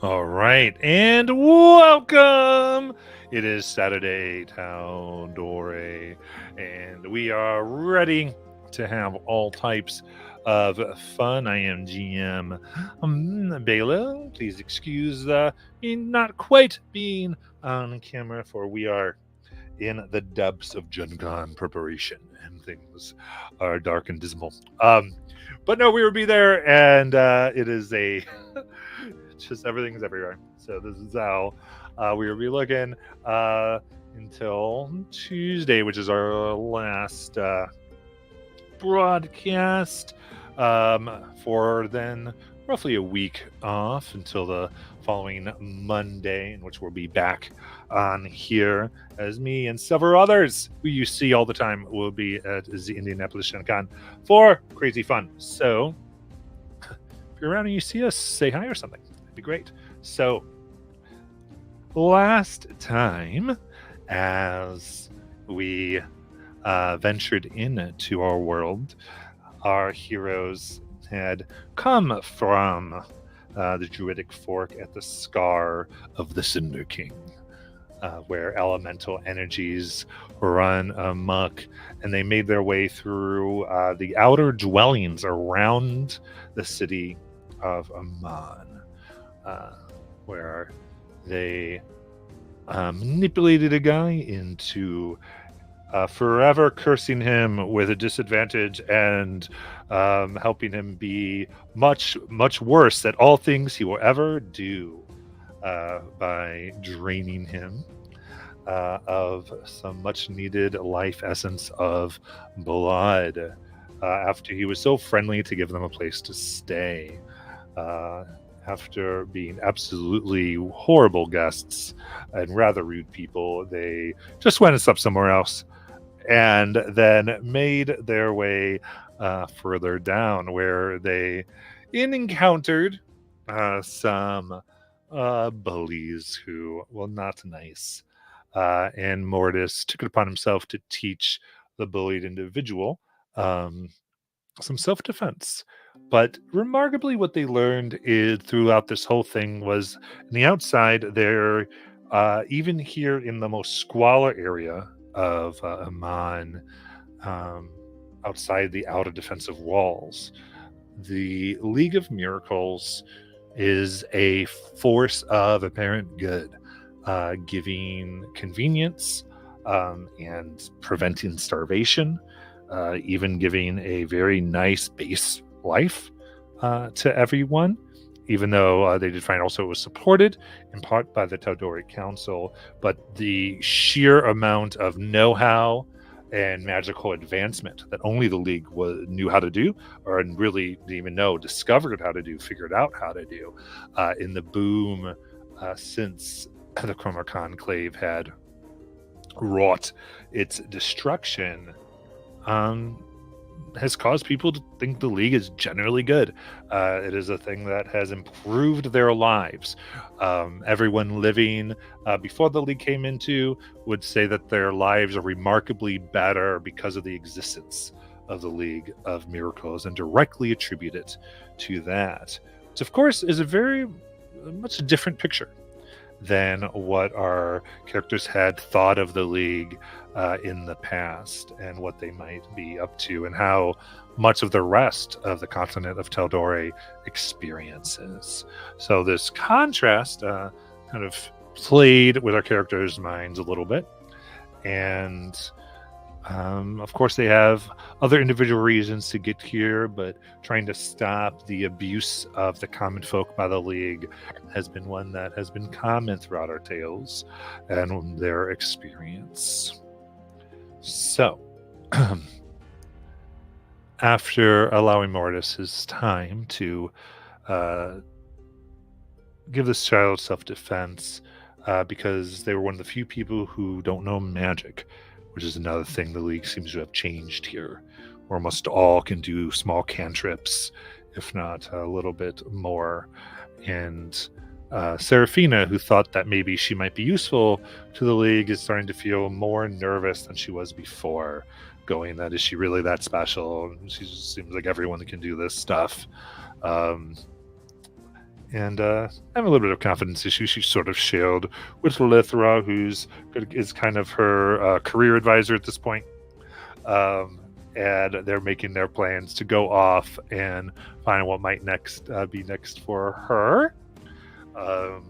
All right, and welcome. It is Saturday, Tal'dorei, and we are ready to have all types of fun. I am GM Bela. Please excuse me not quite being on camera, for we are in the depths of Gen Con preparation, and things are dark and dismal. But no, we will be there, and it is a just everything's everywhere. So this is how we will be looking until Tuesday, which is our last broadcast, for then roughly a week off until the following Monday, in which we'll be back on here as me and several others who you see all the time will be at the Indianapolis Gen Con for crazy fun. So if you're around and you see us, say hi or something. That'd be great. So last time, as we ventured into our world, our heroes had come from the Druidic Fork at the Scar of the Cinder King, where elemental energies run amok, and they made their way through the outer dwellings around the city of Amman, where they manipulated a guy into forever cursing him with a disadvantage and helping him be much, much worse at all things he will ever do by draining him of some much needed life essence of blood after he was so friendly to give them a place to stay. After being absolutely horrible guests and rather rude people, they just went and slept somewhere else, and then made their way further down, where they encountered some bullies who were not nice. And Mortis took it upon himself to teach the bullied individual some self-defense. But remarkably, what they learned is throughout this whole thing was, on the outside, they're even here in the most squalor area of Amman, outside the outer defensive walls, the League of Miracles is a force of apparent good, giving convenience and preventing starvation, even giving a very nice base life to everyone, even though they did find also it was supported in part by the Tal'dorei Council. But the sheer amount of know-how and magical advancement that only the League knew how to do, or really didn't even know, discovered how to do, figured out how to do, in the boom since the Chroma Conclave had wrought its destruction, has caused people to think the League is generally good. It is a thing that has improved their lives. Everyone living before the League came into would say that their lives are remarkably better because of the existence of the League of Miracles, and directly attribute it to that, which of course is a very much different picture than what our characters had thought of the League in the past, and what they might be up to, and how much of the rest of the continent of Tal'dorei experiences. So this contrast kind of played with our characters' minds a little bit. And of course, they have other individual reasons to get here, but trying to stop the abuse of the common folk by the League has been one that has been common throughout our tales and their experience. So, after allowing Mortis his time to give this child self-defense, because they were one of the few people who don't know magic, which is another thing the League seems to have changed here, where almost all can do small cantrips, if not a little bit more. And Serafina, who thought that maybe she might be useful to the League, is starting to feel more nervous than she was before, going that, is she really that special? She just seems like everyone can do this stuff. And I have a little bit of confidence issue. She's sort of shared with Lithra, is kind of her career advisor at this point. And they're making their plans to go off and find what might be next for her. But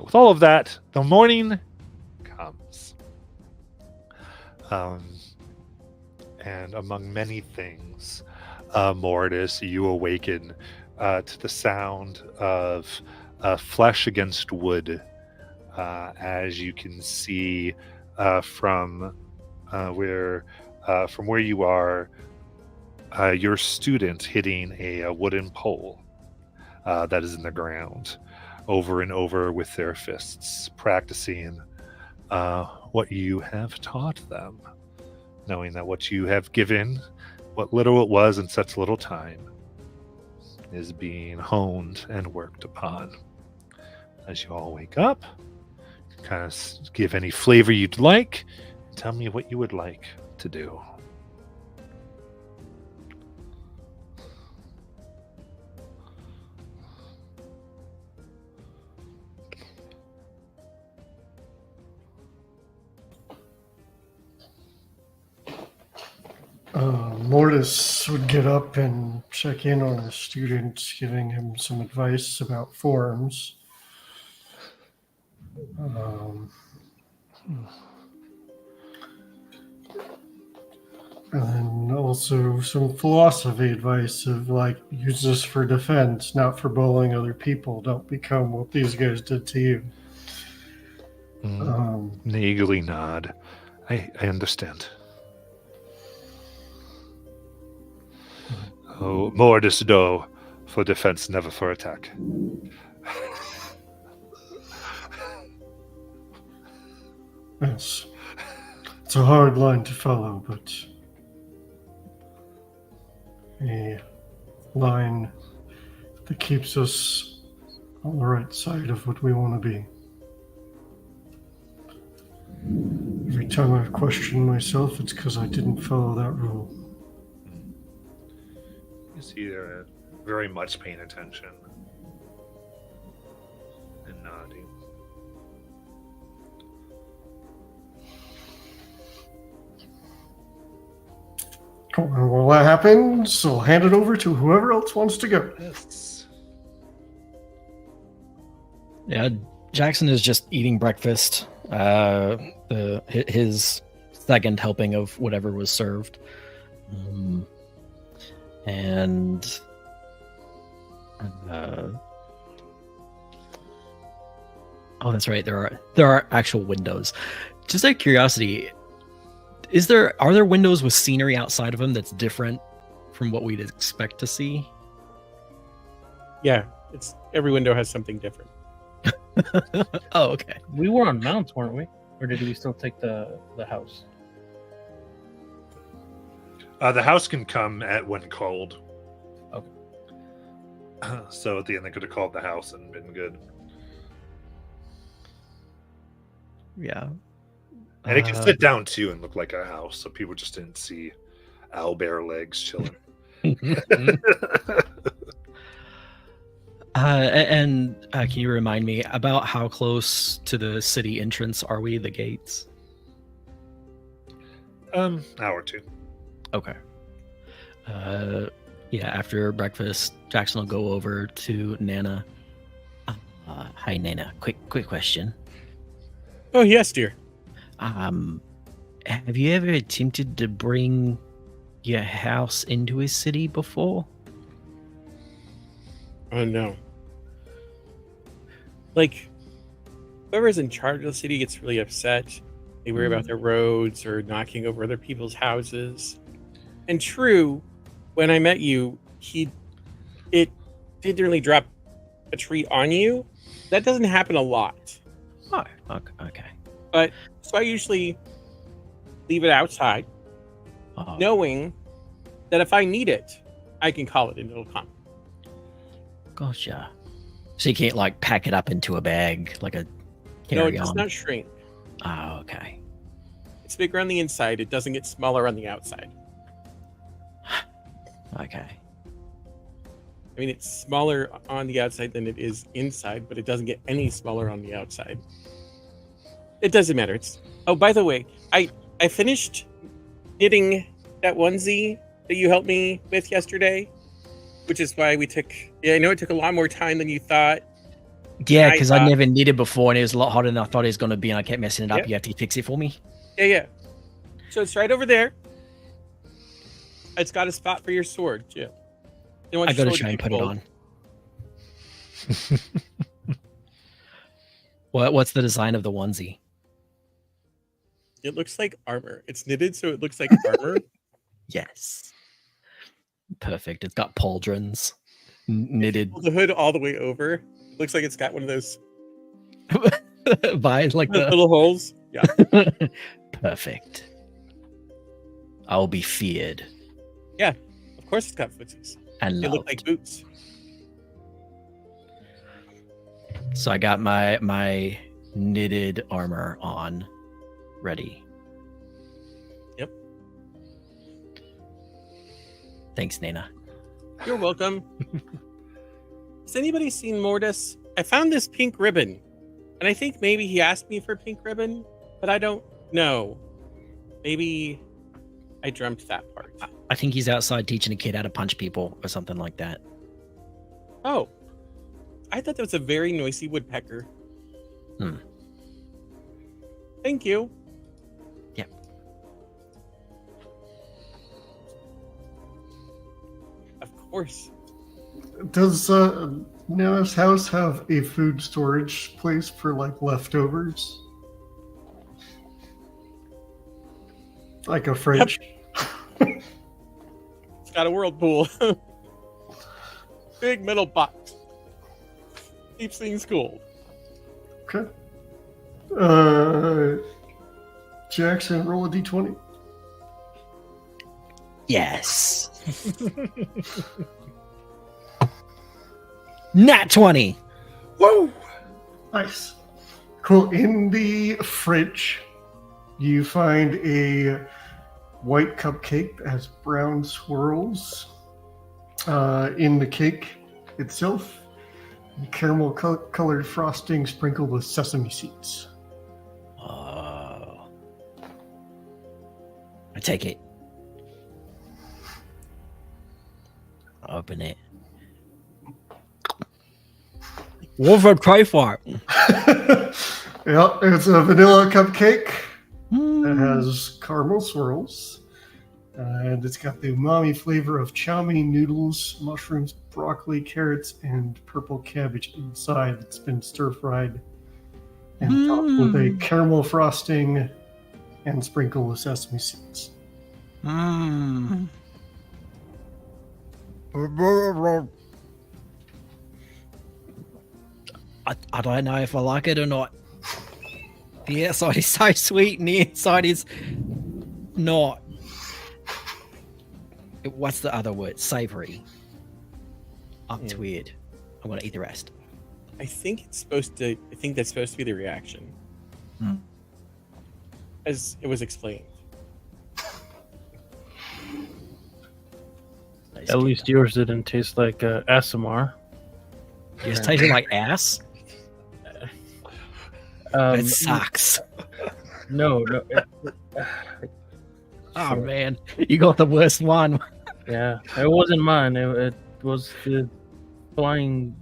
with all of that, the morning comes. And among many things, Mortis, you awaken to the sound of flesh against wood, as you can see from where you are, your student hitting a wooden pole that is in the ground over and over with their fists, practicing what you have taught them, knowing that what you have given, what little it was in such little time, is being honed and worked upon. As you all wake up, you can kind of give any flavor you'd like, and tell me what you would like to do. Mortis would get up and check in on the student, giving him some advice about forms. And then also some philosophy advice of use this for defense, not for bullying other people. Don't become what these guys did to you. Eagerly nod. I understand. Oh, Mortis do for defense, never for attack. Yes. It's a hard line to follow, but a line that keeps us on the right side of what we want to be. Every time I've questioned myself, it's because I didn't follow that rule. You see they're very much paying attention and nodding. Cool. And while that happens, I'll hand it over to whoever else wants to go. Yes. Yeah, Jackson is just eating breakfast. His second helping of whatever was served, and oh, that's right. There are actual windows. Just out of curiosity, are there windows with scenery outside of them that's different from what we'd expect to see? Yeah, every window has something different. Oh, okay. We were on mounts, weren't we? Or did we still take the house? The house can come when called. Okay. So at the end, they could have called the house and been good. Yeah. And it can sit down too and look like a house, so people just didn't see owlbear legs chilling. Can you remind me about how close to the city entrance are we, the gates? Hour or two. Okay. Yeah, after breakfast, Jackson will go over to Nana. Hi, Nana. Quick question. Oh, yes, dear. Have you ever attempted to bring your house into a city before? Oh, no. Like, whoever's in charge of the city gets really upset. They worry about their roads or knocking over other people's houses. And true, when I met you, it didn't really drop a tree on you. That doesn't happen a lot. Oh, okay. But, so I usually leave it outside, knowing that if I need it, I can call it and it'll come. Gotcha. So you can't pack it up into a bag like a carry-on? No, it does not shrink. Oh, okay. It's bigger on the inside. It doesn't get smaller on the outside. Okay. I mean, it's smaller on the outside than it is inside, but it doesn't get any smaller on the outside. It doesn't matter. It's oh, by the way, I finished knitting that onesie that you helped me with yesterday, which is why we took. Yeah, I know it took a lot more time than you thought. Yeah, I because I thought- never knitted before, and it was a lot harder than I thought it was going to be, and I kept messing it up. Yep. You have to fix it for me. Yeah. So it's right over there. It's got a spot for your sword. Yeah. You want I your got to sword try and be put it gold. on. What's the design of the onesie? It looks like armor. It's knitted, so it looks like armor. Yes. Perfect. It's got pauldrons knitted Pull the hood all the way over. It looks like it's got one of those by like the little holes. Yeah. perfect. I'll be feared Of course, it's got footsies. and They loved. look like boots. So I got my knitted armor on, ready. Yep. Thanks, Nana. You're welcome. Has anybody seen Mortis? I found this pink ribbon, and I think maybe he asked me for pink ribbon, but I don't know. Maybe I dreamt that part. I think he's outside teaching a kid how to punch people or something like that. Oh, I thought that was a very noisy woodpecker. Hmm. Thank you. Yep. Of course. Does Nana's house have a food storage place for like leftovers? Like a fridge? It's got a whirlpool. Big metal box. Keeps things cool. Okay. Jackson, roll a d20. Yes. Nat 20. Whoa! Nice. Cool. In the fridge, you find a white cupcake that has brown swirls. In the cake itself, caramel colored frosting sprinkled with sesame seeds. Oh. I take it. Open it. What's a tray for? Yeah, it's a vanilla cupcake. It has caramel swirls. And it's got the umami flavor of chow mein noodles, mushrooms, broccoli, carrots, and purple cabbage inside. It's been stir-fried and topped with a caramel frosting and sprinkled with sesame seeds. Mm. I don't know if I like it or not. The outside is so sweet and the inside is not. What's the other word? Savory. It's weird. I want to eat the rest. I think that's supposed to be the reaction. As it was explained. Nice. At least yours didn't taste like ASMR. Yours tasted like ass. It sucks. No. Oh man, you got the worst one. Yeah, it wasn't mine. It was the flying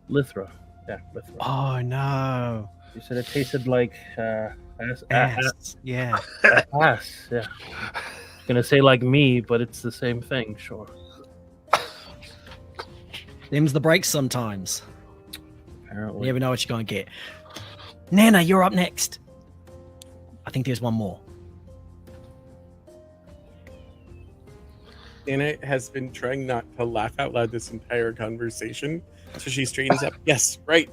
Lithra. Yeah, Lithra. Oh no. You said it tasted like ass. Yeah. Ass. Yeah. Gonna say like me, but it's the same thing. Sure. Them's the breaks sometimes. Apparently. You never know what you're gonna get. Nana, you're up next. I think there's one more. Anna has been trying not to laugh out loud this entire conversation. So she straightens up. Yes, right.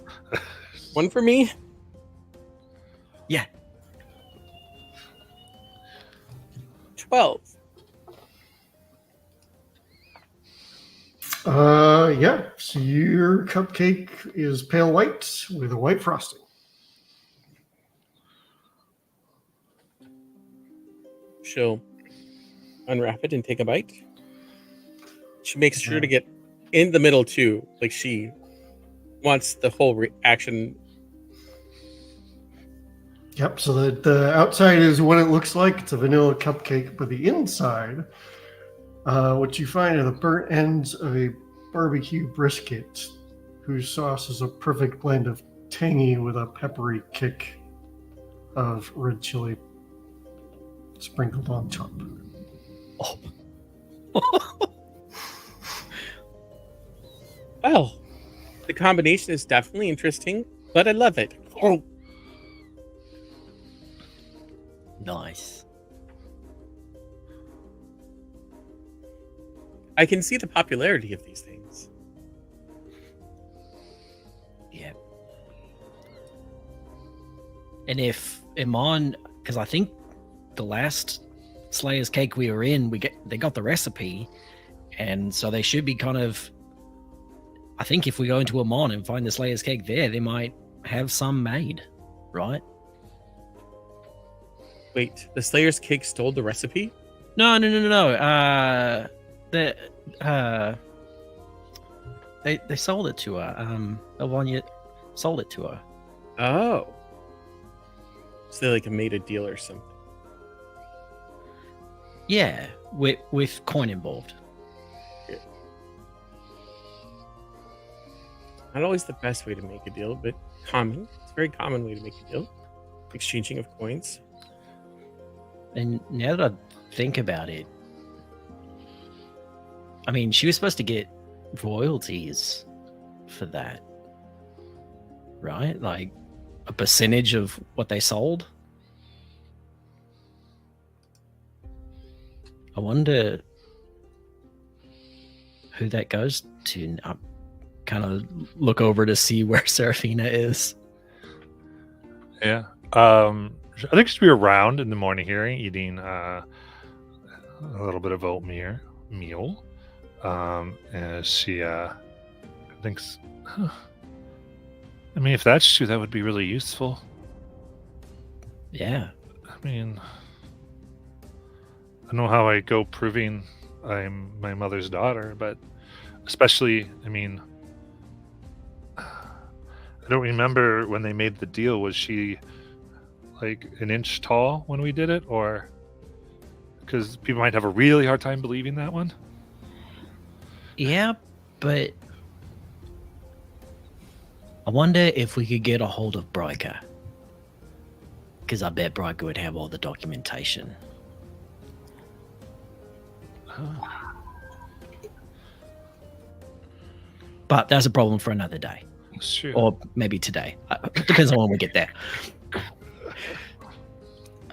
One for me. Yeah. 12. Yeah. So your cupcake is pale white with a white frosting. She'll unwrap it and take a bite. She makes sure to get in the middle too. Like she wants the whole reaction. Yep, so the outside is what it looks like. It's a vanilla cupcake, but the inside, what you find are the burnt ends of a barbecue brisket, whose sauce is a perfect blend of tangy with a peppery kick of red chili sprinkled on top. Oh. Well, the combination is definitely interesting, but I love it. Oh, Nice. I can see the popularity of these things. Yeah. And if Iman, because I think the last Slayer's Cake we were in, they got the recipe, and so they should be kind of. I think if we go into Amon and find the Slayer's Cake there, they might have some made, right? Wait, the Slayer's Cake stole the recipe? No. They sold it to her. Elvanya sold it to her. Oh. So they like made a deal or something. Yeah, with coin involved. Not always the best way to make a deal, but common. It's a very common way to make a deal. Exchanging of coins. And now that I think about it, I mean, she was supposed to get royalties for that, right? Like a percentage of what they sold. I wonder who that goes to. I kind of look over to see where Serafina is. Yeah. I think she'll be around in the morning here, eating a little bit of oatmeal. As she thinks, huh. I mean, if that's true, that would be really useful. Yeah. I mean, I don't know how I go proving I'm my mother's daughter, but especially, I mean, I don't remember when they made the deal. Was she like an inch tall when we did it, or because people might have a really hard time believing that one? Yeah, but I wonder if we could get a hold of Bryker. Because I bet Bryker would have all the documentation. But that's a problem for another day. Sure. Or maybe today. Depends on when we get there.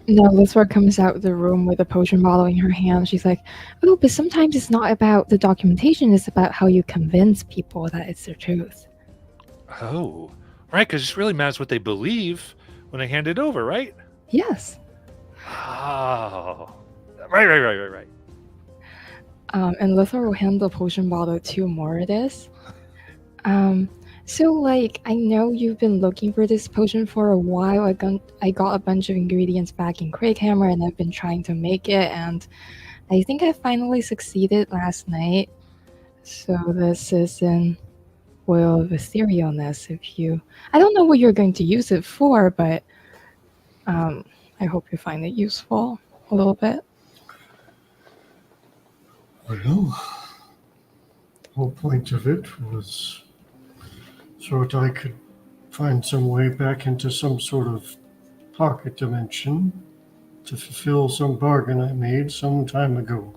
No, Lithra comes out of the room with a potion bottle in her hand. She's like, oh, but sometimes it's not about the documentation. It's about how you convince people that it's the truth. Oh, right, because it really matters what they believe when they hand it over, right? Yes. Oh, right. And Lithra will hand the potion bottle to Mordis. So, like, I know you've been looking for this potion for a while. I got a bunch of ingredients back in Craighammer, and I've been trying to make it, and I think I finally succeeded last night. So this is an oil of etherealness. I don't know what you're going to use it for, but I hope you find it useful a little bit. Well, the whole point of it was so that I could find some way back into some sort of pocket dimension to fulfill some bargain I made some time ago.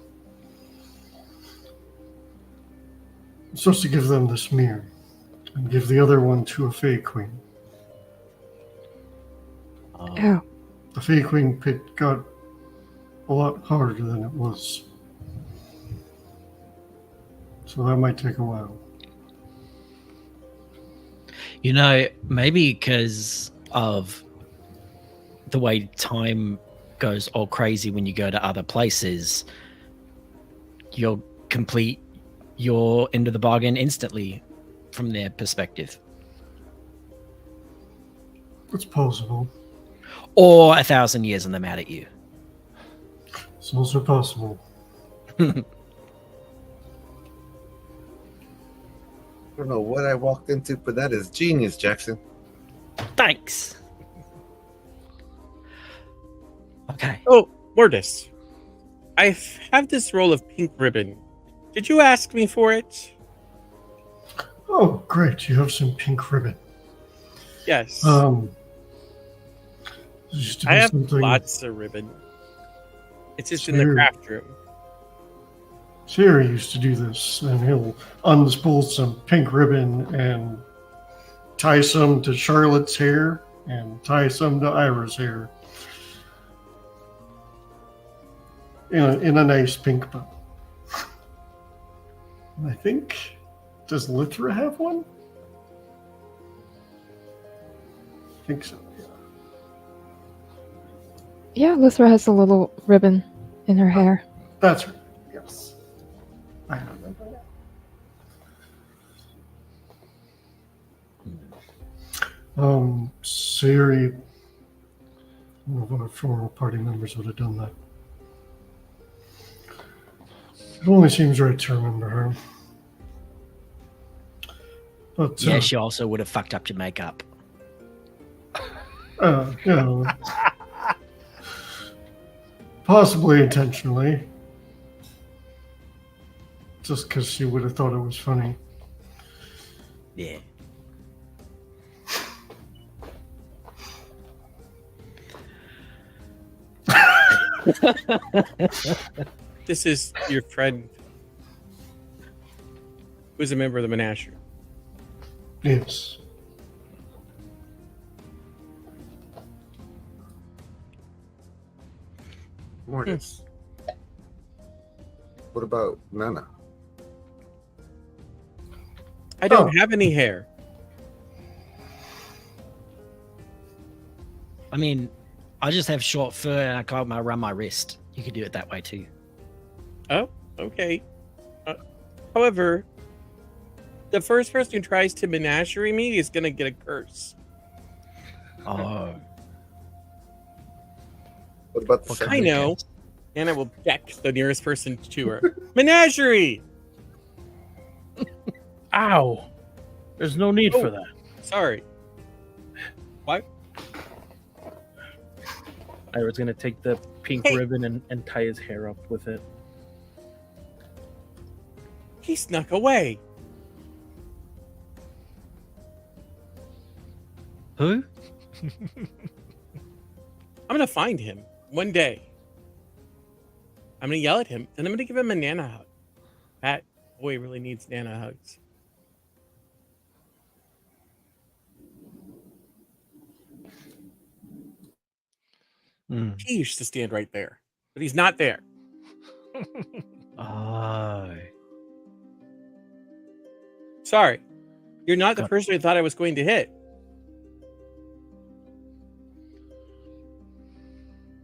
I'm supposed to give them this mirror and give the other one to a Fey Queen. Oh, The Fey Queen pit got a lot harder than it was. So that might take a while. You know, maybe because of the way time goes all crazy when you go to other places, you'll complete your end of the bargain instantly from their perspective. It's possible. Or 1,000 years and they're mad at you. It's also possible. I don't know what I walked into, but that is genius, Jackson. Thanks. Okay. Oh, Mortis. I have this roll of pink ribbon. Did you ask me for it? Oh, great! You have some pink ribbon. Yes. This used to I be have something. lots of ribbon. It's just in the Sure. craft room. Siri used to do this, and he'll unspool some pink ribbon and tie some to Charlotte's hair and tie some to Ira's hair in a nice pink bow. I think, does Lithra have one? I think so. Yeah, Lithra has a little ribbon in her hair. That's right. Yes. I remember that. Siri, one of our former party members would have done that. It only seems right to remember her. But, Yeah, she also would have fucked up your makeup. you know, possibly intentionally. Just because she would have thought it was funny. Yeah. This is your friend who's a member of the menagerie. Yes. Mortis. What about Nana? I don't have any hair. I mean, I just have short fur and I got my around my wrist. You could do it that way too. Oh, okay. However, the first person who tries to menagerie me is gonna get a curse. Oh. What about the What second? I know. And I will deck the nearest person to her. Menagerie! Ow! There's no need for that. Sorry. What? I was gonna take the pink Hey. ribbon and tie his hair up with it. He snuck away. Who? I'm gonna find him one day. I'm gonna yell at him, and I'm gonna give him a Nana hug. That boy really needs Nana hugs. Mm. He used to stand right there, but he's not there. Oh. Sorry. You're not the Got- person I thought I was going to hit.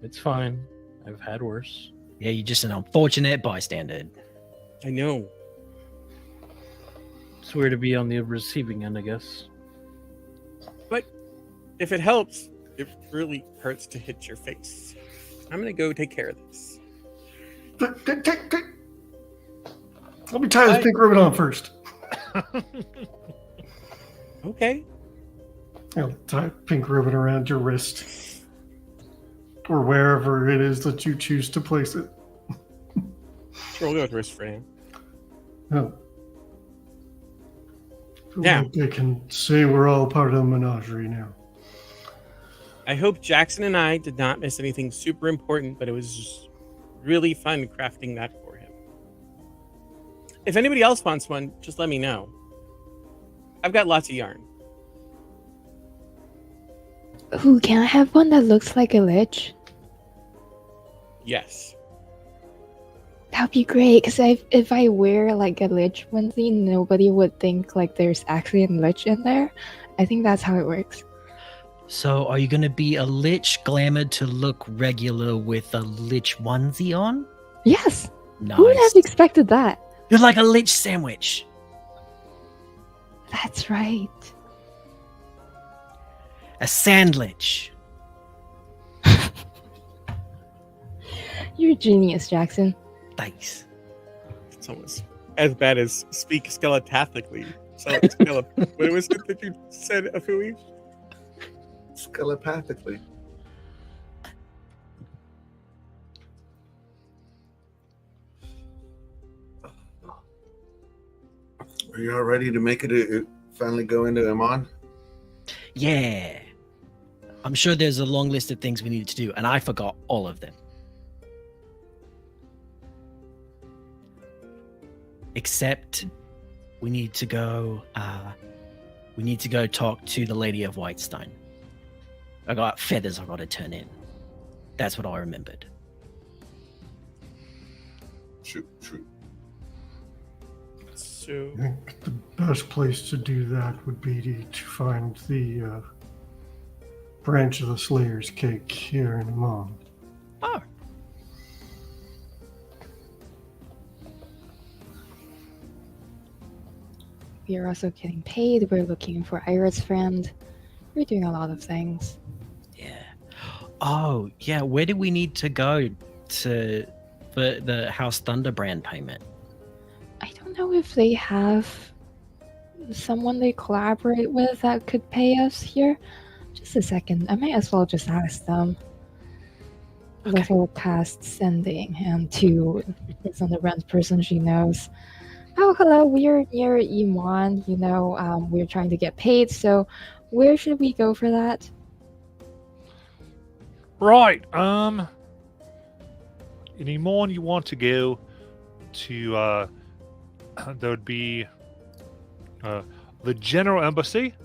It's fine. I've had worse. Yeah, you're just an unfortunate bystander. I know. It's weird to be on the receiving end, I guess. But if it helps, it really hurts to hit your face. I'm gonna go take care of this. Let me tie this pink ribbon on first. Okay. Tie a pink ribbon around your wrist. Or wherever it is that you choose to place it. Sure, we'll go with wrist frame. Oh. Feel Now. like I can say we're all part of the menagerie now. I hope Jackson and I did not miss anything super important, but it was just really fun crafting that for him. If anybody else wants one, just let me know. I've got lots of yarn. Ooh, can I have one that looks like a lich? Yes. That would be great, because if I wear like a lich onesie, nobody would think like there's actually a lich in there. I think that's how it works. So, are you going to be a lich glamored to look regular with a lich onesie on? Yes! Nice. Who would have expected that? You're like a lich sandwich. That's right. A sand lich. You're a genius, Jackson. Thanks. It's almost as bad as speak skeletastically. What was it that you said, Afui? Telepathically. Are you all ready to make it finally go into Amon? Yeah. I'm sure there's a long list of things we need to do, and I forgot all of them. Except we need to go talk to the Lady of Whitestone. I got feathers I gotta turn in. That's what I remembered. Shoot. So, I think the best place to do that would be to find the branch of the Slayer's cake here in Amon. Oh. We are also getting paid. We're looking for Ira's friend. We're doing a lot of things. Yeah. Oh, yeah. Where do we need to go for the House Thunderbrand payment? I don't know if they have someone they collaborate with that could pay us here. Just a second. I might as well just ask them. Little cast sending, and to it's on the rent person she knows. Oh, hello. We're near Iman. We're trying to get paid. So, where should we go for that? Right. Any more you want to go to? There would be the General Embassy,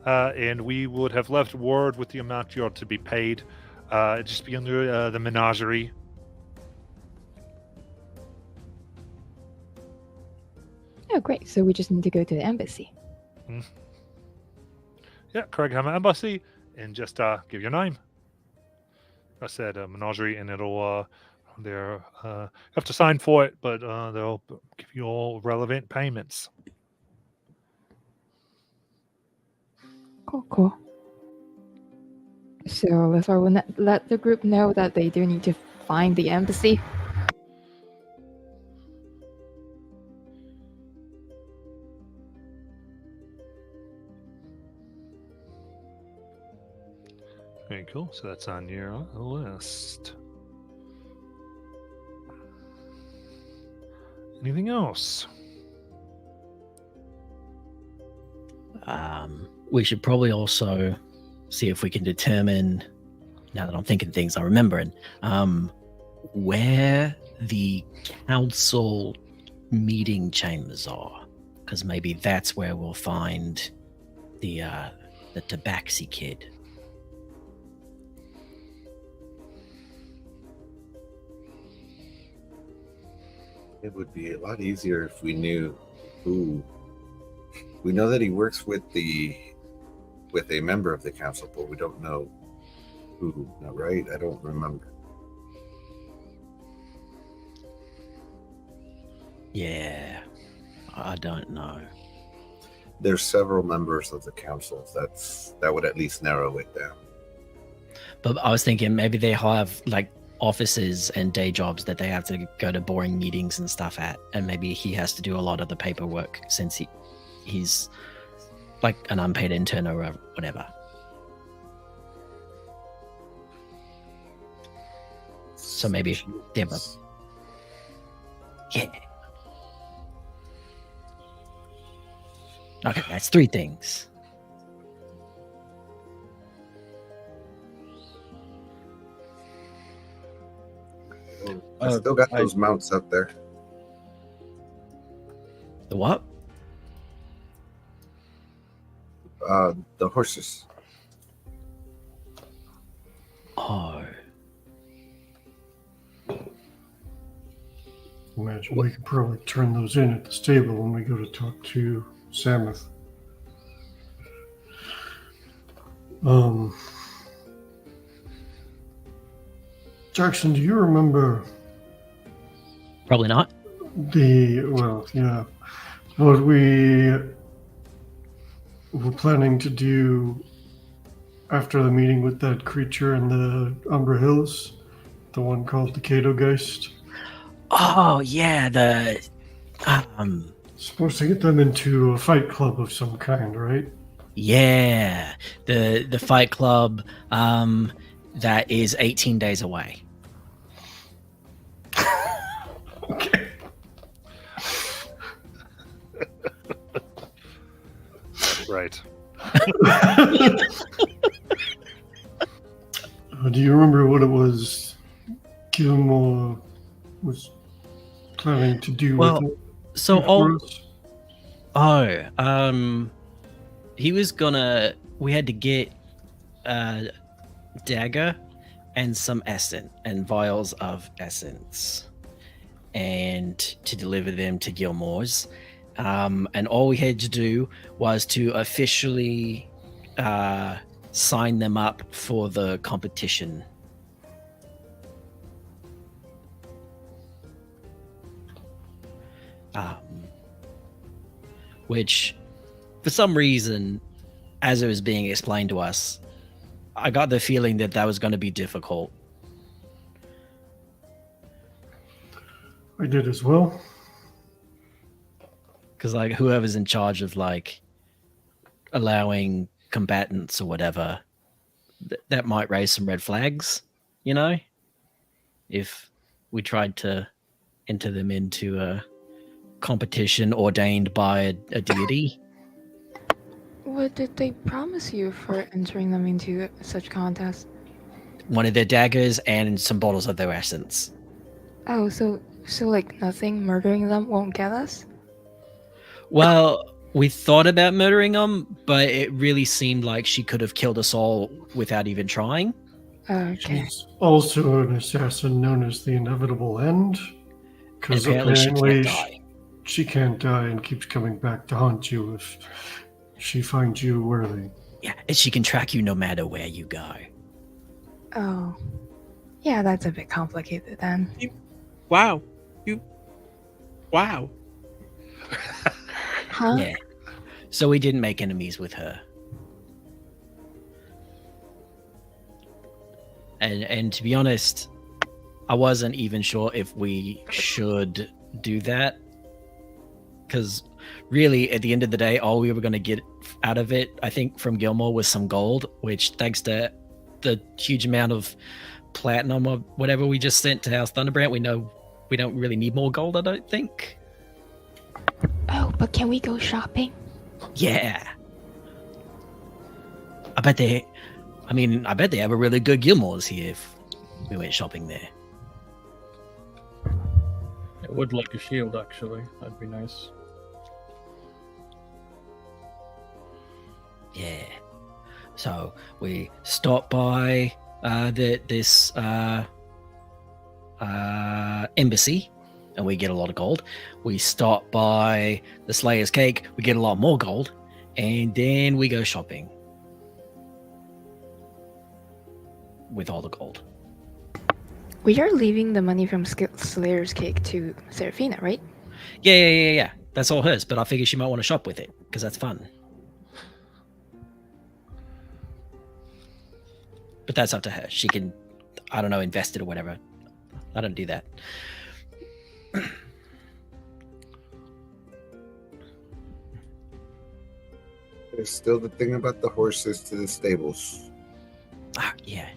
and we would have left word with the amount you are to be paid. It'd just be under the menagerie. Oh, great. So we just need to go to the embassy. Yeah, Craighammer Embassy, and just give your name. I said menagerie, and it'll you have to sign for it, but they'll give you all relevant payments. Cool. So let's let the group know that they do need to find the embassy. Very cool. So that's on your list. Anything else? We should probably also see if we can determine, now that I'm thinking things I'm remembering, where the council meeting chambers are, because maybe that's where we'll find the Tabaxi kid. It would be a lot easier if we knew who. We know that he works with a member of the council, but we don't know who. No, right? I don't remember. Yeah, I don't know. There's several members of the council. That would at least narrow it down. But I was thinking maybe they have like offices and day jobs that they have to go to boring meetings and stuff at, and maybe he has to do a lot of the paperwork since he's like an unpaid intern or whatever. So maybe Deborah. Yeah. Okay, that's 3 things. I still got those mounts up there. The what? The horses. Oh. Imagine we could probably turn those in at the stable when we go to talk to Samuth. Jackson, do you remember Probably not. what we were planning to do after the meeting with that creature in the Umbra Hills? The one called the Kato Geist? Oh yeah, Supposed to get them into a fight club of some kind, right? Yeah, the fight club that is 18 days away. Okay. Right. Do you remember what it was Gilmore was planning to do Well, with it? so before us? he was gonna. We had to get a dagger and some essence and vials of essence, and to deliver them to Gilmore's. And all we had to do was to officially sign them up for the competition. Which, for some reason, as it was being explained to us, I got the feeling that was going to be difficult. I did as well. Because, like, whoever's in charge of, like, allowing combatants or whatever, that might raise some red flags, you know? If we tried to enter them into a competition ordained by a deity. What did they promise you for entering them into such contest? One of their daggers and some bottles of their essence. Oh, so like nothing murdering them won't get us? Well, we thought about murdering them, but it really seemed like she could have killed us all without even trying. Okay. She's also an assassin known as the Inevitable End. Because Apparently she apparently can't die. she can't die and keeps coming back to haunt you if she finds you worthy. Yeah, and she can track you no matter where you go. Oh. Yeah, that's a bit complicated then. Wow. Wow. Huh? Yeah. So we didn't make enemies with her. And to be honest, I wasn't even sure if we should do that. Because really, at the end of the day, all we were going to get out of it, I think, from Gilmore was some gold, which, thanks to the huge amount of platinum or whatever we just sent to House Thunderbrand, we know we don't really need more gold, I don't think. Oh, but can we go shopping? Yeah. I bet they have a really good Gilmore's here if we went shopping there. I would like a shield, actually. That'd be nice. Yeah. So we stop by this embassy, and we get a lot of gold. We stop by the Slayer's Cake, we get a lot more gold, and then we go shopping with all the gold. We are leaving the money from Slayer's Cake to Serafina, right? Yeah. That's all hers, but I figure she might want to shop with it, because that's fun. But that's up to her. She can, I don't know, invest it or whatever. I don't do that. There's still the thing about the horses to the stables. Ah, yeah.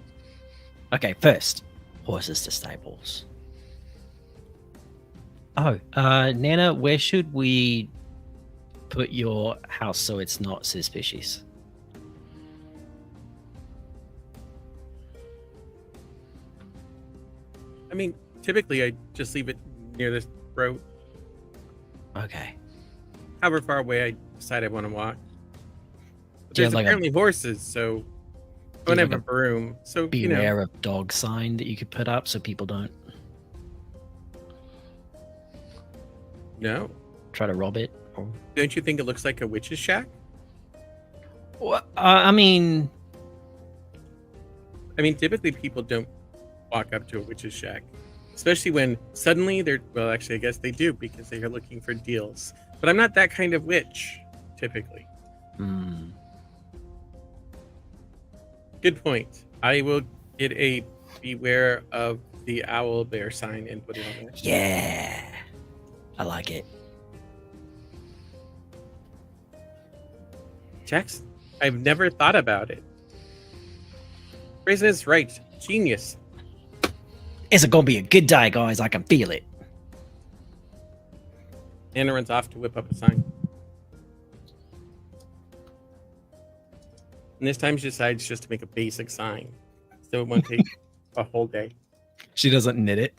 Okay, first, horses to stables. Oh, Nana, where should we put your house so it's not suspicious? I mean, typically I just leave it near this road. Okay. However far away I decide I want to walk. But Do you there's have, like, apparently horses, so I don't have, have a broom. So, beware of dog sign that you could put up so people don't no. try to rob it? Or... Don't you think it looks like a witch's shack? Well, I mean, typically people don't walk up to a witch's shack, especially when suddenly they're, well, actually, I guess they do because they are looking for deals. But I'm not that kind of witch, typically. Good point. I will get a beware of the owl bear sign and put it on there. Yeah. I like it. Jackson, I've never thought about it. Grayson is right. Genius. It's gonna be a good day, guys. I can feel it. Anna runs off to whip up a sign. And this time she decides just to make a basic sign. So it won't take a whole day. She doesn't knit it.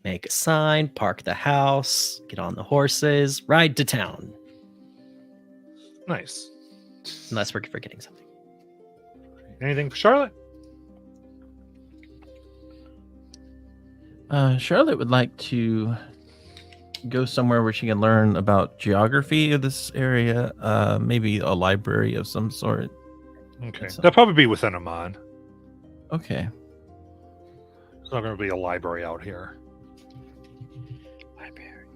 Make a sign, park the house, get on the horses, ride to town. Nice. Unless we're forgetting something. Anything for Charlotte? Charlotte would like to go somewhere where she can learn about geography of this area. Maybe a library of some sort. Okay. So- That'll probably be within Amman. Okay. There's not going to be a library out here. Library.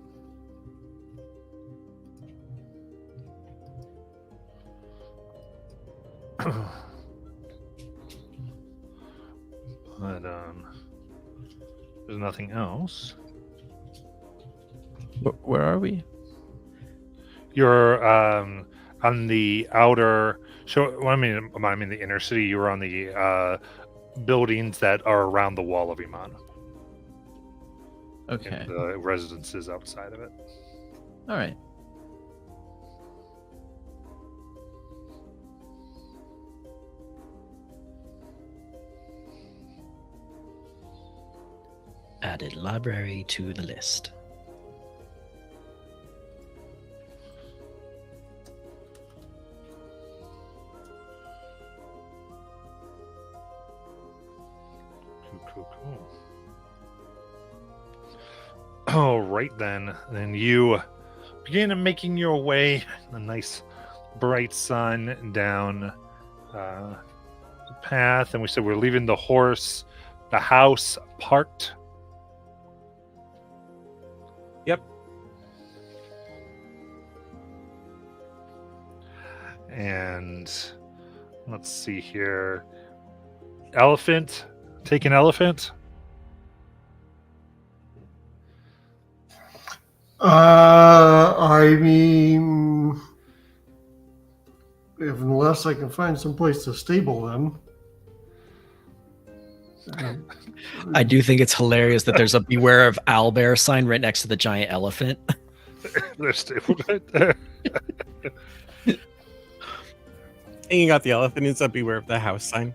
But there's nothing else. Where are we? You're on the outer. So well, I mean the inner city. You were on the buildings that are around the wall of Iman. Okay. And the residences outside of it. All right. Added library to the list. Cool. All right then. Then you begin making your way, a nice bright sun down the path, and we said we're leaving the house parked. Yep. And let's see here. Elephant. Take an elephant. I mean, unless I can find some place to stable them. I do think it's hilarious that there's a beware of owlbear sign right next to the giant elephant. They're stabled right there. Hanging out the elephant is a beware of the house sign.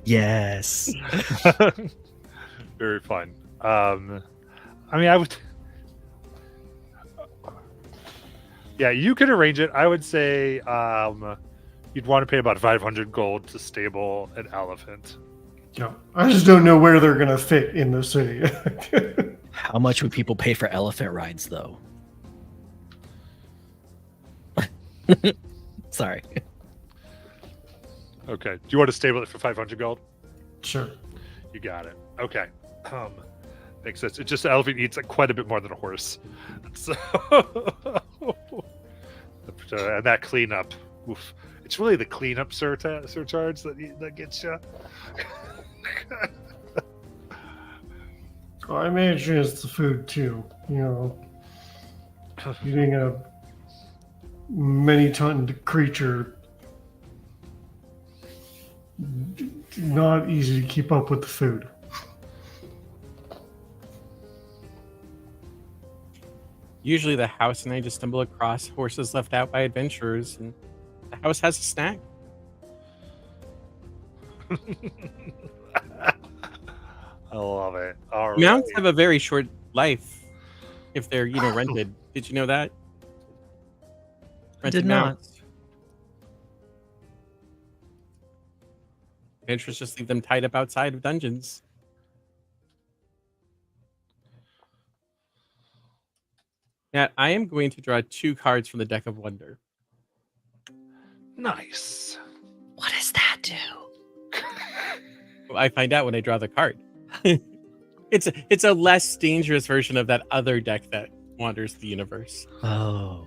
Yes. Very fun. I mean, I would. Yeah, you could arrange it. I would say you'd want to pay about 500 gold to stable an elephant. Yeah, I just don't know where they're gonna fit in the city. How much would people pay for elephant rides, though? Sorry. Okay. Do you want to stable it for 500 gold? Sure. You got it. Okay. Makes sense. It's just the elephant eats like quite a bit more than a horse. So, and that cleanup. Oof. It's really the cleanup surcharge that gets you. Well, I imagine it's the food too. You know, eating a many-ton creature, not easy to keep up with the food. Usually the house and I just stumble across horses left out by adventurers, and the house has a snack. I love it. All right. Mounts have a very short life if they're, rented. Did you know that? I did not. Adventurers just leave them tied up outside of dungeons. Now, I am going to draw 2 cards from the deck of wonder. Nice. What does that do? I find out when I draw the card. It's a less dangerous version of that other deck that wanders the universe. Oh.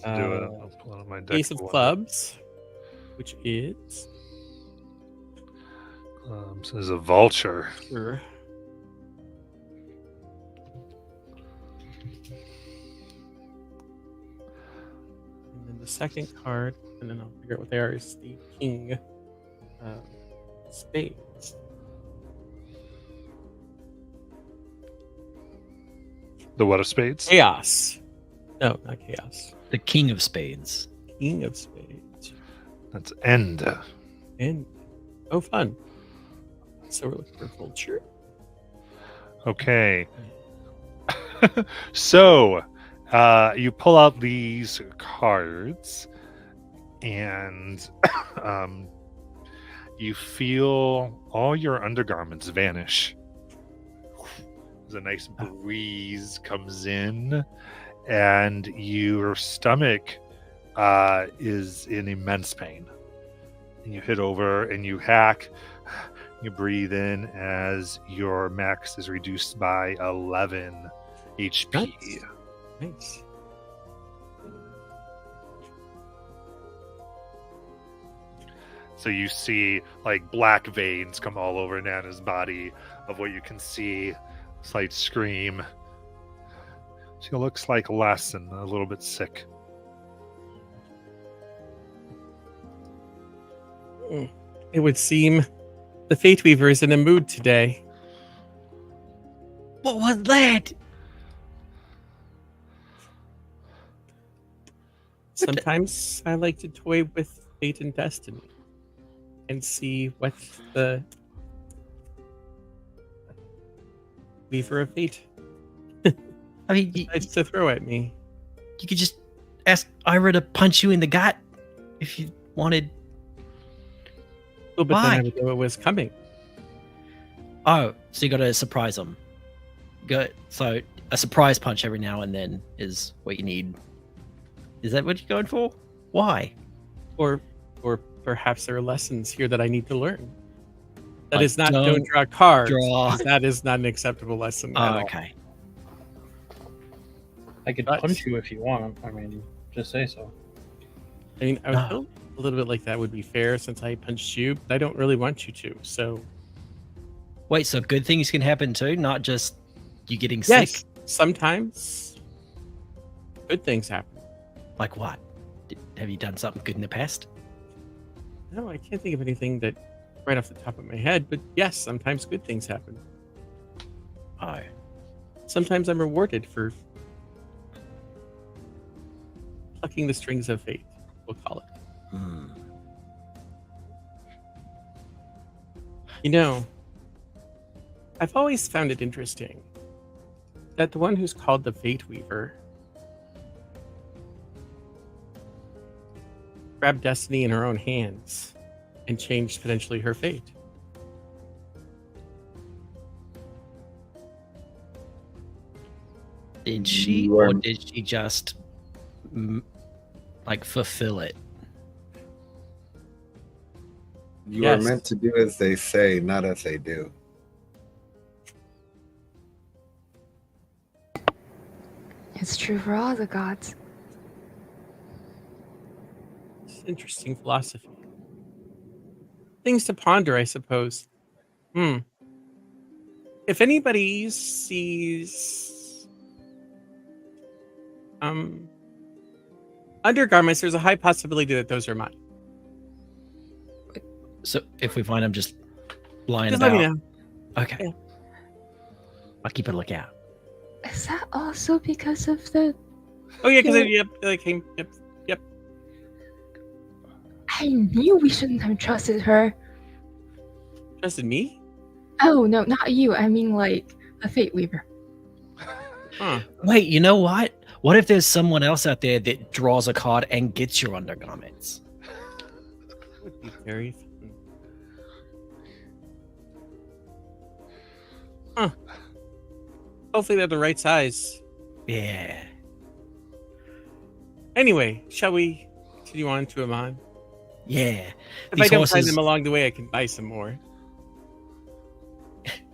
Let's do it. I'll pull out my deck Ace of wonder. clubs, which is So there's a vulture. sure. And then the second card, and then I'll figure out what they are, is the King of Spades. The what of spades? Chaos. No, not chaos. The King of Spades. King of Spades. That's end. And oh, fun. So we're looking for vulture. Okay. So you pull out these cards and you feel all your undergarments vanish. As a nice breeze comes in, and your stomach is in immense pain. And you hit over and you hack. You breathe in as your max is reduced by 11 HP. Nice. So you see like black veins come all over Nana's body of what you can see. Slight scream. She looks like less and a little bit sick. It would seem the Fate Weaver is in a mood today. What was that? Sometimes I like to toy with fate and destiny and see what the Weaver of Fate I mean, you decides to throw at me. could just ask Ira to punch you in the gut if you wanted. Well, but then Why? I would know it was coming. Oh, so you got to surprise them. Good. So a surprise punch every now and then is what you need. Is that what you're going for? Why? Or perhaps there are lessons here that I need to learn. That Like, is not don't don't draw cards. draw. 'Cause that is not an acceptable lesson. at Oh, all. okay. I could But- punch you if you want. I mean, just say so. I mean, I would No. feel a little bit like that would be fair since I punched you, but I don't really want you to. So Wait, so good things can happen too, not just you getting yes, sick? sometimes good things happen. Like what? Have you done something good in the past? No, I can't think of anything that right off the top of my head, but yes, sometimes good things happen. Oh. Sometimes I'm rewarded for plucking the strings of fate, we'll call it. You know, I've always found it interesting that the one who's called the Fate Weaver grabbed destiny in her own hands and changed potentially her fate. Did she, You are- or did she just like fulfill it? You Yes. are meant to do as they say, not as they do. It's true for all the gods. It's interesting philosophy. Things to ponder, I suppose. If anybody sees undergarments, there's a high possibility that those are mine. So if we find them just lying Just let about, me know. okay, Yeah. I'll keep a lookout. Is that also because of the? Oh yeah, because Yeah. they came. Yep. I knew we shouldn't have trusted her. Trusted me? Oh no, not you. I mean, like a Fate Weaver. Huh. Wait, you know what? What if there's someone else out there that draws a card and gets your undergarments? Would be very fun. Huh. Hopefully they're the right size. Yeah. Anyway, shall we continue on to Amon? Yeah. If These I don't find horses- them along the way, I can buy some more.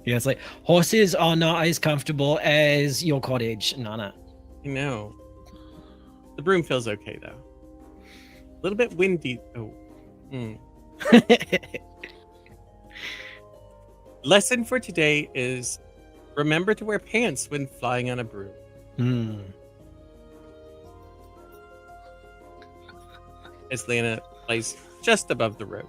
Yeah, it's like horses are not as comfortable as your cottage, Nana. I know. The broom feels okay though. A little bit windy. Oh, Mm. Lesson for today is remember to wear pants when flying on a broom. Hmm. As Lana lies just above the road.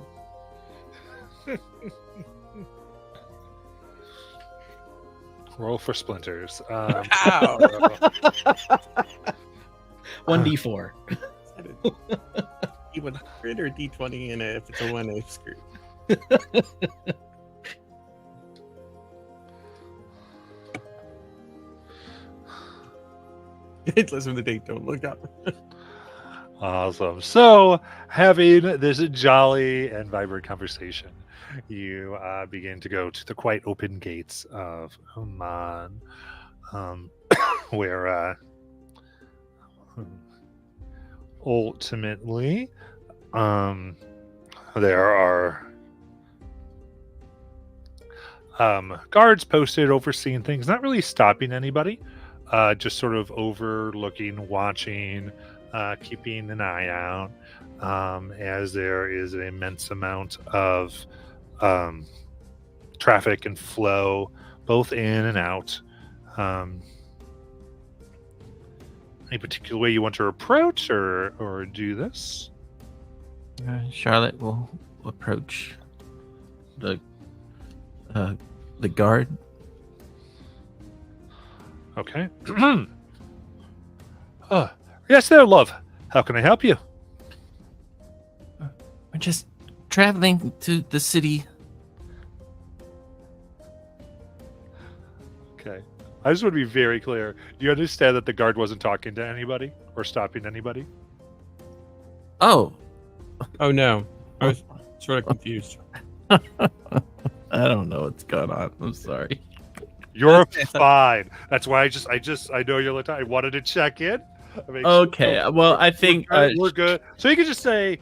Roll for splinters. Ow! 1d4. D100 or D20, and if it's a 1, I'm screwed. Listen to the date, don't look up. Awesome. So, having this jolly and vibrant conversation, you begin to go to the quite open gates of Oman, where ultimately there are guards posted overseeing things, not really stopping anybody, just sort of overlooking, watching, keeping an eye out, as there is an immense amount of traffic and flow, both in and out. Any particular way you want to approach or do this? Charlotte will approach the guard. Okay. Yes, there, love. How can I help you? We're just traveling to the city. Okay. I just want to be very clear. Do you understand that the guard wasn't talking to anybody or stopping anybody? Oh, Oh no, I was sort of confused. I don't know what's going on. I'm sorry. You're fine. That's why I know you're little. I wanted to check in. Okay, well, I think we're good. So you can just say,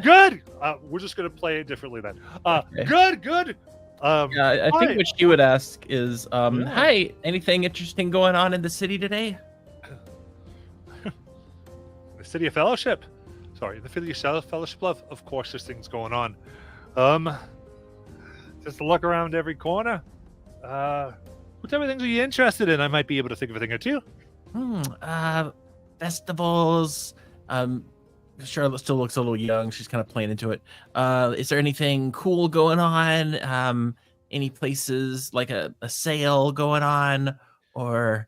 good. We're just gonna play it differently then. Okay. Good. Yeah, I hi. think what she would ask is, Yeah. hi, anything interesting going on in the city today? The City of Fellowship. Sorry, the City of Fellowship. Of course, there's things going on. Just look around every corner. What type of things are you interested in? I might be able to think of a thing or two. Festivals. Charlotte still looks a little young. She's kind of playing into it. Is there anything cool going on? Any places like a sale going on, or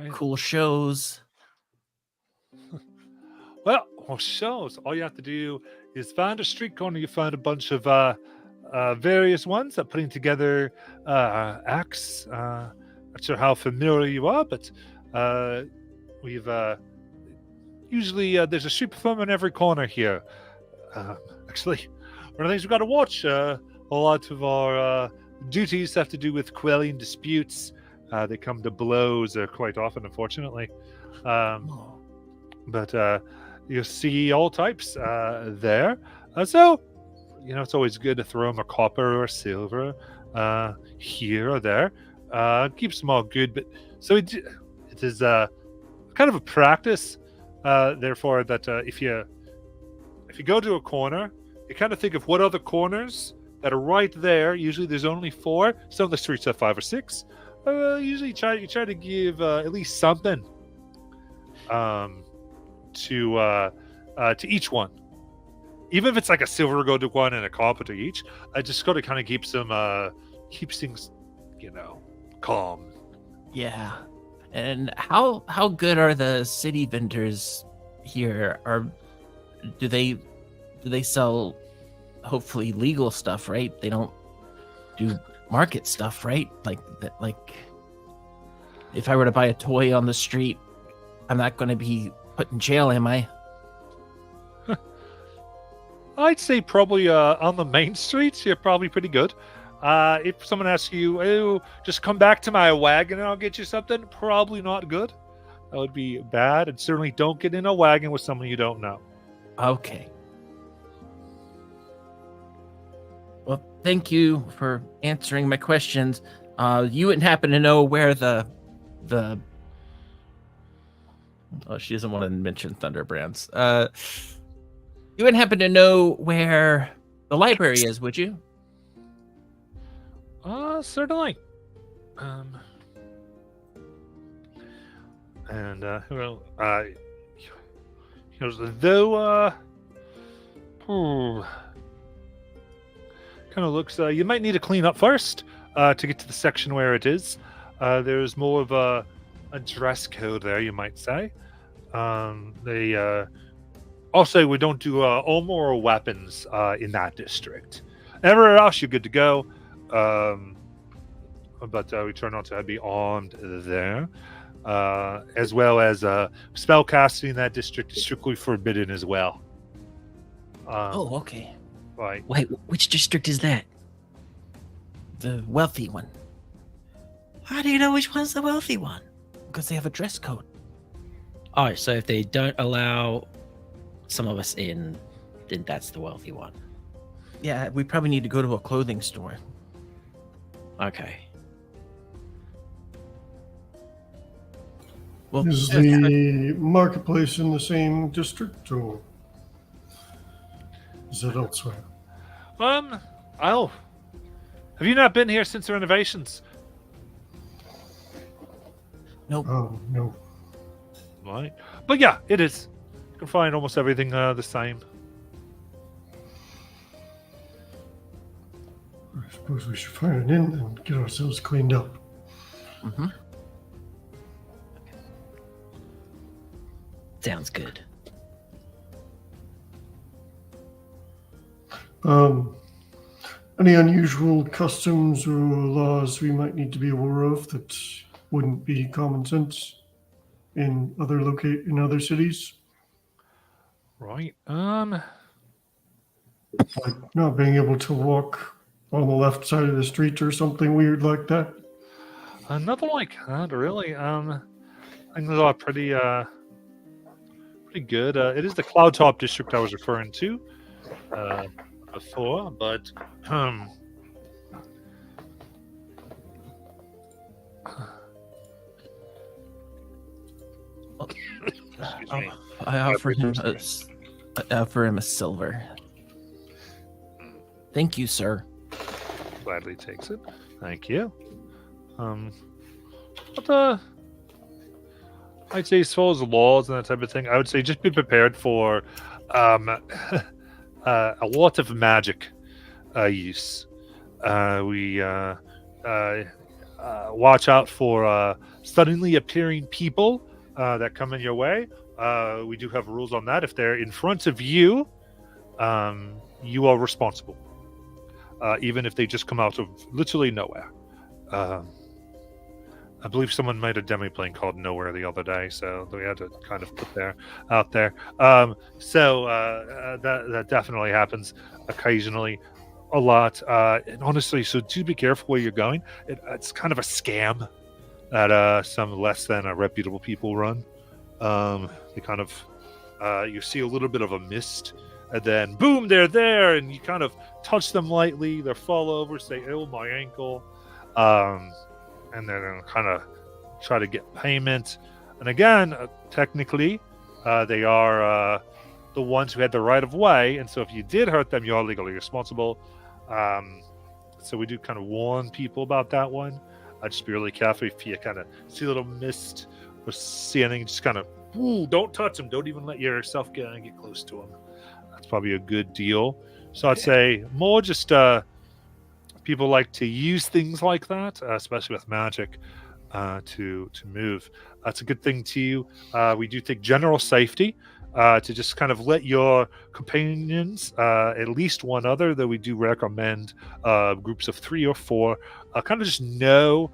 cool shows? Well, shows. All you have to do is find a street corner. You find a bunch of various ones that putting together acts. Not sure how familiar you are, but we've usually there's a street performer in every corner here. Actually, one of the things we've got to watch. A lot of our duties have to do with quelling disputes. They come to blows quite often, unfortunately. But you see all types there. So, it's always good to throw them a copper or silver here or there. Keeps them all good. But so it is kind of a practice. Therefore, that if you go to a corner, you kind of think of what other corners that are right there. Usually, there's only 4. Some of the streets have 5 or 6. Usually, you try to give at least something to each one, even if it's like a silver golden one and a copper to each. I just got to kind of keep things, calm. Yeah. And how good are the city vendors here? Or do they sell hopefully legal stuff, right? They don't do market stuff, right? Like if I were to buy a toy on the street, I'm not going to be put in jail, am I? I'd say probably on the main streets, you're probably pretty good. If someone asks you, "Oh, just come back to my wagon and I'll get you something," probably not good. That would be bad. And certainly don't get in a wagon with someone you don't know. Okay. Well, thank you for answering my questions. You wouldn't happen to know where the oh, she doesn't want to mention Thunder Brands. You wouldn't happen to know where the library is, would you? Certainly. Well, he goes, though, kind of looks, you might need to clean up first, to get to the section where it is. There's more of a dress code there, you might say. Also, we don't do all moral weapons in that district. Everywhere else, you're good to go. But we try not to be armed there. As well as spellcasting in that district is strictly forbidden as well. Okay. Right. Wait, which district is that? The wealthy one. How do you know which one's the wealthy one? Because they have a dress code. Oh, so if they don't allow some of us in, then that's the wealthy one. Yeah, we probably need to go to a clothing store. Okay. Well, Is the marketplace in the same district, or is it elsewhere? Have you not been here since the renovations? nope. Oh, no. Right. But yeah, it is. You can find almost everything the same. I suppose we should find an inn and get ourselves cleaned up. Mm-hmm. Sounds good. Any unusual customs or laws we might need to be aware of that wouldn't be common sense in other cities? Right. Like not being able to walk on the left side of the street or something weird like that? Nothing like that, really. I think those are pretty good. It is the Cloud Top district I was referring to before, but excuse me. I offer him a silver. Thank you, sir. Gladly takes it. Thank you. But I'd say as far as laws and that type of thing, I would say just be prepared for a lot of magic use. We watch out for suddenly appearing people that come in your way. We do have rules on that. If they're in front of you, you are responsible. Even if they just come out of literally nowhere. I believe someone made a demi-plane called Nowhere the other day, so we had to kind of put out there. That definitely happens occasionally, a lot. And honestly, so do be careful where you're going. It's kind of a scam that some less than reputable people run. They kind of you see a little bit of a mist, and then boom, they're there, and you kind of touch them lightly. They fall over, say, "Oh, my ankle." And then kind of try to get payment. And again, technically, they are the ones who had the right of way. And so if you did hurt them, you are legally responsible. So we do kind of warn people about that one. Just be really careful if you kind of see a little mist or see anything, just kind of, don't touch them. Don't even let yourself get close to them. That's probably a good deal. So I'd say more just... people like to use things like that, especially with magic, to move. That's a good thing too. We do take general safety to just kind of let your companions, at least one other, though we do recommend groups of 3 or 4, kind of just know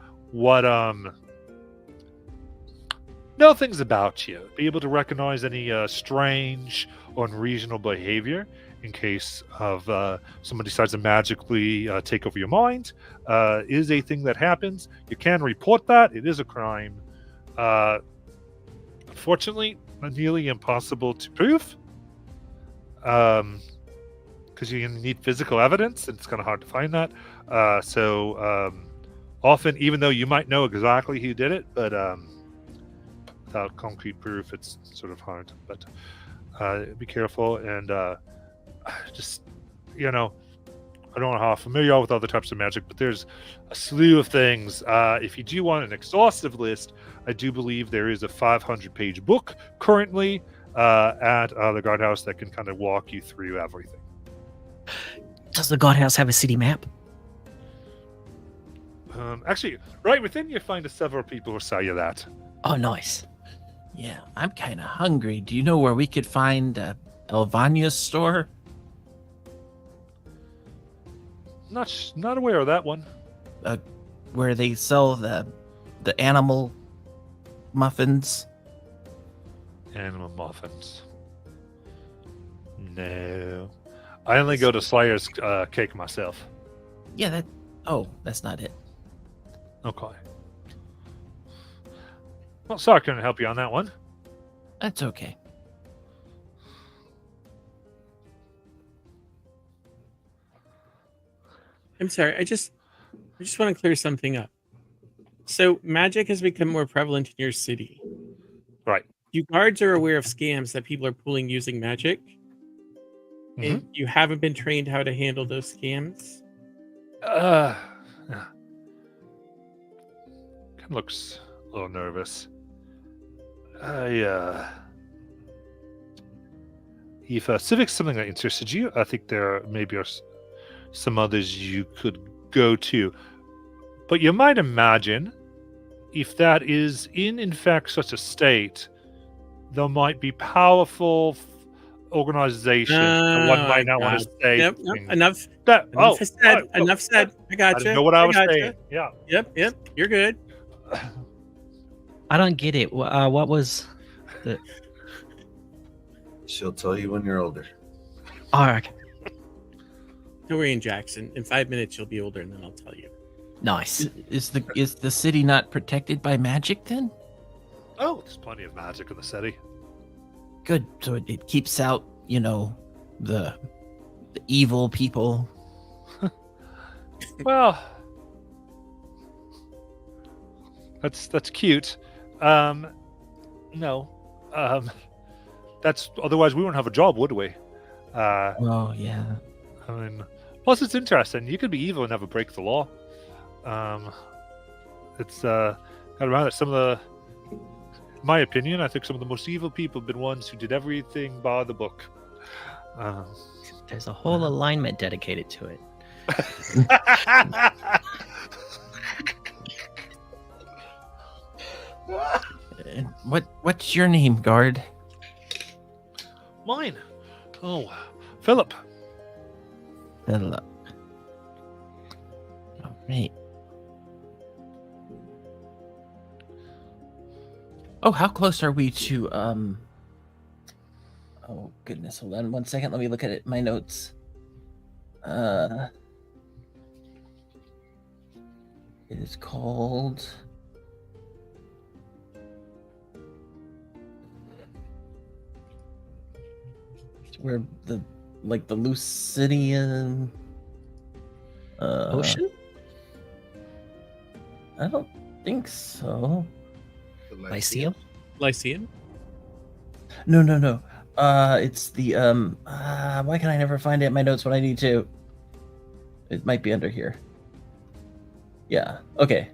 things about you. Be able to recognize any strange or unreasonable behavior. In case of someone decides to magically take over your mind, is a thing that happens. You can report that. It is a crime. Unfortunately, nearly impossible to prove. Because you need physical evidence, and it's kind of hard to find that. Often, even though you might know exactly who did it, but without concrete proof, it's sort of hard. But be careful, and just, I don't know how familiar you are with other types of magic, but there's a slew of things. If you do want an exhaustive list, I do believe there is a 500-page book currently at the guardhouse that can kind of walk you through everything. Does the guardhouse have a city map? Actually, right within you find several people who sell you that. Oh, nice. Yeah, I'm kind of hungry. Do you know where we could find Elvania's store? Not aware of that one. Where they sell the animal muffins? Animal muffins. No. I only go to Slayer's Cake myself. Yeah, that's not it. Okay. Well, sorry I couldn't help you on that one. That's okay. I'm sorry. I just want to clear something up. So magic has become more prevalent in your city. Right. You guards are aware of scams that people are pulling using magic. And you haven't been trained how to handle those scams? Kind of looks a little nervous. If civic's something that interested you, I think there maybe are some others you could go to. But you might imagine, if that is in fact such a state, there might be powerful organizations that one might not want to say. Yep, enough. Enough said. Enough said. I got I you. didn't know what I was saying. Yeah. Yep. You're good. I don't get it. What was the... She'll tell you when you're older. Oh, okay. Don't worry, Jackson. In 5 minutes, you'll be older, and then I'll tell you. Nice. Is the city not protected by magic then? Oh, there's plenty of magic in the city. Good. So it keeps out, the evil people. Well, that's cute. No. That's otherwise we wouldn't have a job, would we? Oh yeah. I mean, plus it's interesting. You could be evil and never break the law. It's got around it. Some of the, in my opinion, I think some of the most evil people have been ones who did everything by the book. There's a whole alignment dedicated to it. What's your name, guard? Mine. Oh, Philip. Philip. All right. Oh, how close are we to Oh goodness, hold on 1 second. Let me look at it. My notes. It is called where the Lucidian Ocean? I don't think so. Lyceum? Lyceum? No. It's the why can I never find it in my notes when I need to? It might be under here. Yeah. Okay.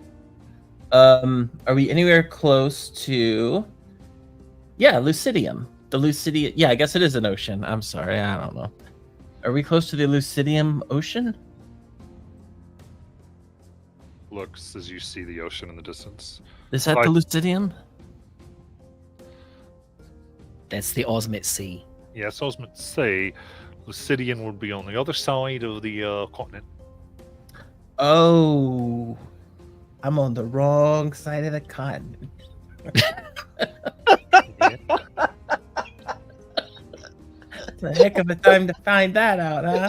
Are we anywhere close to? Yeah, Lucidium. The Lucidium. Yeah, I guess it is an ocean. I'm sorry, I don't know. Are we close to the Lucidium Ocean? Looks as you see the ocean in the distance. Is that the Lucidium? That's the Osmit Sea. Yes, I was meant to say Lucidian would be on the other side of the continent. Oh, I'm on the wrong side of the continent. It's a heck of a time to find that out, huh?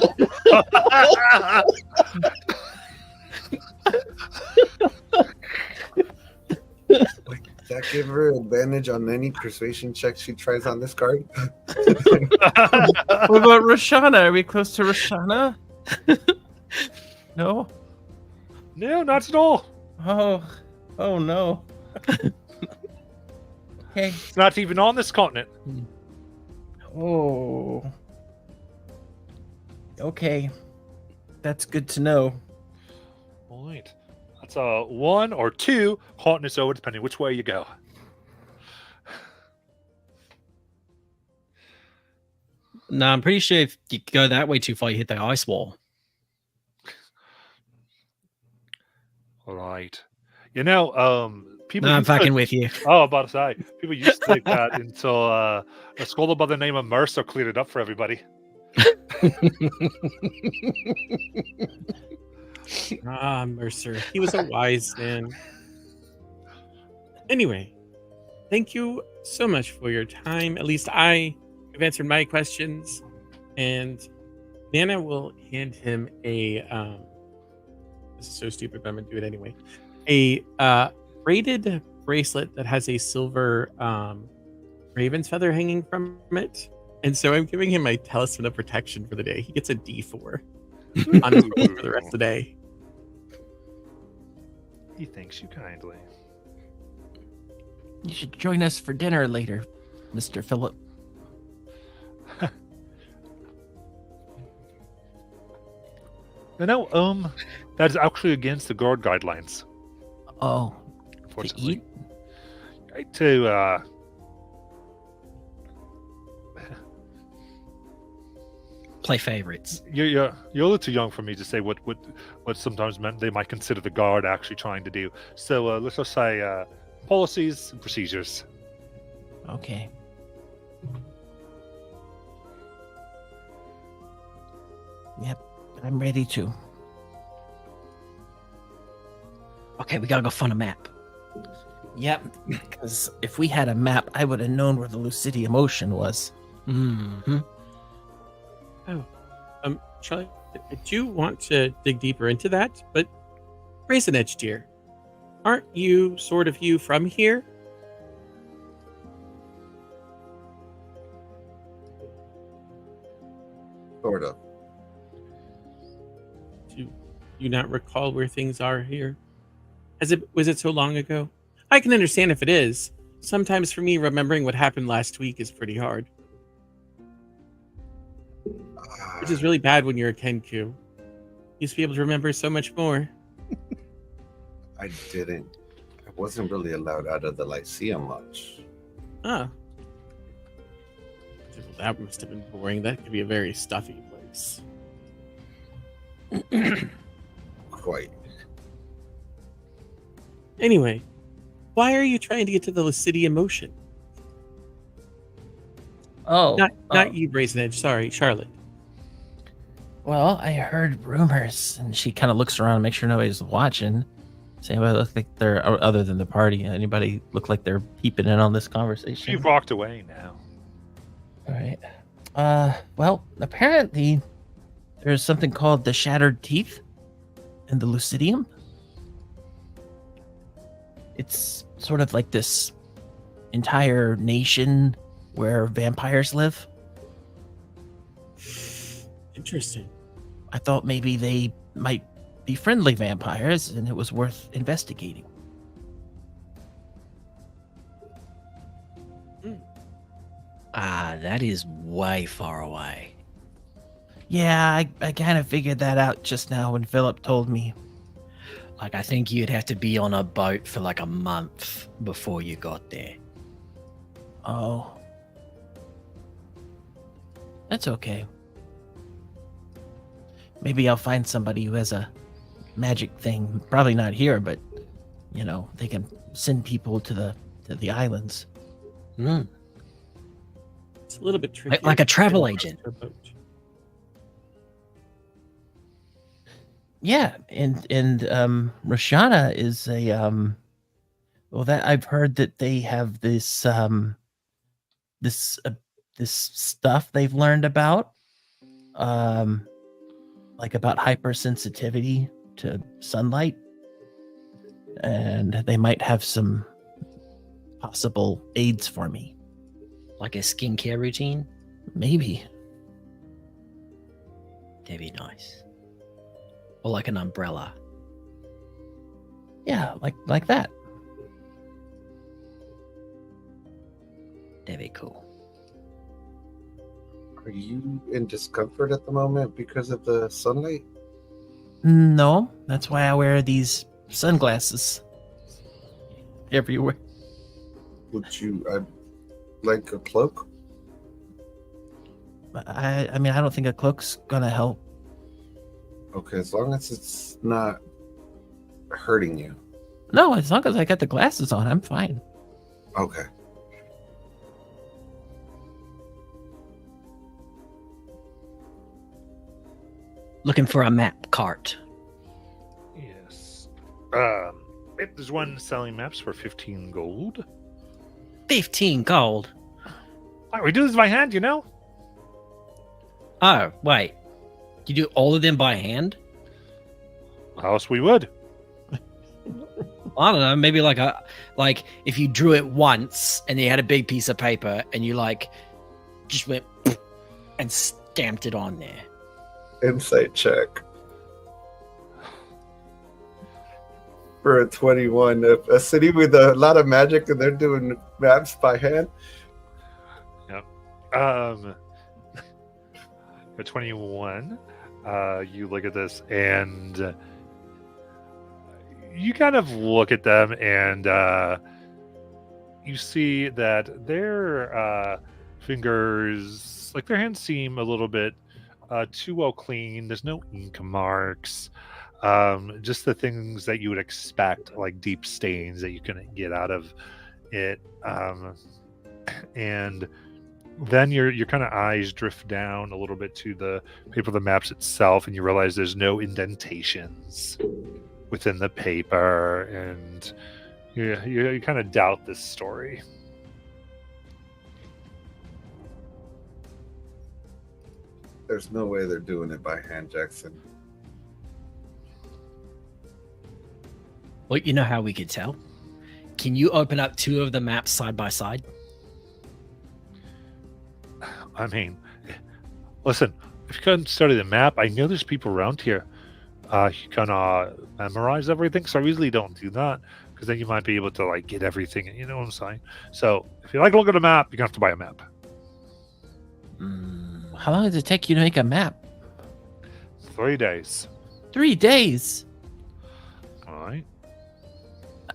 Does that give her advantage on any persuasion check she tries on this card? What about Roshana? Are we close to Roshana? No? No, not at all. Oh no. Okay. It's not even on this continent. Oh. Okay. That's good to know. All right. That's a 1 or 2 hotness over, depending which way you go. No, I'm pretty sure if you go that way too far, you hit the ice wall. All right. You know, people No, I'm used to. fucking with you. Oh, about to say, people used to think that until a scholar by the name of Mercer cleared it up for everybody. Ah, Mercer. He was a wise man. Anyway, thank you so much for your time. At least I have answered my questions. And Nana will hand him a this is so stupid, but I'm gonna do it anyway. A braided bracelet that has a silver raven's feather hanging from it. And so I'm giving him my talisman of protection for the day. He gets a D4 on his roll for the rest of the day. He thanks you kindly. You should join us for dinner later, Mr. Philip. No, that is actually against the guard guidelines. Oh, to Unfortunately, eat? right to Play favorites. you're a little too young for me to say what sometimes meant they might consider the guard actually trying to do. So let's just say policies and procedures. Okay. Yep, I'm ready to. Okay, we gotta go find a map. Yep, because if we had a map, I would have known where the Lucidium Ocean was. Mm-hmm. Charlie, I do want to dig deeper into that, but Raisin Edge, dear, aren't you you from here? Sort of. Do you not recall where things are here? Was it so long ago? I can understand if it is. Sometimes for me, remembering what happened last week is pretty hard. Which is really bad when you're a Kenku. You used to be able to remember so much more. I wasn't really allowed out of the Lyceum much. Ah. Well, that must have been boring. That could be a very stuffy place. Quite. Anyway, why are you trying to get to the Lucidium Ocean? Oh, Not you, Brazen Edge. Sorry, Charlotte. Well, I heard rumors, and she kind of looks around to make sure nobody's watching. Does anybody look like they're, other than the party, anybody look like they're peeping in on this conversation? You've walked away now. All right. Well, apparently there's something called the Shattered Teeth in the Lucidium. It's sort of like this entire nation where vampires live. Interesting. I thought maybe they might be friendly vampires, and it was worth investigating. That is way far away. Yeah, I kind of figured that out just now when Philip told me. Like, I think you'd have to be on a boat for like a month before you got there. Oh. That's okay. Maybe I'll find somebody who has a magic thing. Probably not here, but they can send people to the islands. It's a little bit tricky. Like a travel agent. Yeah, and Roshana is a well, that I've heard that they have this this stuff they've learned about like about hypersensitivity to sunlight, and they might have some possible aids for me. Like a skincare routine? Maybe. That'd be nice. Or like an umbrella. Yeah, like that. That'd be cool. Are you in discomfort at the moment because of the sunlight? No, that's why I wear these sunglasses everywhere. Would you like a cloak? I mean, I don't think a cloak's gonna help. Okay, as long as it's not hurting you. No, as long as I got the glasses on, I'm fine. Okay. Looking for a map cart. Yes. There's one selling maps for 15 gold. 15 gold. Why, we do this by hand, you know? Oh, wait. You do all of them by hand? How else we would? I don't know. Maybe like if you drew it once and you had a big piece of paper and you like just went and stamped it on there. Insight check. For a 21. A city with a lot of magic and they're doing maps by hand. At 21, you look at this and you kind of look at them and you see that their fingers, like their hands seem a little bit too well clean. There's no ink marks. Just the things that you would expect, like deep stains that you couldn't get out of it. And then your kind of eyes drift down a little bit to the paper of the maps itself, and you realize there's no indentations within the paper, and you kind of doubt this story. There's no way they're doing it by hand, Jackson. Well, you know how we could tell? Can you open up two of the maps side by side? I mean, listen, if you couldn't study the map, I know there's people around here. You can memorize everything, so I usually don't do that, because then you might be able to like get everything, you know what I'm saying? So if you like to look at a map, you're gonna have to buy a map. How long does it take you to make a map? 3 days. 3 days. All right.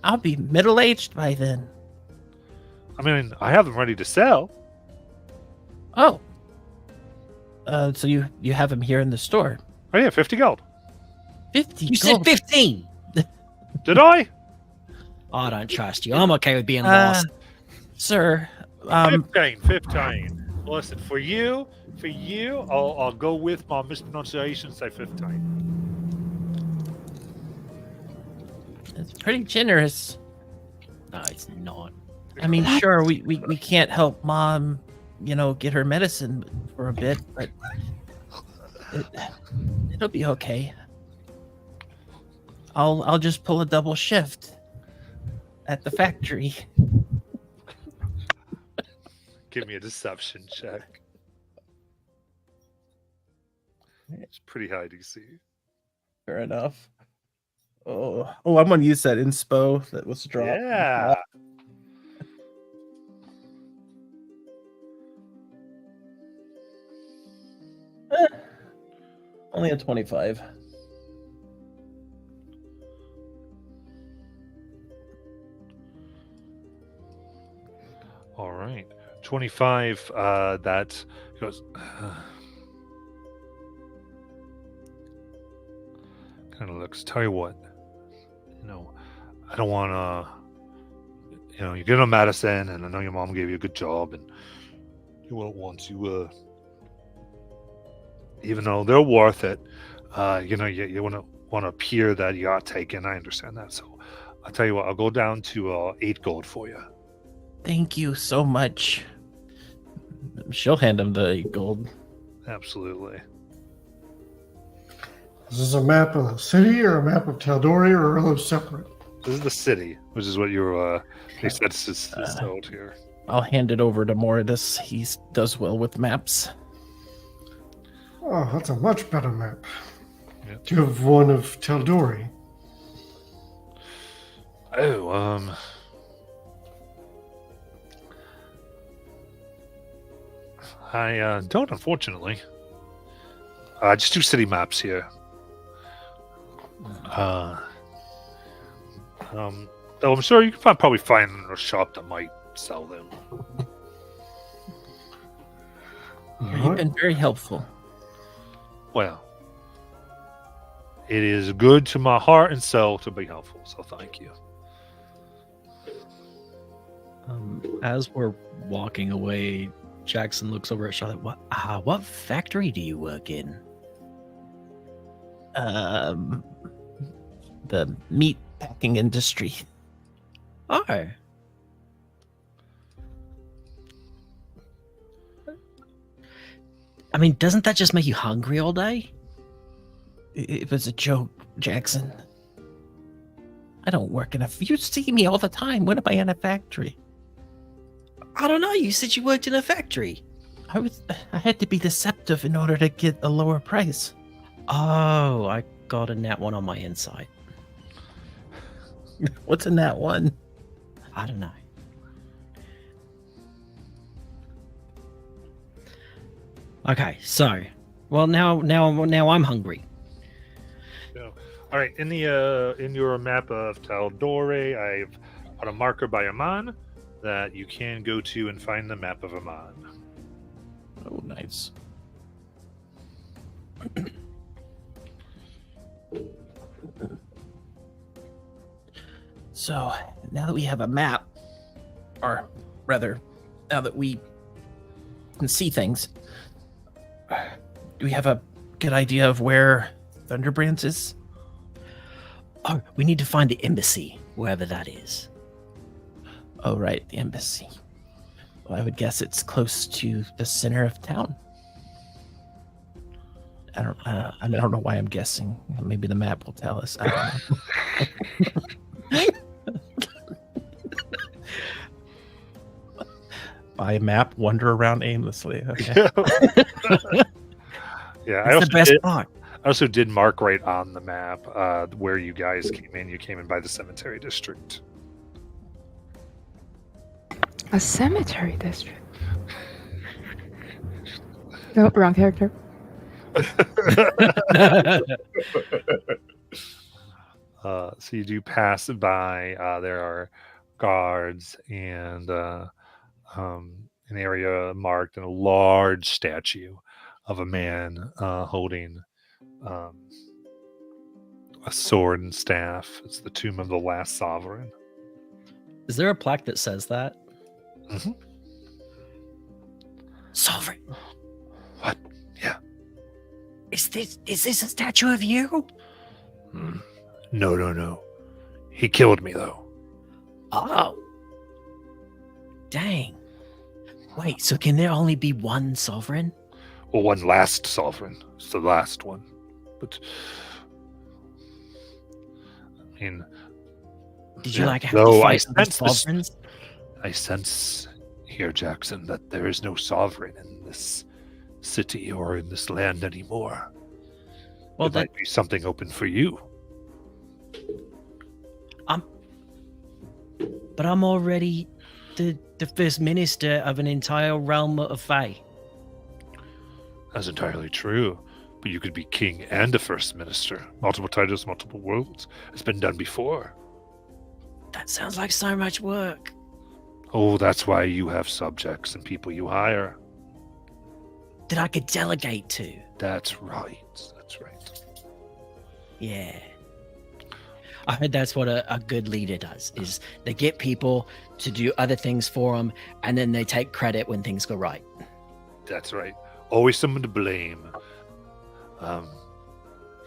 I'll be middle-aged by then. I mean, I have them ready to sell. Oh. So you have them here in the store. Oh yeah, 50 gold. 50 You gold. said 15. Did I? I don't trust you. I'm okay with being lost. Sir, 15. Listen, for you, I'll go with my mispronunciation, say 15. it's pretty generous. No, it's not. I mean, sure, we can't help Mom, get her medicine for a bit, but it'll be okay. I'll just pull a double shift at the factory. Give me a deception check. It's pretty high DC. Fair enough. Oh, I'm gonna use that inspo that was dropped. Yeah. Only a 25. All right. 25, that goes... kind of looks, tell you what, I don't want to, you get on medicine, and I know your mom gave you a good job, and you won't want to, even though they're worth it, you want to appear that you are taken. I understand that. So I'll tell you what, I'll go down to 8 gold for you. Thank you so much. She'll hand him the 8 gold. Absolutely. Is this a map of the city or a map of Tal'dorei, or are those separate? This is the city, which is what they said is sold here. I'll hand it over to Mortis. He does well with maps. Oh, that's a much better map. Yep. Do you have one of Tal'dorei? I don't, unfortunately. Just do city maps here. Though I'm sure you can probably find a shop that might sell them. You've been very helpful. Well, it is good to my heart and soul to be helpful, so thank you. As we're walking away, Jackson looks over at Charlotte. What factory do you work in? The meat packing industry. Oh. I mean, doesn't that just make you hungry all day? It was a joke, Jackson. I don't work in a... You see me all the time. When am I in a factory? I don't know. You said you worked in a factory. I had to be deceptive in order to get a lower price. Oh, I got a nat 1 on my insight. What's a nat 1? I don't know. Okay, so, well now I'm hungry. All right, in your map of Tal'dorei, I've put a marker by Aman that you can go to and find the map of Aman. Oh, nice. So, now that we have a map, or rather, now that we can see things, do we have a good idea of where Thunderbrands is? Oh, we need to find the embassy, wherever that is. Oh, right, the embassy. Well, I would guess it's close to the center of town. I don't know why I'm guessing. Maybe the map will tell us. I don't know. By map, wander around aimlessly. Okay. Yeah, That's the best part. I also did mark right on the map where you guys came in. You came in by the cemetery district. A cemetery district. Nope, wrong character. So you do pass by. There are guards and an area marked and a large statue of a man holding a sword and staff. It's the tomb of the last sovereign. Is there a plaque that says that? Mm-hmm. Sovereign. What? Yeah. Is this a statue of you? No. He killed me, though. Oh. Dang. Wait, so can there only be one sovereign? Well, one last sovereign. It's the last one. But, I mean... Did you, have to No, fight other sovereigns? I sense here, Jackson, that there is no sovereign in this city or in this land anymore. Well, there might be something open for you. But I'm already the first minister of an entire realm of Fae. That's entirely true. But you could be king and a first minister. Multiple titles, multiple worlds. It's been done before. That sounds like so much work. Oh, that's why you have subjects and people you hire. That I could delegate to. That's right. That's right. Yeah. I heard that's what a good leader does, is they get people to do other things for them, and then they take credit when things go right. That's right. Always someone to blame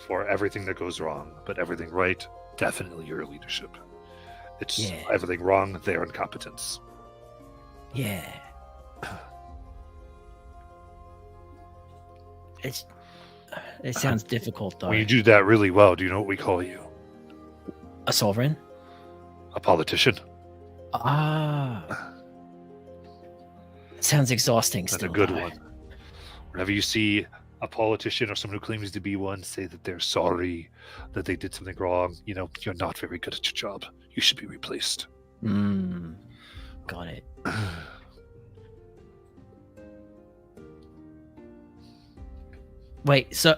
for everything that goes wrong, but everything right, definitely your leadership. It's everything wrong, their incompetence. Yeah. It sounds difficult, though. When you do that really well, do you know what we call you? A sovereign? A politician. Ah. Sounds exhausting. That's still, a good though. one. Whenever you see a politician or someone who claims to be one say that they're sorry, that they did something wrong, you're not very good at your job. You should be replaced. Got it. Wait, so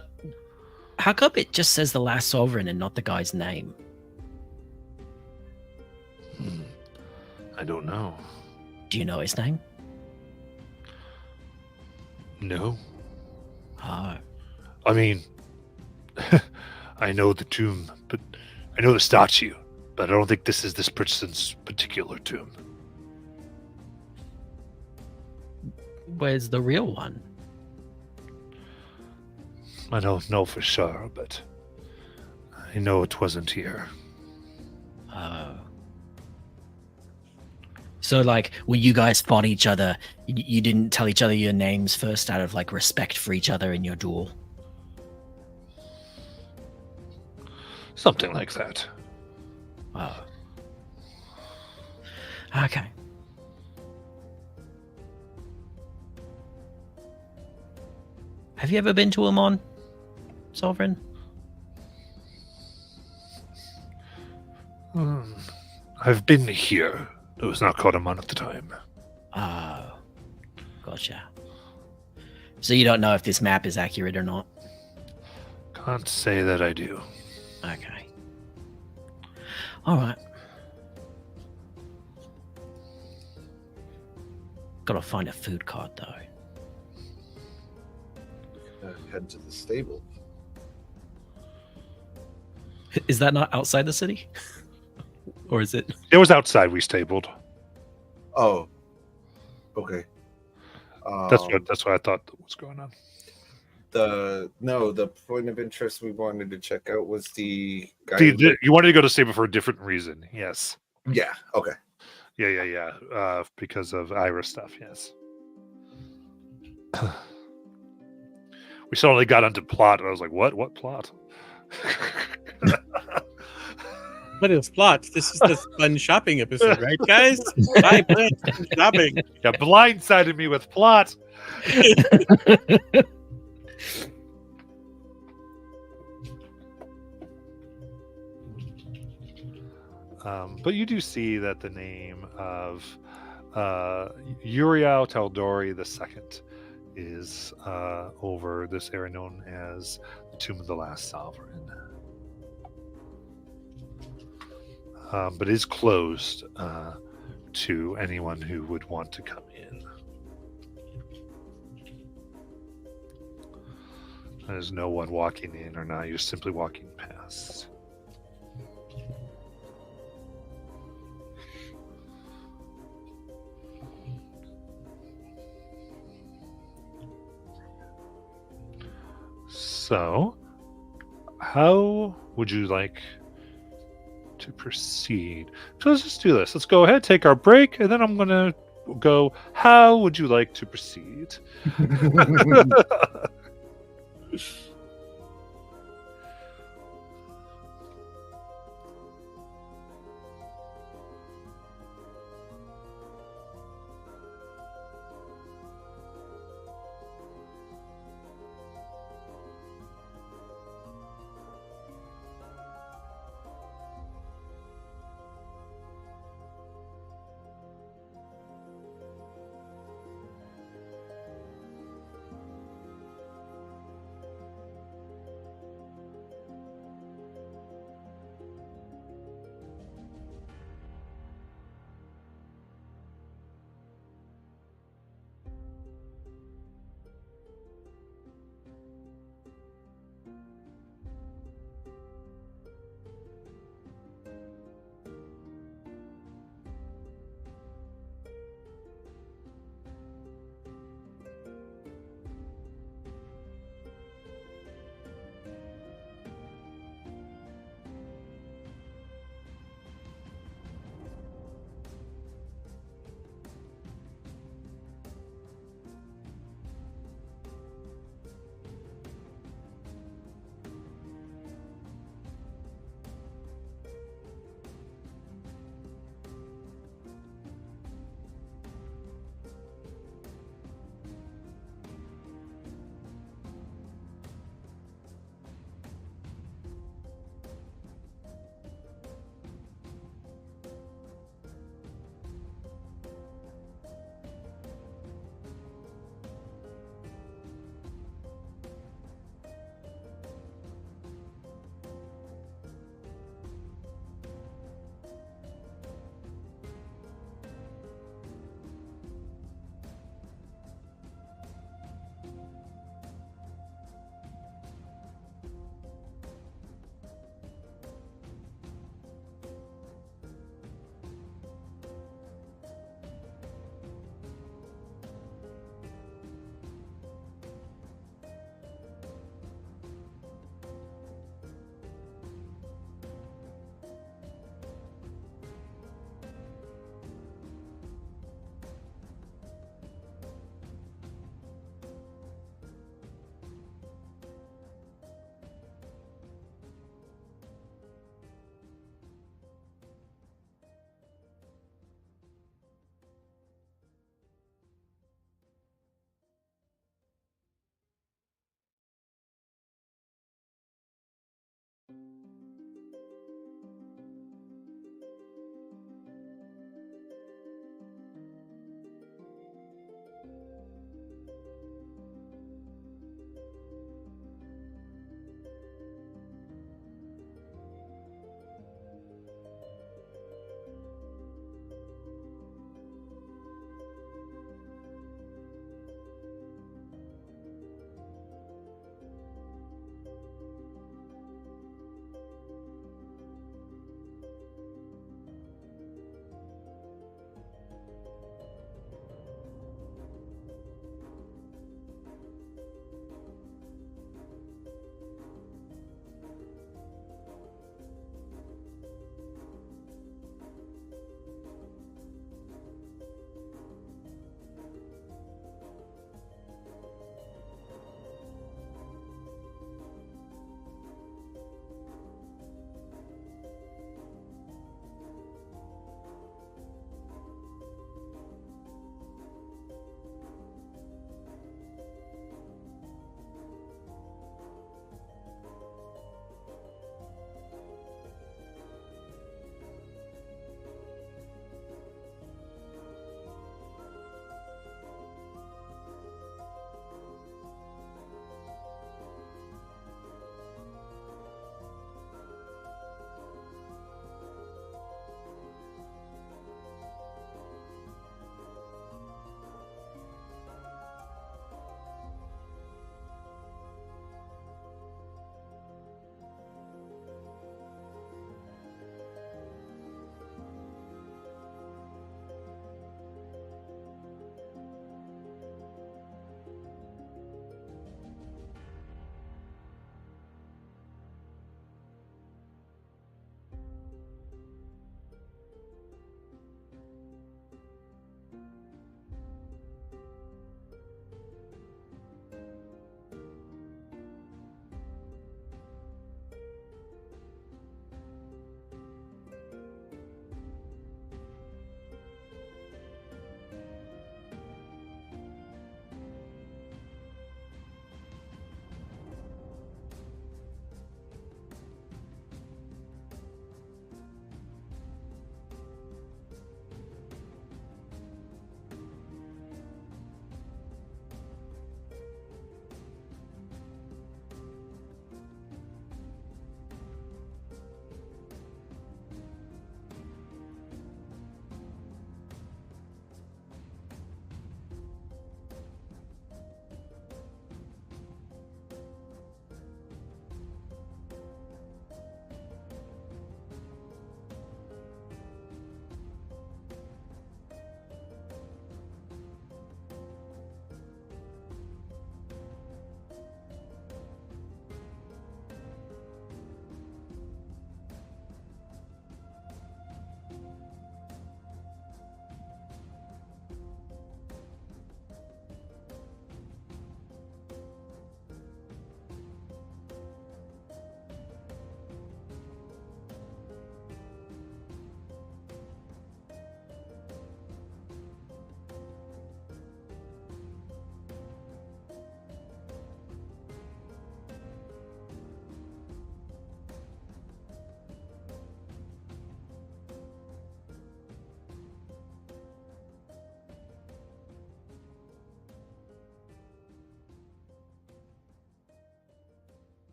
how come it just says the last sovereign and not the guy's name? I don't know. Do you know his name? No. Oh. I mean, I know the tomb, but I know the statue, but I don't think this is this person's particular tomb. Where's the real one? I don't know for sure, but I know it wasn't here. Oh. So, like, when you guys fought each other, you didn't tell each other your names first out of, like, respect for each other in your duel? Something like that. Oh. Okay. Have you ever been to Amon, Sovereign? I've been here. It was not called Amon at the time. Oh. Gotcha. So you don't know if this map is accurate or not? Can't say that I do. Okay. Alright. Gotta find a food cart, though. Head to the stable. Is that not outside the city? Or is it? It was outside we stabled. Oh, okay. That's what I thought was going on. The point of interest we wanted to check out was the guy. You wanted to go to stable for a different reason. Yes. Yeah. Okay. Yeah. Because of Ira stuff. Yes. We suddenly got onto plot, and I was like, "What? What plot?" What is plot? This is the fun shopping episode, right, guys? Buy plants and shopping. Yeah, blindsided me with plot. But you do see that the name of Uriel Tal'dorei II is over this area known as the Tomb of the Last Sovereign. But it is closed to anyone who would want to come in. There's no one walking in or not. You're simply walking past. So, how would you like to proceed? So let's just do this. Let's go ahead, take our break, and then I'm going to go, how would you like to proceed?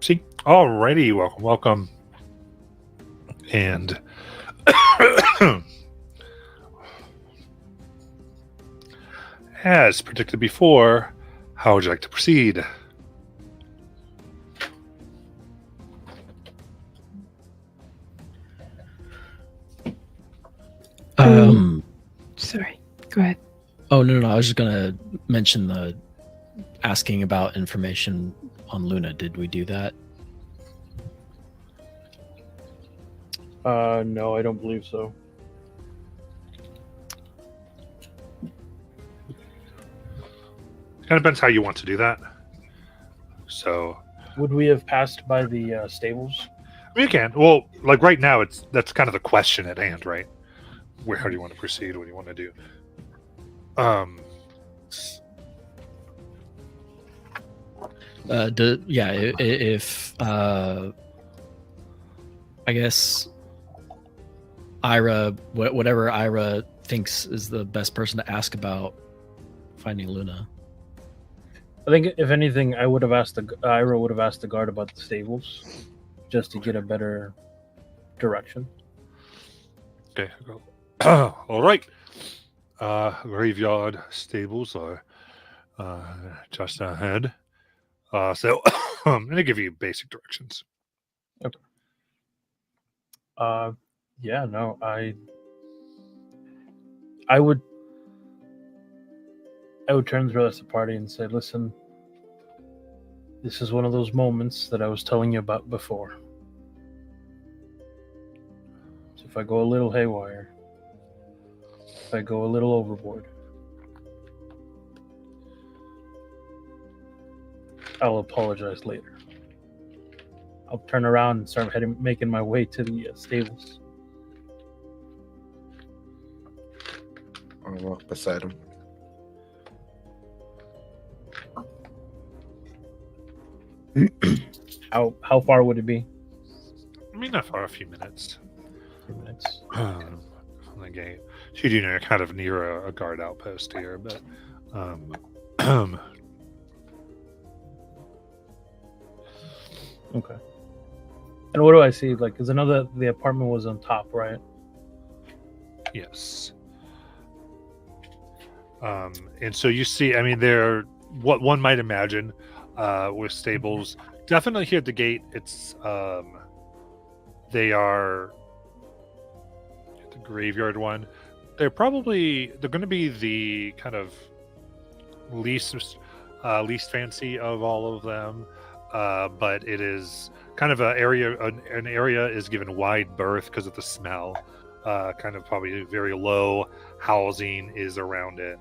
See, already welcome. And as predicted before, how would you like to proceed? Sorry, go ahead. Oh no, I was just gonna mention the asking about information on Luna. Did we do that? No, I don't believe so. Kind of depends how you want to do that. So, Would we have passed by the stables? I mean, you can. Well, like right now, that's kind of the question at hand, right? How do you want to proceed? What do you want to do? If I guess Ira, whatever Ira thinks is the best person to ask about finding Luna. I think if anything, Ira would have asked the guard about the stables, just to get a better direction. Okay. All right. Graveyard stables are just ahead. So I'm going to give you basic directions. Okay. Yeah, no, I would turn to the rest of the party and say, listen, this is one of those moments that I was telling you about before. So if I go a little haywire, if I go a little overboard, I'll apologize later. I'll turn around and start making my way to the stables. I'll walk beside him. How far would it be? I mean, not far, a few minutes. A few minutes. From the gate. So you do know you're kind of near a guard outpost here, but Okay. And what do I see? Like, because I know that the apartment was on top, right? yes. And so you see, I mean, what one might imagine with stables, definitely here at the gate, it's they are the graveyard one. They're going to be the kind of least fancy of all of them, but it is kind of an area is given wide berth because of the smell. Kind of probably very low housing is around it.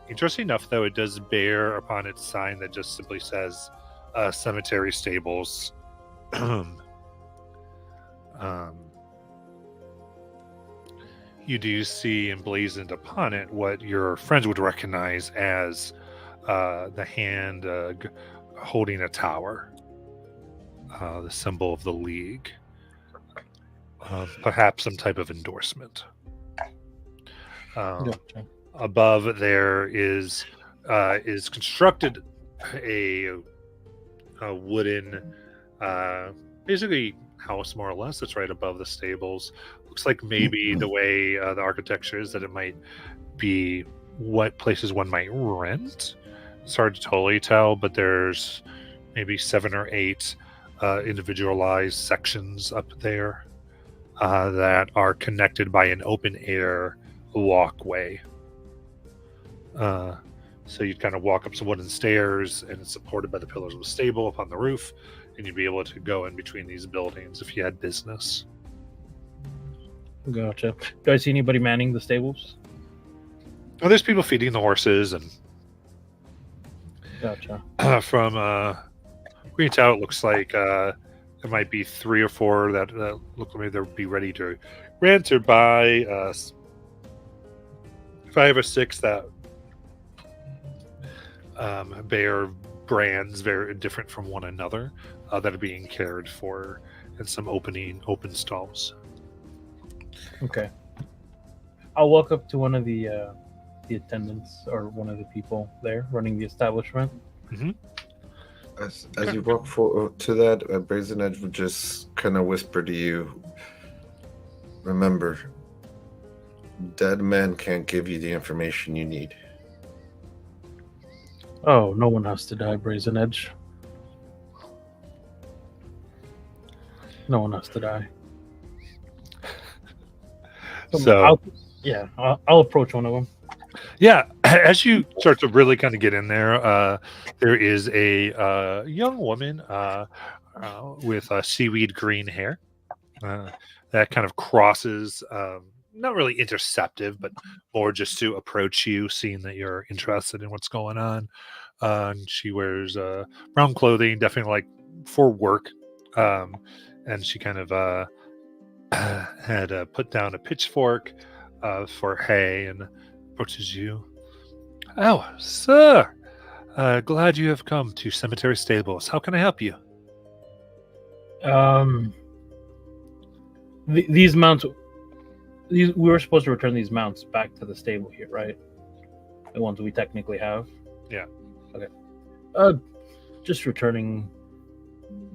Interesting enough, though, it does bear upon its sign that just simply says cemetery stables. You do see emblazoned upon it what your friends would recognize as the hand holding a tower, the symbol of the League, perhaps some type of endorsement. Gotcha. Above there is constructed a wooden, basically house more or less. That's right above the stables. Looks like maybe the way the architecture is that it might be what places one might rent. It's hard to totally tell, but there's maybe 7 or 8 individualized sections up there that are connected by an open air walkway. So you'd kind of walk up some wooden stairs, and it's supported by the pillars of a stable up on the roof, and you'd be able to go in between these buildings if you had business. Gotcha. Do I see anybody manning the stables? Well, there's people feeding the horses, and Gotcha. from we can tell it looks like there might be 3 or 4 that look like they'll be ready to rent or buy. 5 or 6 that bear brands very different from one another that are being cared for in some open stalls. Okay. I'll walk up to one of the attendants or one of the people there running the establishment. Mm-hmm. As you walk forward to that, Brazen Edge would just kind of whisper to you, remember, dead men can't give you the information you need. Oh, no one has to die, Brazen Edge. No one has to die. So I'll approach one of them. yeah, as you start to really kind of get in there, there is a young woman with seaweed green hair that kind of crosses, not really interceptive, but more just to approach you, seeing that you're interested in what's going on. And she wears brown clothing, definitely like for work. And she kind of had put down a pitchfork for hay and approaches you. Oh, sir! Glad you have come to Cemetery Stables. How can I help you? These mounts. We were supposed to return these mounts back to the stable here, right? The ones we technically have. Yeah. Okay. Just returning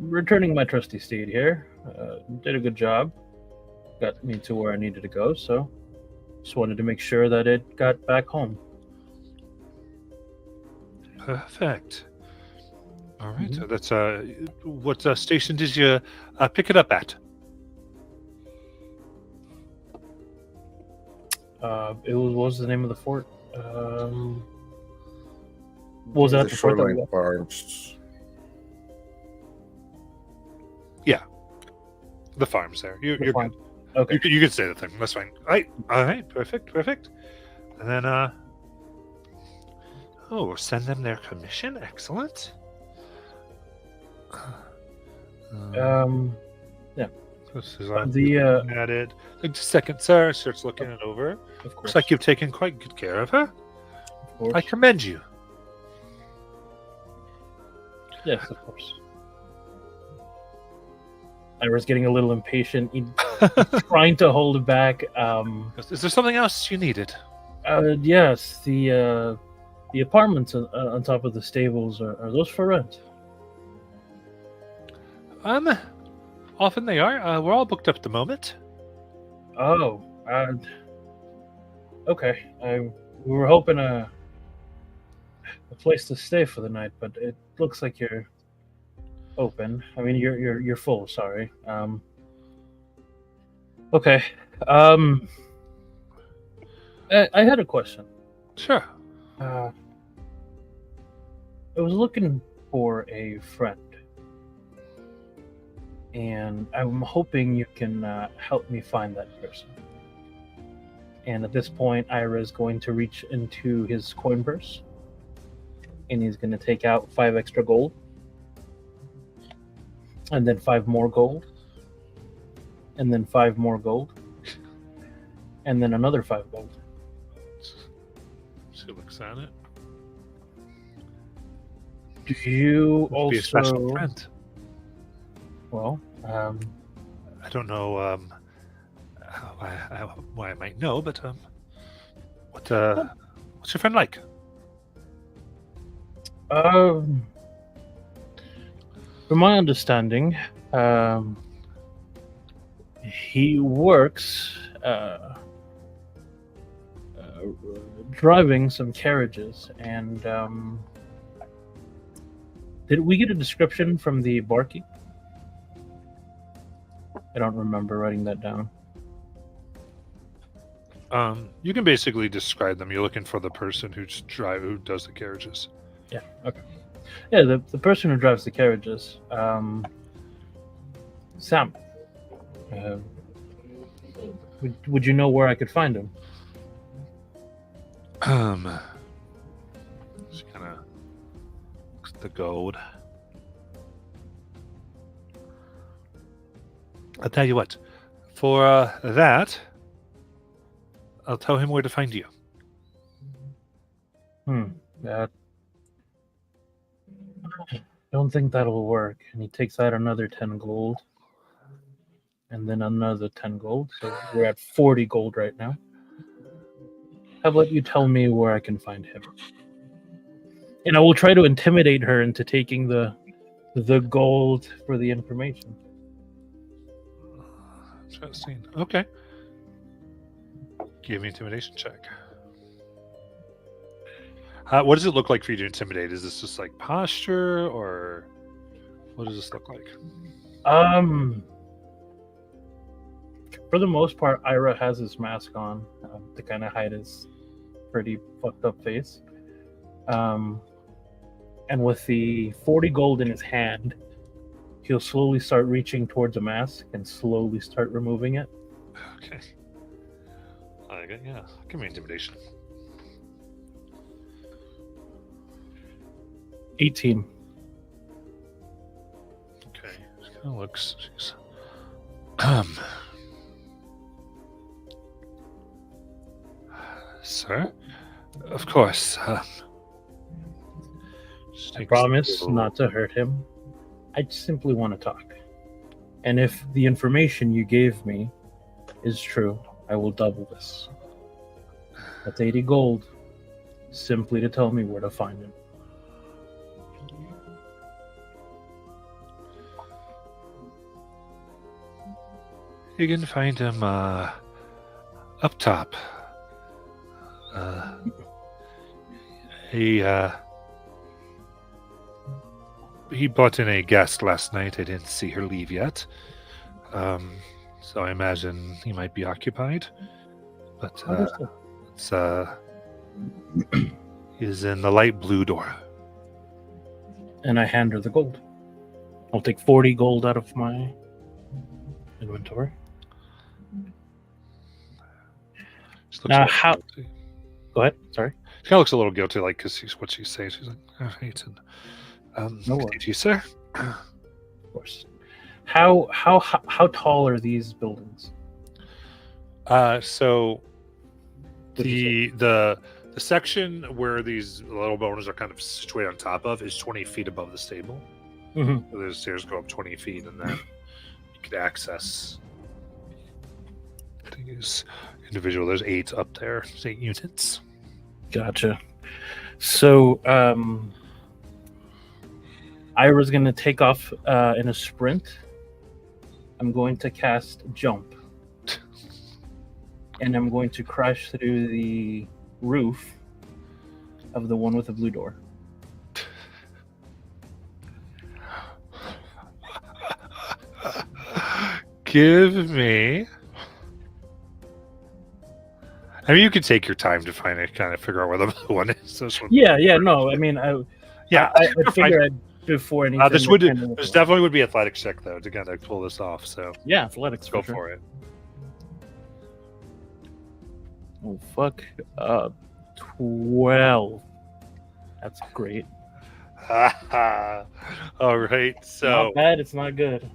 my trusty steed here. Did a good job. Got me to where I needed to go, so just wanted to make sure that it got back home. Perfect. All right. So that's what station did you pick it up at? What was the name of the fort? What was that? The Shoreline Farms. The farm's there. You're farm. good. Okay. You can say the thing. That's fine. All right. Perfect. And then, we'll send them their commission. Excellent. Yeah. This is added. Just a second, sir. Starts looking it over. Of course. Looks like you've taken quite good care of her. Of course. I commend you. Yes, of course. I was getting a little impatient, trying to hold it back. Is there something else you needed? Yes, the apartments on top of the stables are those for rent? Often they are. We're all booked up at the moment. Oh, okay. We were hoping a place to stay for the night, but it looks like you're open. I mean, you're full. Sorry. Okay. I had a question. Sure. I was looking for a friend, and I'm hoping you can help me find that person. And at this point, Ira is going to reach into his coin purse, and he's going to take out 5 extra gold, and then 5 more gold, and then 5 more gold, and then another 5 gold. She looks at it. Do you Must be a special friend. Well, I don't know why I might know, but what's your friend like? From my understanding, he works driving some carriages, and did we get a description from the barkeep? I don't remember writing that down. You can basically describe them. You're looking for the person who does the carriages. Yeah. Okay. Yeah, the person who drives the carriages, Sam. Would you know where I could find him? She kind of looks at the gold. I'll tell you what. For that, I'll tell him where to find you. I don't think that'll work. And he takes out another 10 gold. And then another 10 gold. So we're at 40 gold right now. How about you tell me where I can find him? And I will try to intimidate her into taking the the gold for the information. Interesting. Okay. Give me an intimidation check. What does it look like for you to intimidate? Is this just like posture, or what does this look like? For the most part, Ira has his mask on to kind of hide his pretty fucked up face. And with the 40 gold in his hand, he'll slowly start reaching towards a mask and slowly start removing it. Okay. Yeah. Give me intimidation. 18. Okay. She kind of looks. She's. Sir, of course. I promise not to hurt him. I simply want to talk. And if the information you gave me is true, I will double this. That's 80 gold, simply to tell me where to find him. You can find him up top. He brought in a guest last night. I didn't see her leave yet. So I imagine he might be occupied. But he's in the light blue door. And I hand her the gold. I'll take 40 gold out of my inventory. Now, how? Guilty. Go ahead. Sorry. She kind of looks a little guilty, like, because what she's saying. She's like, "Oh, Hayton, No thank you, sir." Of course. How tall are these buildings? So What'd you the section where these little boners are kind of situated on top of is 20 feet above the stable. Mhm. So the stairs go up 20 feet, and then you could access these individual. There's 8 up there. There's 8 units. Gotcha. So, Ira's going to take off in a sprint. I'm going to cast Jump. And I'm going to crash through the roof of the one with the blue door. Give me. I mean, you could take your time to find it, kind of figure out where the blue one is. Yeah, no. I mean, I figured before anything. This definitely would be athletics check though to kind of pull this off. So yeah, athletics. go for it. Oh fuck! 12. That's great. All right, so Not bad. It's not good.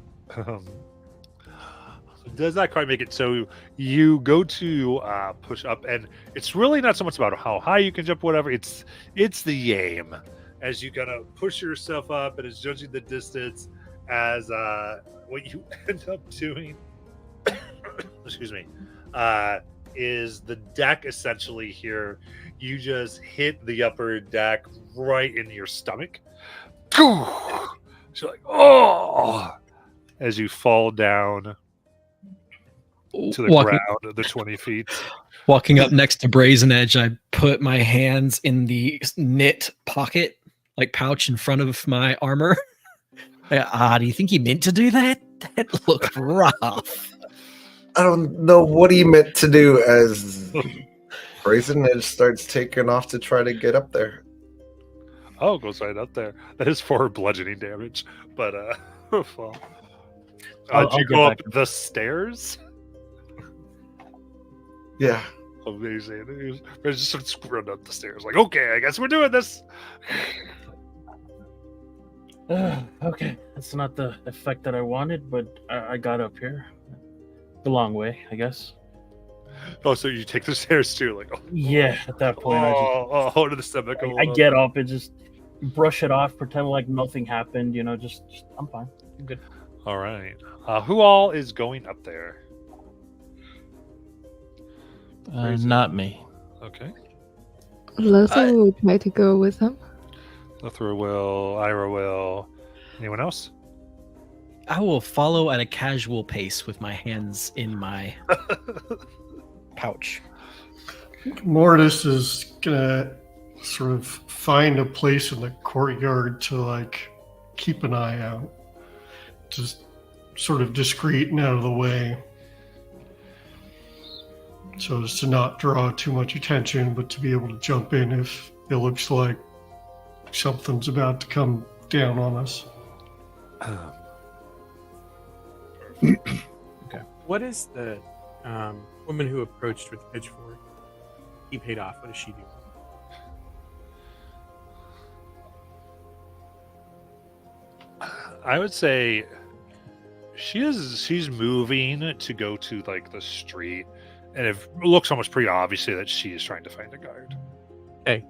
Does not quite make it. So you go to push up, and it's really not so much about how high you can jump, whatever. It's the aim as you kind of push yourself up, and it's judging the distance as what you end up doing. Excuse me. Is the deck essentially here? You just hit the upper deck right in your stomach. So you're like, oh, as you fall down to the ground of the 20 feet. Walking up next to Brazen Edge, I put my hands in the knit pocket, like pouch in front of my armor. Do you think he meant to do that? That looked rough. I don't know what he meant to do as Brazen Edge starts taking off to try to get up there. Oh, goes right up there. That is 4 bludgeoning damage. But, well. I'll do you get go back. up the stairs? Yeah. Amazing. They just sort of screwed up the stairs. Like, okay, I guess we're doing this. Okay, that's not the effect that I wanted, but I got up here. The long way, I guess. Oh, so you take the stairs too? Like, oh, Yeah, at that point, to the stomach. I get up and just brush it off, pretend like nothing happened. Just I'm fine. I'm good. All right. Who all is going up there? Not me. Okay. Lothar will try to go with him. Lothar will. Ira will. Anyone else? I will follow at a casual pace with my hands in my pouch. Mortis is gonna sort of find a place in the courtyard to like keep an eye out, just sort of discreet and out of the way, so as to not draw too much attention, but to be able to jump in if it looks like something's about to come down on us. What is the woman who approached with the pitchfork? He paid off. What does she do? I would say she's moving to go to like the street, and it looks almost pretty obviously that she is trying to find a guard. Okay.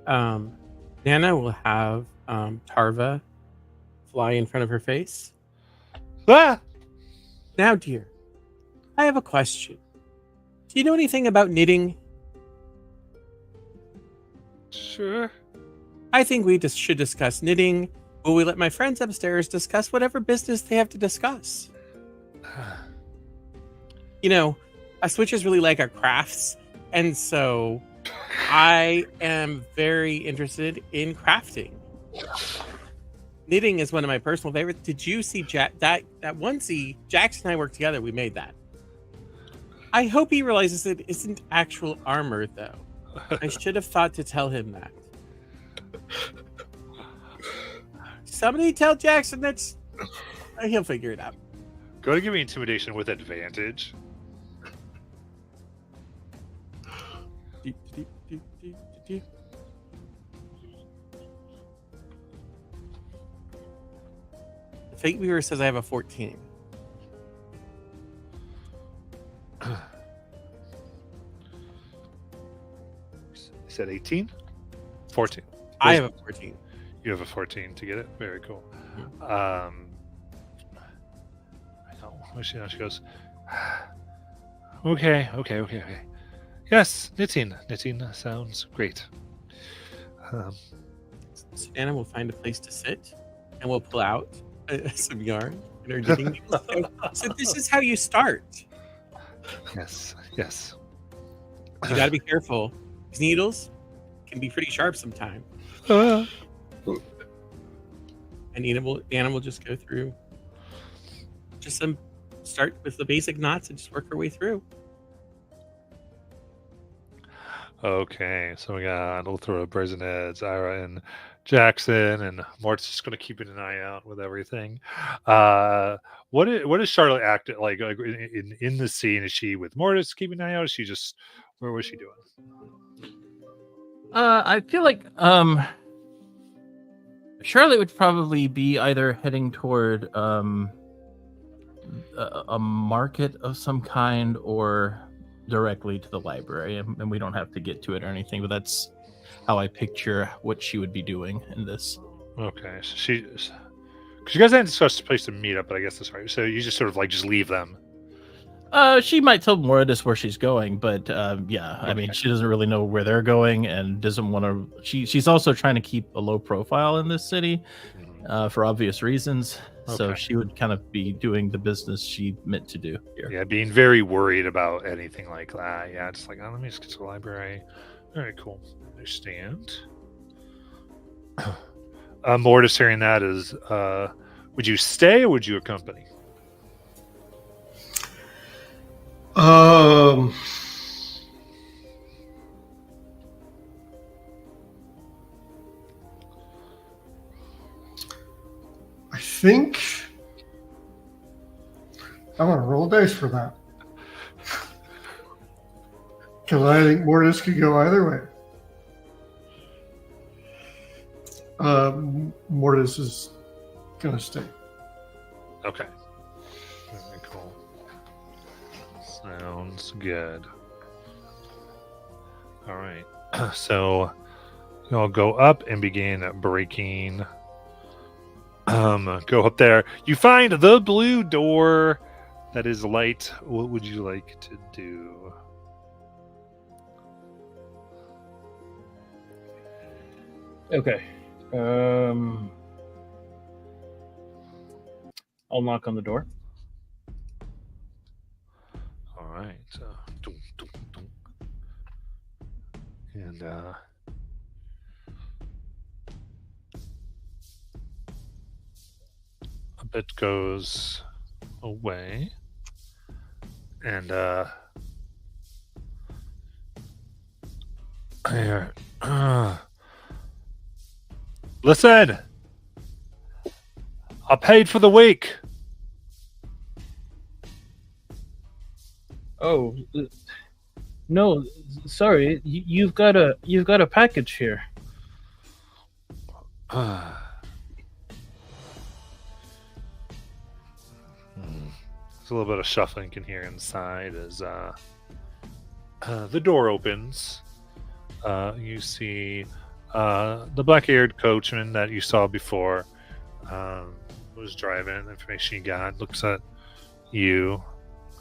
Nana will have Tarva fly in front of her face. Ah! Now, dear, I have a question. Do you know anything about knitting? Sure. I think we just should discuss knitting. Will we let my friends upstairs discuss whatever business they have to discuss? You know, switchers really like our crafts, and so I am very interested in crafting. Knitting is one of my personal favorites. Did you see that onesie? Jackson and I worked together. We made that. I hope he realizes it isn't actual armor, though. I should have thought to tell him that. Somebody tell Jackson that's... He'll figure it out. Go to give me intimidation with advantage. The Fate Weaver says I have a 14. You said 18? 14. I have a 14. You have a 14 to get it? Very cool. Mhm. I know. She goes, okay. Yes, knitting. Knitting sounds great. So Anna will find a place to sit, and we'll pull out some yarn in our knitting needles. So this is how you start. Yes. You got to be careful. These needles can be pretty sharp sometimes. Uh, And Anna will just go through just start with the basic knots and just work her way through. Okay, so we got Ulthra, Brazen Heads, Ira, and Jackson, and Mort's just going to keep an eye out with everything. What is Charlotte act like in the scene? Is she with Mortis keeping an eye out? Is she just where was she doing? I feel like Charlotte would probably be either heading toward a market of some kind or directly to the library, and we don't have to get to it or anything, but that's how I picture what she would be doing in this. Okay, so because you guys hadn't discussed a place to meet up, but I guess that's right. So you just sort of like just leave them. She might tell Moradis where she's going, but yeah, I mean, she doesn't really know where they're going and doesn't want to. She's also trying to keep a low profile in this city for obvious reasons. So she would kind of be doing the business she meant to do here. Yeah, being very worried about anything like that. Yeah, just like, let me just get to the library. All right, cool. Understand. Mortis hearing that is, would you stay or would you accompany? I think I'm gonna roll dice for that because I think Mortis could go either way. Mortis is gonna stay. Okay. Very cool. Sounds good. All right. So you'll go up and begin breaking. Go up there. You find the blue door that is light. What would you like to do? Okay. I'll knock on the door. All right. Dunk, dunk, dunk. And a bit goes away. And here. Listen. I paid for the week. Oh, no, sorry. You've got a package here. There's a little bit of shuffling you can hear inside as the door opens. You see the black-haired coachman that you saw before was driving. The information you got, looks at you,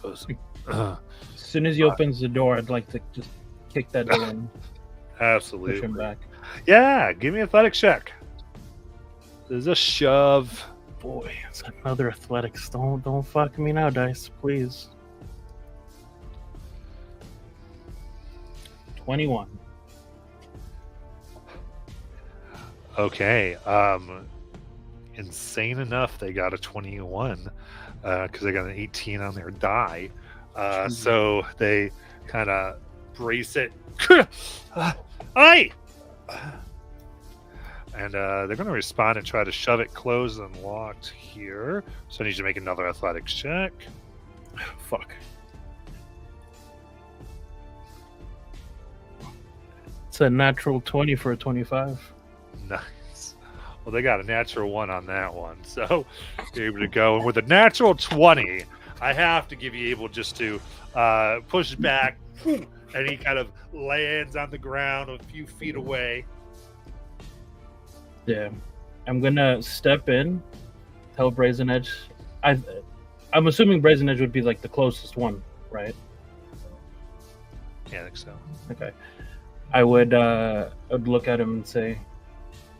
goes, As soon as he opens the door, I'd like to just kick that door and absolutely. push him back. Yeah, give me an athletic check. There's a shove. Boy, it's another athletics. Don't fuck me now, dice, please. 21. Okay. Insane enough, they got a 21 because they got an 18 on their die. So they kind of brace it. Aye! And they're going to respond and try to shove it closed and locked here. So I need you to make another athletics check. Fuck. It's a natural 20 for a 25. Nice. Well, they got a natural 1 on that one. So you're able to go. And with a natural 20, I have to give you able just to push back. And he kind of lands on the ground a few feet away. Yeah. I'm going to step in, tell Brazen Edge. I'm assuming Brazen Edge would be like the closest one, right? Yeah, I think so. Okay. I would look at him and say,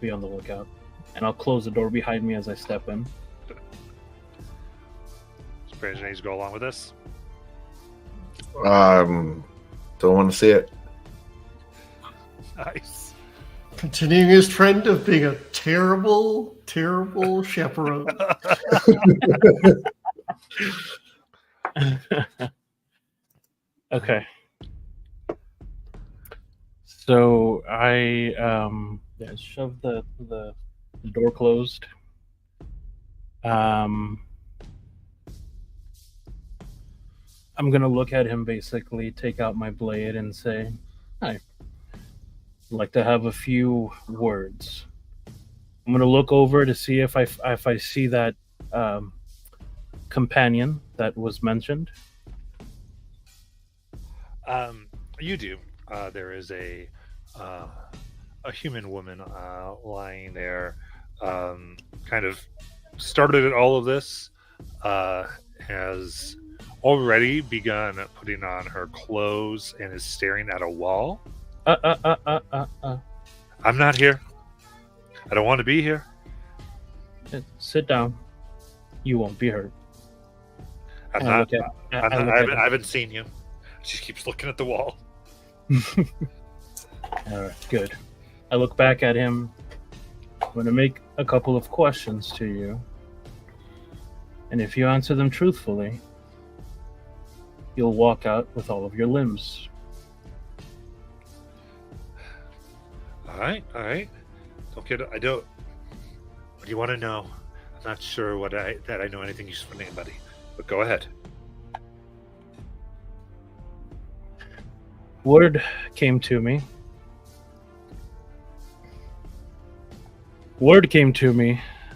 be on the lookout. And I'll close the door behind me as I step in. So Brandon needs to go along with this. Don't want to see it. Nice. Continuing his trend of being a terrible, terrible chaperone. Okay. So I shove the door closed. I'm gonna look at him, basically take out my blade and say, "Hi, I'd like to have a few words." I'm gonna look over to see if I see that companion that was mentioned. You do. There is a human woman lying there. Kind of started all of this. Has already begun putting on her clothes and is staring at a wall. I'm not here. I don't want to be here. Sit down. You won't be hurt. I haven't seen you. She keeps looking at the wall. All right, good. I look back at him. I'm going to make a couple of questions to you. And if you answer them truthfully, you'll walk out with all of your limbs. All right. What do you want to know? I'm not sure that I know anything useful for anybody, but go ahead. Word came to me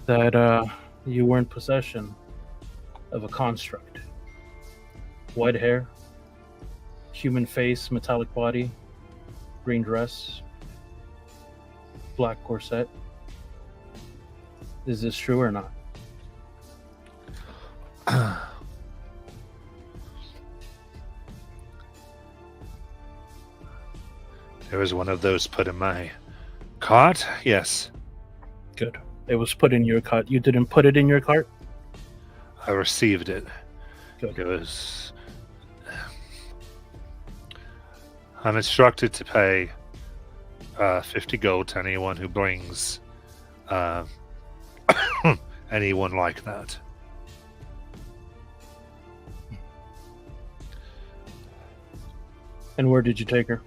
that you were in possession of a construct. White hair, human face, metallic body, green dress, black corset. Is this true or not? There was one of those put in my cart. Yes. Good. It was put in your cart. You didn't put it in your cart? I received it. Good. It was. I'm instructed to pay 50 gold to anyone who brings anyone like that. And where did you take her?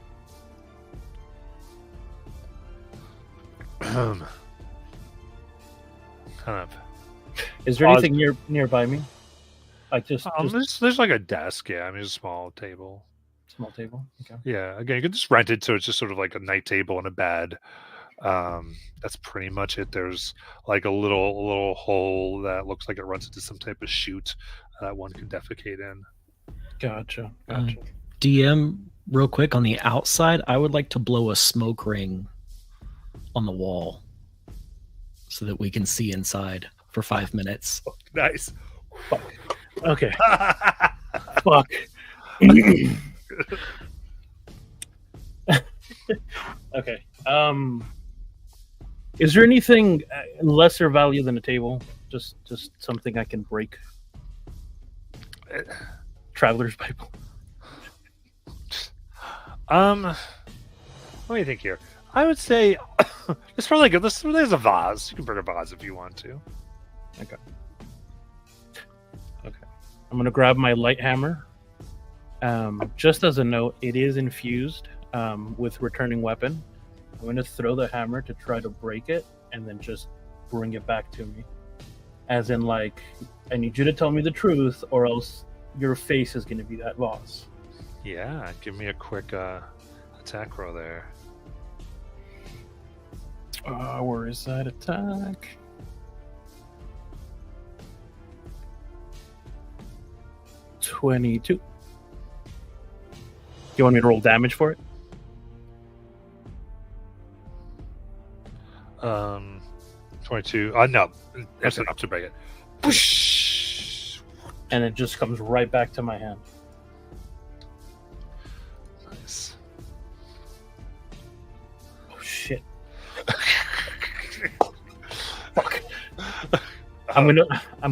Kind of. Is there anything nearby me? Like just there's like a desk. Yeah, I mean, it's a small table. small table. Okay. Yeah, again, you can just rent it, so it's just sort of like a night table and a bed. That's pretty much it. There's like a little hole that looks like it runs into some type of chute that one can defecate in. Gotcha. DM, real quick on the outside, I would like to blow a smoke ring on the wall so that we can see inside for 5 minutes. Nice. Fuck. Okay. Fuck. Okay. Is there anything lesser value than a table? Just something I can break. Traveler's Bible. Let me think here. I would say it's probably good. There's a vase. You can bring a vase if you want to. Okay. I'm gonna grab my light hammer. Just as a note, it is infused with returning weapon. I'm gonna throw the hammer to try to break it, and then just bring it back to me. As in, like, I need you to tell me the truth, or else your face is gonna be that vase. Yeah, give me a quick attack roll there. Where is that attack? $22. You want me to roll damage for it? 22. No, that's enough to break it. Whoosh! And it just comes right back to my hand. Nice. Oh shit! Fuck! I'm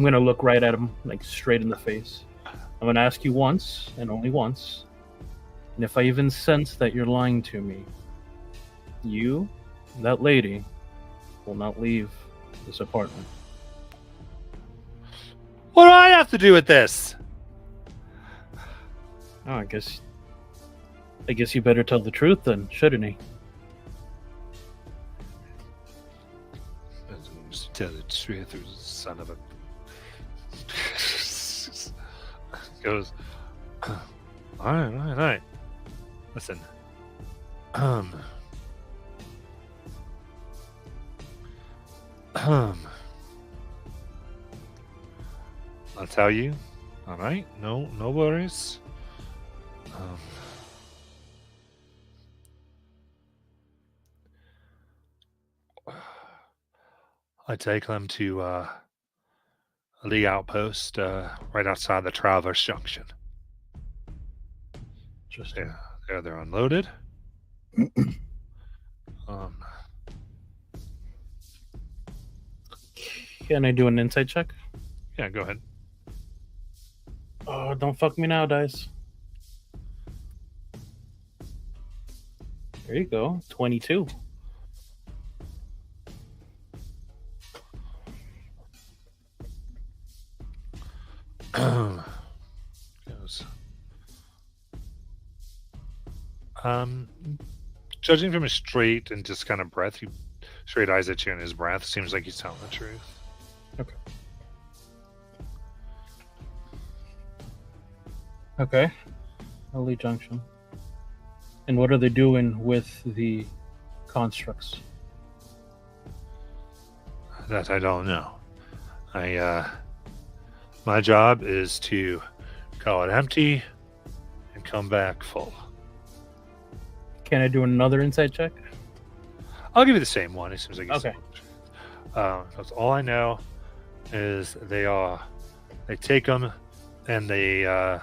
gonna look right at him, like straight in the face. I'm gonna ask you once and only once, and if I even sense that you're lying to me, you, that lady, will not leave this apartment. What do I have to do with this? Oh, I guess you better tell the truth then, shouldn't he? Just tell the truth, you son of a. Goes. All right. Listen. I'll tell you. All right. No worries. I take them to a League outpost right outside the Traverse Junction. Just They're unloaded. Can I do an insight check? Yeah, go ahead. Oh, don't fuck me now, dice. There you go. 22. Goes. Judging from his straight and just kind of breath, he straight eyes at you, and his breath seems like he's telling the truth. Okay. LA Junction. And what are they doing with the constructs? That I don't know. My job is to call it empty and come back full. Can I do another insight check? I'll give you the same one. It seems like Okay. That's all I know is they take them and they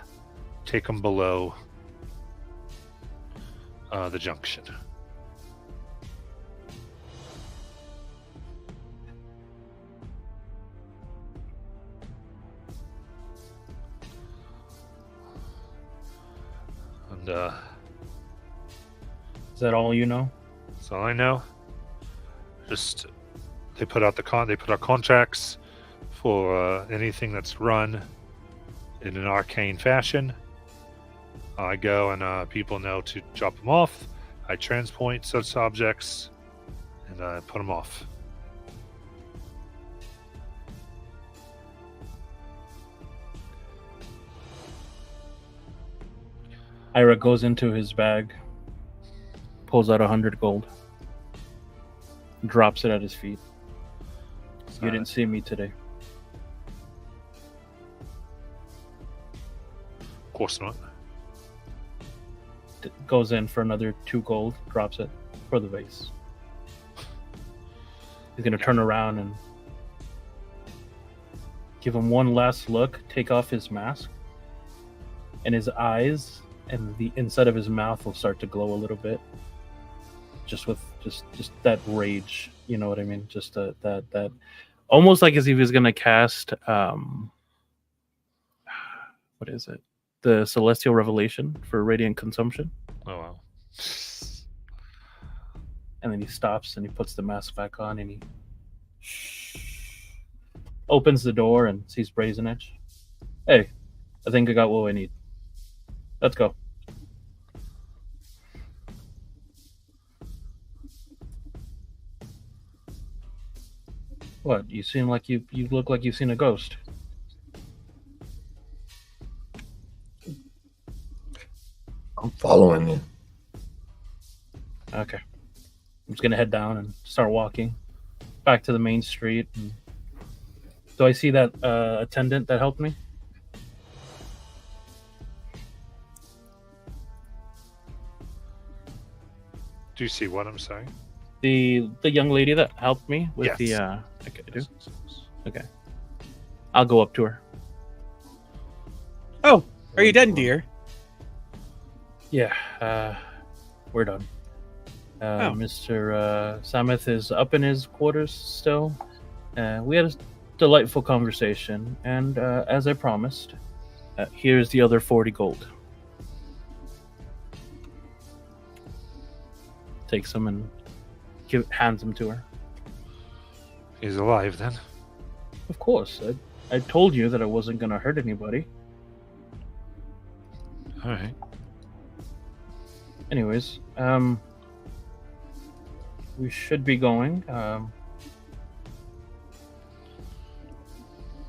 take them below the junction. And Is that all you know? that's all I know. Just they put out contracts for anything that's run in an arcane fashion. I go and people know to drop them off. I transpoint such objects and I put them off. Ira goes into his bag, pulls out 100 gold, drops it at his feet. You didn't see me today. Of course not. Goes in for another 2 gold, drops it for the vase. He's gonna turn around and give him one last look, take off his mask, and his eyes and the inside of his mouth will start to glow a little bit. Just with just that rage, you know what I mean? Just that almost like as if he was gonna cast what is it? The Celestial Revelation for Radiant Consumption. Oh wow. And then he stops and he puts the mask back on and he opens the door and sees Brazen Edge. Hey, I think I got what I need. Let's go. What? You seem like you look like you've seen a ghost. I'm following you. Okay. I'm just gonna head down and start walking back to the main street. And... Do I see that attendant that helped me? Do you see what I'm saying? The young lady that helped me with Yes. the okay, I do. Okay. I'll go up to her. Oh, are you done, dear? Yeah, we're done. Mr. Sameth is up in his quarters still. We had a delightful conversation, and as I promised, here's the other 40 gold. Takes them and hands them to her. He's alive then. Of course, I told you that I wasn't going to hurt anybody. All right. Anyways, we should be going.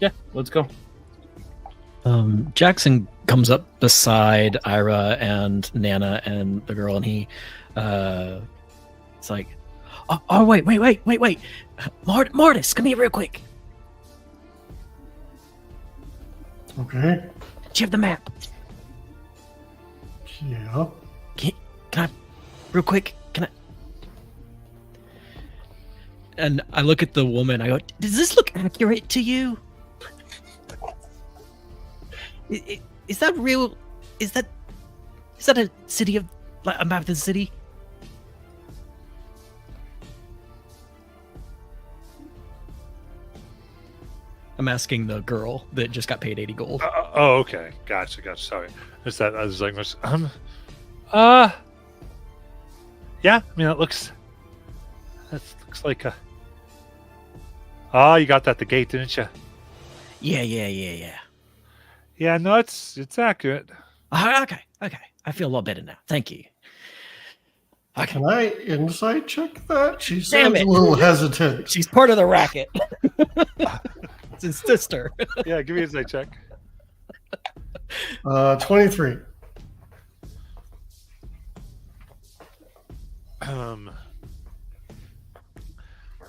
Yeah, let's go. Jackson comes up beside Ira and Nana and the girl, and he, it's like, oh wait, Mortis, come here real quick. Okay. Do you have the map? Yeah. Can I, real quick? Can I? And I look at the woman. I go, does this look accurate to you? Is that real? Is that a city of, like, a map of the city? I'm asking the girl that just got paid 80 gold. Oh, okay. Gotcha. Sorry. Is that I was like, yeah. I mean, that looks like a. Oh, you got that at the gate, didn't you? Yeah. Yeah. No, it's accurate. Okay. I feel a lot better now. Thank you. Okay. Can I insight check that? She Damn sounds it. a little hesitant. She's part of the racket. It's his sister. Yeah, give me a insight check. 23.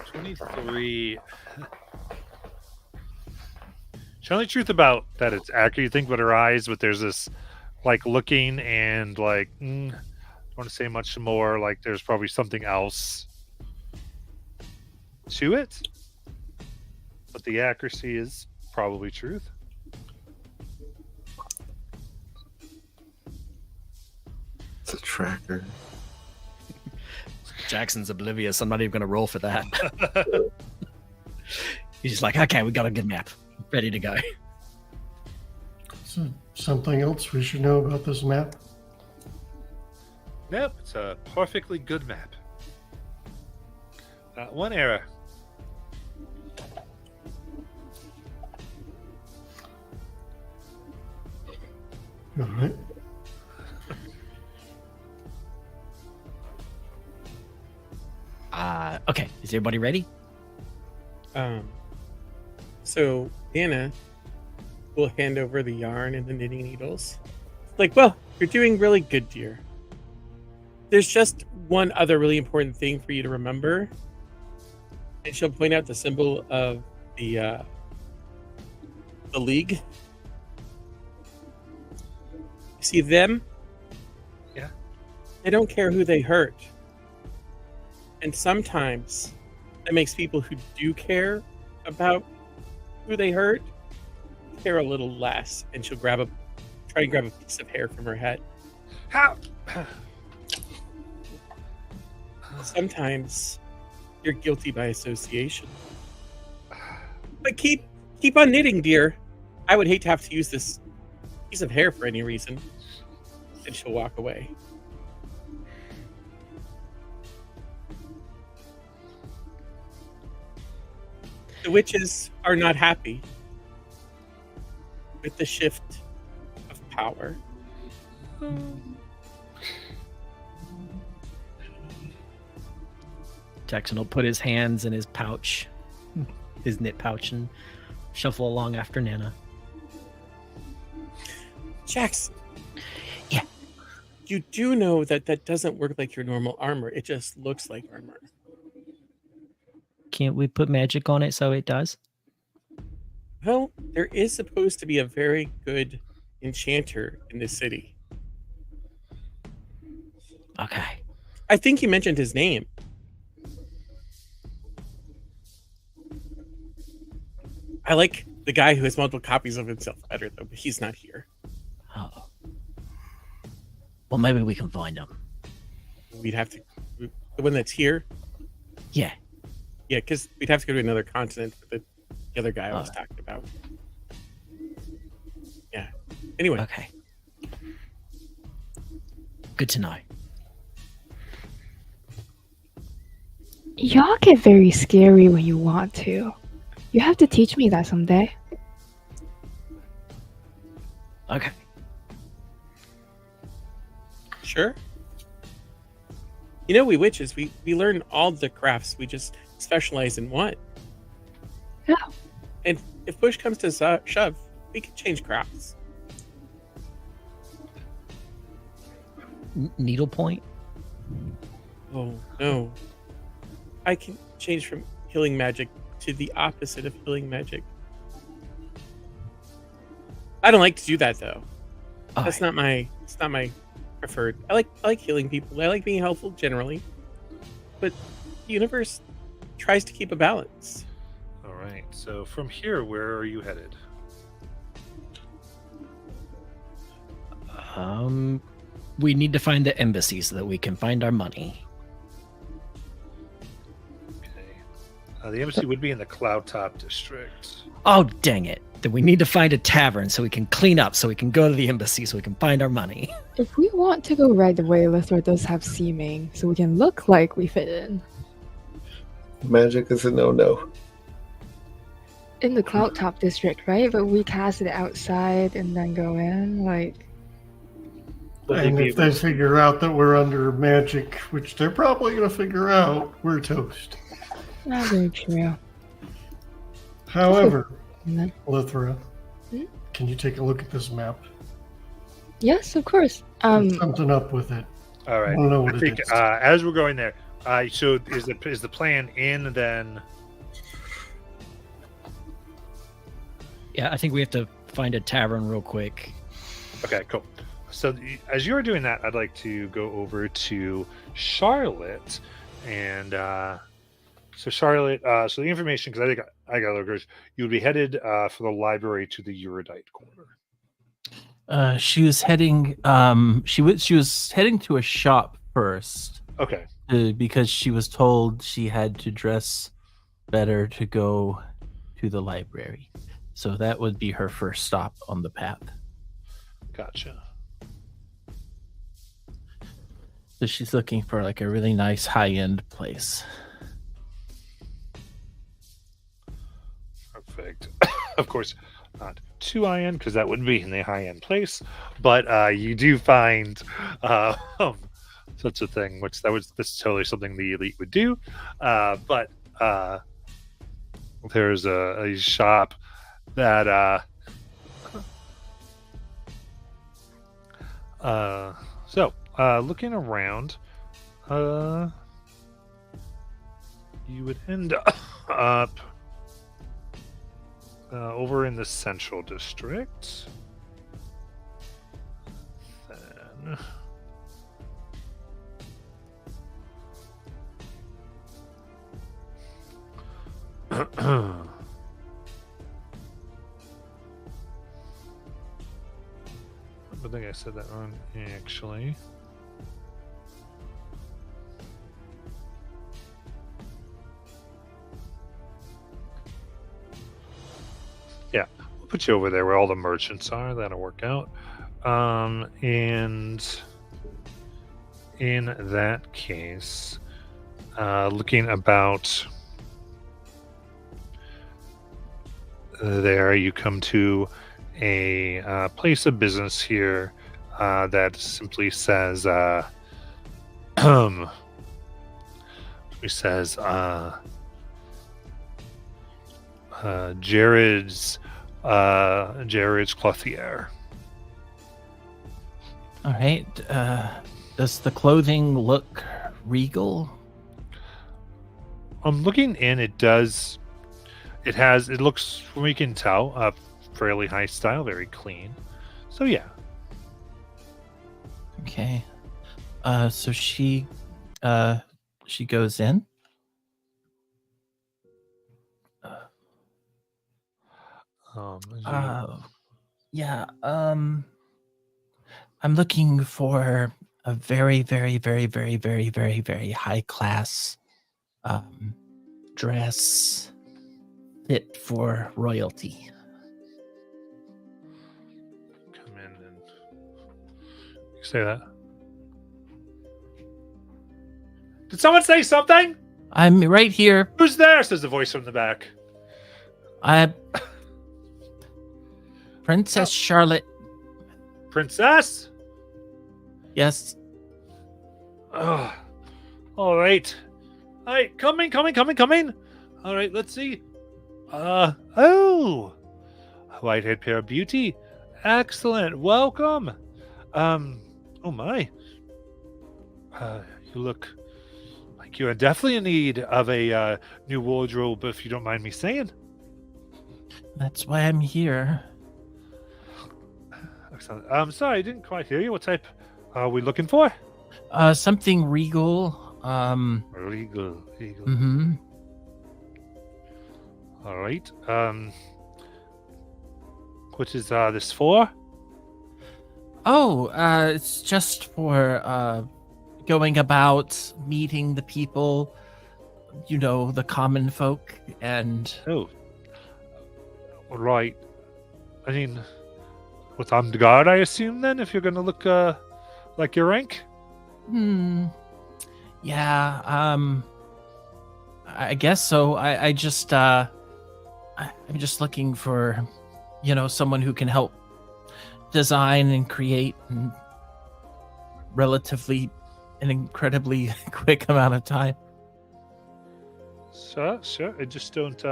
23. Tell the truth about that it's accurate. You think with her eyes, but there's this like looking and like I don't want to say much more. Like there's probably something else to it, but the accuracy is probably truth. It's a tracker. Jackson's oblivious. I'm not even going to roll for that. He's just like, okay, we got a good map. Ready to go. So, something else we should know about this map? Nope, it's a perfectly good map. One error. All right. Okay, is everybody ready? So Anna will hand over the yarn and the knitting needles. Like, well, you're doing really good, dear. There's just one other really important thing for you to remember. And she'll point out the symbol of the league. You see them? Yeah. They don't care who they hurt. And sometimes that makes people who do care about who they hurt care a little less. And she'll try and grab a piece of hair from her head. How? Sometimes you're guilty by association. But keep on knitting, dear. I would hate to have to use this piece of hair for any reason. And she'll walk away. The witches are not happy with the shift of power. Jackson will put his hands in his pouch, his knit pouch, and shuffle along after Nana. Jackson. Yeah. You do know that doesn't work like your normal armor. It just looks like armor. Can't we put magic on it so it does? Well, there is supposed to be a very good enchanter in this city. Okay. I think you mentioned his name. I like the guy who has multiple copies of himself better, though, but he's not here. Oh. Well, maybe we can find him. We'd have to... The one that's here? Yeah. Yeah, because we'd have to go to another continent for the other guy I was Oh. talking about. Yeah. Anyway. Okay. Good to know. Y'all get very scary when you want to. You have to teach me that someday. Okay. Sure. You know, we witches, we learn all the crafts. We just specialize in one. Yeah. And if push comes to shove, we can change crafts. Needlepoint? Oh, no. I can change from healing magic to the opposite of healing magic. I don't like to do that, though. It's not my preferred. I like healing people. I like being helpful generally. But the universe tries to keep a balance. All right. So from here, where are you headed? We need to find the embassy so that we can find our money. Okay. The embassy would be in the Cloud Top district. Oh, dang it. Then we need to find a tavern so we can clean up, so we can go to the embassy, so we can find our money. If we want to go right away, Lithor does have seeming, so we can look like we fit in. Magic is a no-no. In the Cloud Top district, right? But we cast it outside and then go in, like... And if they figure out that we're under magic, which they're probably going to figure out, we're toast. Not very true. However, Mhm. Lithra, Hmm? can you take a look at this map? Yes, of course. There's something up with it. All right. I don't know what I it think is. as we're going there, so is the plan in then? Yeah, I think we have to find a tavern real quick. Okay, cool. So as you're doing that, I'd like to go over to Charlotte, and so Charlotte. So the information, because I think I got a little girls. You would be headed for the library to the Erudite Corner. She was heading. She was heading to a shop first. Okay. Because she was told she had to dress better to go to the library. So that would be her first stop on the path. Gotcha. So she's looking for like a really nice high-end place. Perfect. Of course, not too high-end, because that wouldn't be in a high-end place. But you do find such a thing, which that's totally something the elite would do. But there's a shop that looking around, you would end up over in the central district. Then I think I said that wrong, actually. Yeah, we'll put you over there where all the merchants are. That'll work out. And in that case, looking about there, you come to a place of business here that simply says, Jared's Clothier. All right. Does the clothing look regal? I'm looking in. It does. It looks, from what we can tell, fairly high style, very clean. So yeah. Okay. So she goes in. Yeah. I'm looking for a very, very, very, very, very, very, very high class dress fit for royalty. Come in and you say that. Did someone say something? I'm right here. Who's there? Says the voice from the back. Princess Charlotte. Princess? Yes. Oh, all right. All right, coming. All right, let's see. Oh, white-haired pair of beauty. Excellent. Welcome. Oh my. You look like you are definitely in need of a new wardrobe, if you don't mind me saying. That's why I'm here. Excellent. I'm sorry, I didn't quite hear you. What type are we looking for? Something regal. Regal. Mm-hmm. All right. What is this for? Oh, it's just for going about meeting the people, the common folk, and Oh, right. I mean, with armed guard, I assume. Then, if you're going to look like your rank. Yeah. I guess so. I'm just looking for, someone who can help design and create in relatively an incredibly quick amount of time. Sure. I just don't.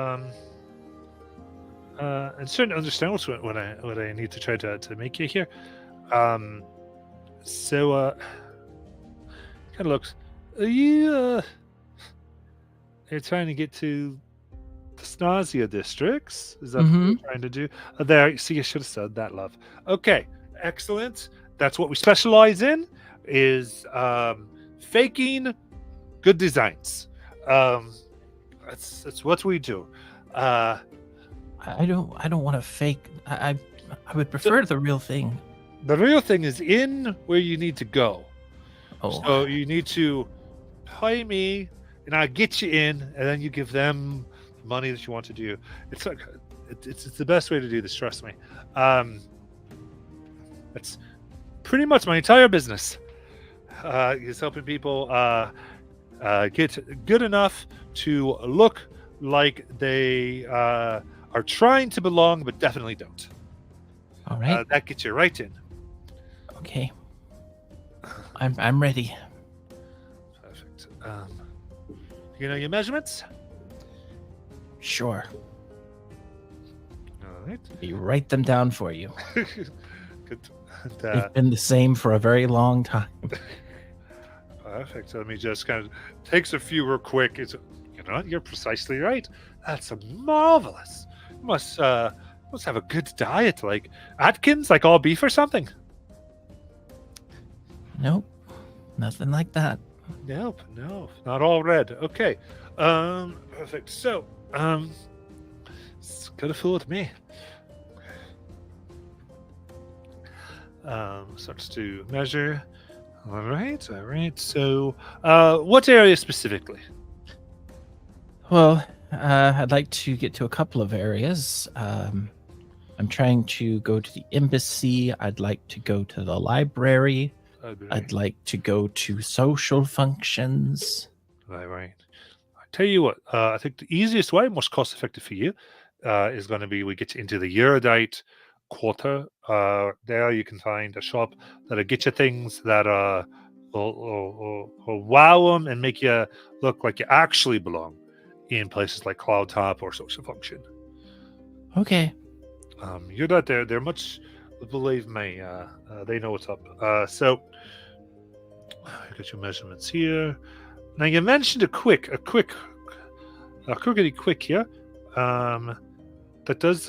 I'm starting to understand what I need to try to make you here. So kind of looks. You're trying to get to the Snasia districts. Is that what you're trying to do? There. See, I should have said that, love. Okay, excellent. That's what we specialize in. Is faking good designs. That's what we do. I don't want to fake. I would prefer the real thing. The real thing is in where you need to go. Oh. So you need to pay me, and I'll get you in, and then you give them the money that you want to do. It's like it's the best way to do this. Trust me. That's pretty much my entire business. He's helping people get good enough to look like they are trying to belong, but definitely don't. All right. That gets you right in. Okay. I'm ready. Perfect. You know your measurements? Sure. All right. We write them down for you. Good. And, They've been the same for a very long time. perfect. So let me just kind of takes a few real quick. It's you're precisely right. That's marvelous. You must have a good diet, like Atkins, like all beef or something. Nope. Nothing like that. Nope, no, not all red. Okay, perfect. So, it's gonna fool with me. Starts to measure. All right. So, what area specifically? Well, I'd like to get to a couple of areas. I'm trying to go to the embassy. I'd like to go to the library. I'd like to go to social functions. Right. I tell you what. I think the easiest way, most cost-effective for you, is going to be we get you into the erudite quarter. There you can find a shop that'll get you things that will wow them and make you look like you actually belong in places like Cloud Top or Social Function. Okay. You're not there. They're much, believe me, they know what's up. So, I got your measurements here. Now you mentioned a crookedy quick here. That does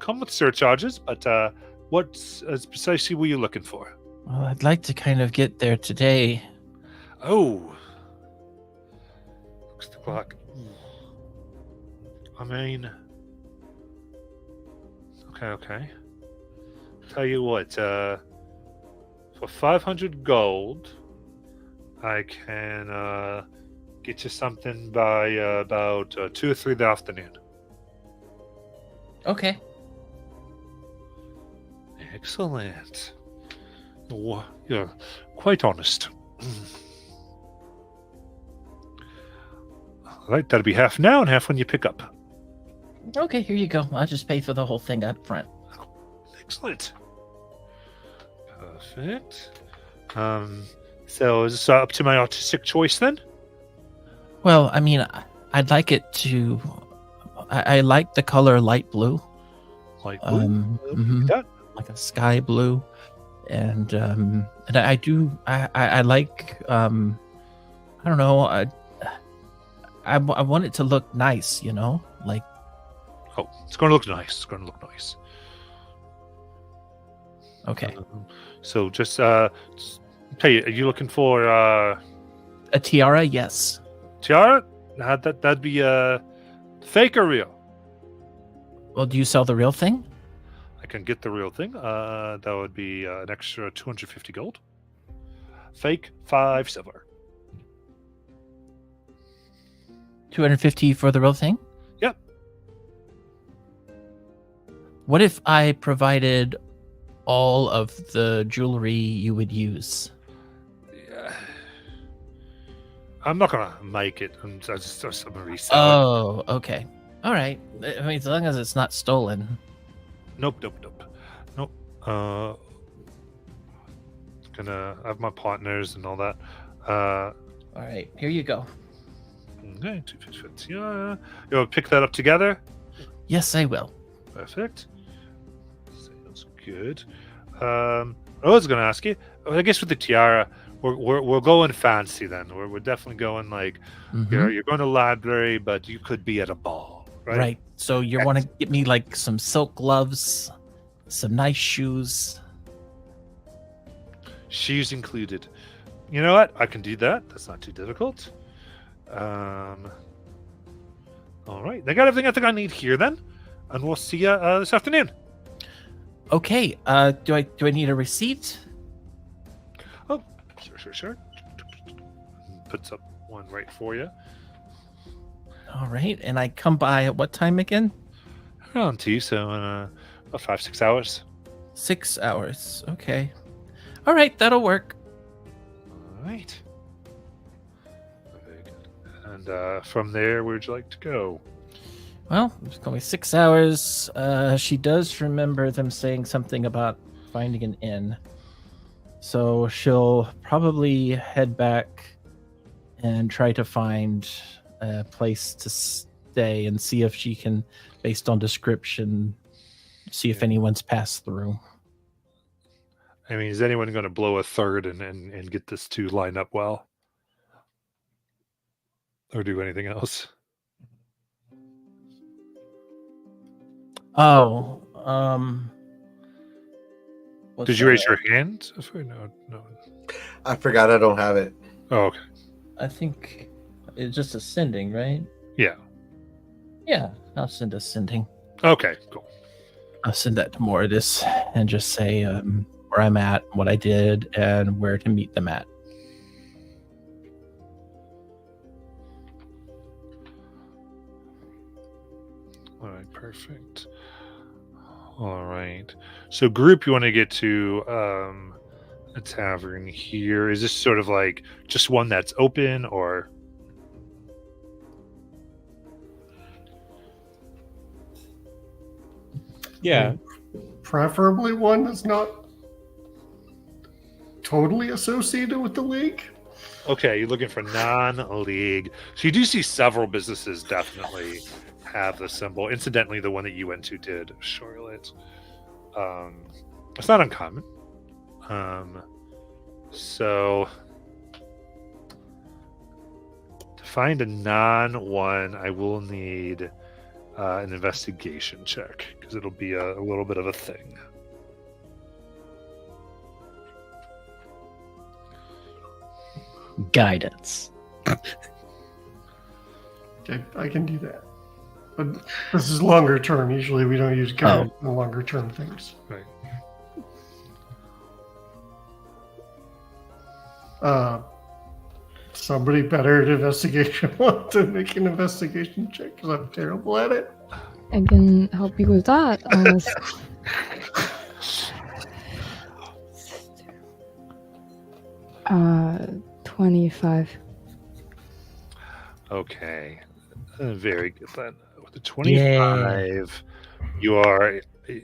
come with surcharges, but what precisely were you looking for? Well, I'd like to kind of get there today. Oh, looks the clock. I mean, okay. Tell you what, for 500 gold, I can get you something by about 2 or 3 in the afternoon. Okay. Excellent. Oh, you're quite honest. All right, that'll be half now and half when you pick up. Okay, here you go. I'll just pay for the whole thing up front. Excellent. Perfect. So is this up to my artistic choice then? Well, I mean, I'd like it to. I like the color light blue. Light blue? Mhm, like a sky blue, and I do. I like. I don't know. I want it to look nice. Like. Oh, it's going to look nice. Okay. So just tell you, are you looking for A tiara, yes. tiara? That'd be fake or real? Well, do you sell the real thing? I can get the real thing. That would be an extra 250 gold. Fake 5 silver. 250 for the real thing? Yep. What if I provided all of the jewelry you would use? Yeah. I'm not gonna make it. I'm just gonna resell it. Oh, okay. All right. I mean, as long as it's not stolen. Nope. Gonna have my partners and all that. All right, here you go. Okay, 250. Yeah. You'll pick that up together. Yes, I will. Perfect. Sounds good. I was gonna ask you. I guess with the tiara, we're going fancy then. We're definitely going like Mhm. you're going to library, but you could be at a ball, right? Right. So you want to get me like some silk gloves, some nice shoes. Shoes included. You know what? I can do that. That's not too difficult. All right. I got everything I think I need here then, and we'll see you this afternoon. Okay. Do I need a receipt? Oh, sure. Puts up one right for you. All right. And I come by at what time again? Around 2, so in about 5-6 hours. 6 hours. Okay. All right. That'll work. All right. Very good. And from there, where'd you like to go? Well, it's going to be 6 hours. She does remember them saying something about finding an inn. So she'll probably head back and try to find a place to stay and see if she can, based on description, see if anyone's passed through. I mean, is anyone going to blow a third and get this to line up well? Or do anything else? Oh, Did you raise your hand? No. I forgot I don't have it. Oh, okay. I think it's just ascending, right? Yeah. Yeah, I'll send ascending. Okay, cool. I'll send that to Mordis and just say where I'm at, what I did, and where to meet them at. All right, perfect. All right. So, group, you want to get to a tavern here. Is this sort of like just one that's open, or? Yeah. Preferably one that's not totally associated with the league. Okay, you're looking for non-league. So you do see several businesses definitely have the symbol. Incidentally, the one that you went to did, Charlotte. It's not uncommon. So to find a non-one, I will need an investigation check because it'll be a little bit of a thing. Guidance. Okay, I can do that. But this is longer term. Usually we don't use guidance in longer term things. Right. Somebody better at investigation want to make an investigation check because I'm terrible at it. I can help you with that. 25. Okay. Very good then. With the 25, you are. This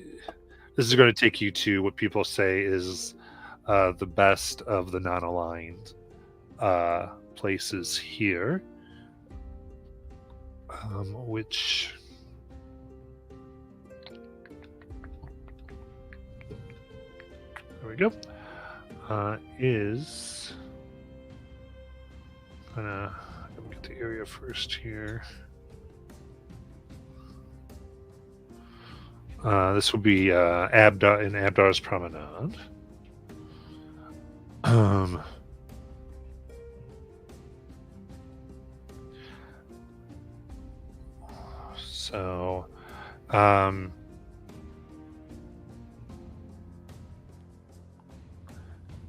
is going to take you to what people say is the best of the non-aligned places here, which. There we go. Is gonna get the area first here. This will be Abdar in Abdar's Promenade. So,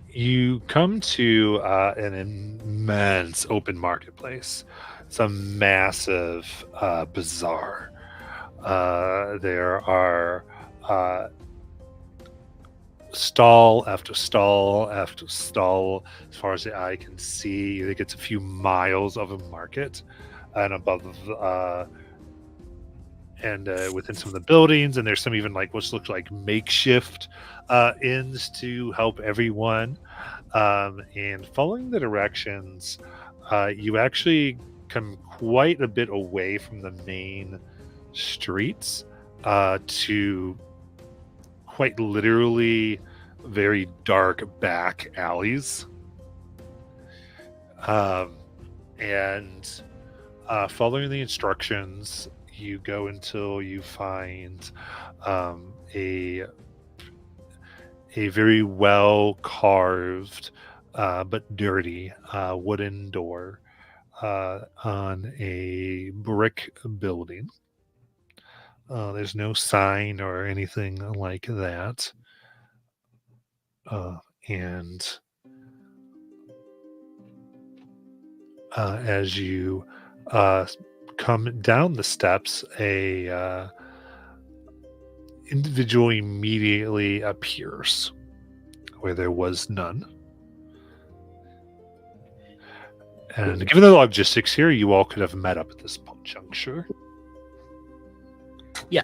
you come to an immense open marketplace. It's a massive bazaar. There are stall after stall after stall. As far as the eye can see, I think it's a few miles of a market, and above and within some of the buildings, and there's some even like what looks like makeshift inns to help everyone. And following the directions, you actually come quite a bit away from the main streets to quite literally very dark back alleys. And following the instructions, you go until you find a very well carved but dirty wooden door on a brick building. There's no sign or anything like that. And as you come down the steps, a individual immediately appears where there was none. And given the logistics here, you all could have met up at this juncture. Yeah.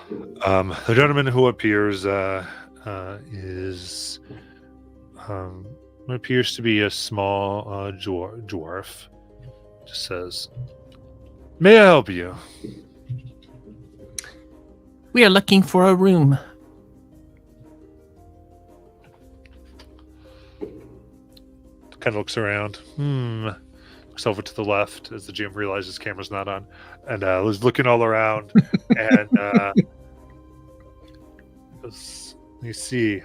The gentleman who appears appears to be a small dwarf. Just says, "May I help you?" We are looking for a room. Kind of looks around. Looks over to the left as the GM realizes camera's not on, and is looking all around. And you see,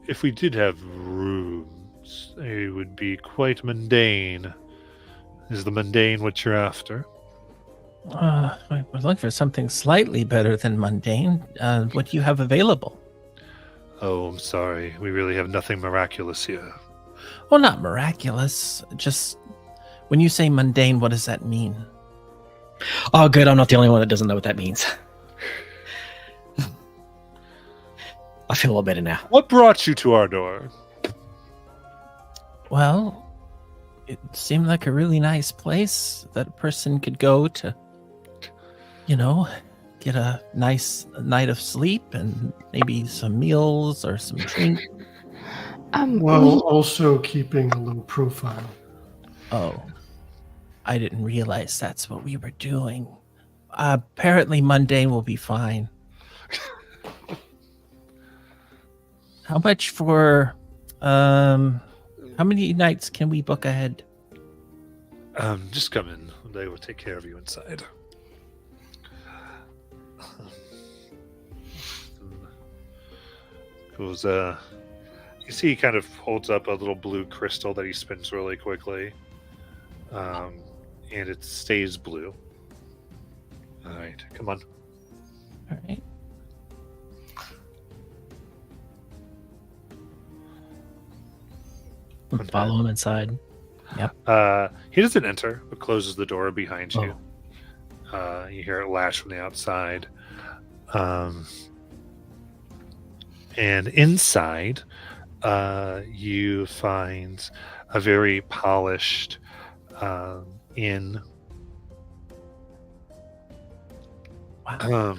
if we did have rooms, they would be quite mundane. Is the mundane what you're after? I was looking for something slightly better than mundane. What do you have available? Oh, I'm sorry. We really have nothing miraculous here. Well, not miraculous. Just when you say mundane, what does that mean? Oh, good. I'm not the only one that doesn't know what that means. I feel a little better now. What brought you to our door? Well, it seemed like a really nice place that a person could go to, get a nice night of sleep and maybe some meals or some drink. While also keeping a low profile. Oh, I didn't realize that's what we were doing. Apparently mundane will be fine. How much for, how many nights can we book ahead? Just come in. They will take care of you inside. Goes, you see he kind of holds up a little blue crystal that he spins really quickly. And it stays blue. Alright, come on. Alright. Follow him inside. Yep. He doesn't enter, but closes the door behind you. You hear it latch from the outside. And inside, you find a very polished inn. Wow.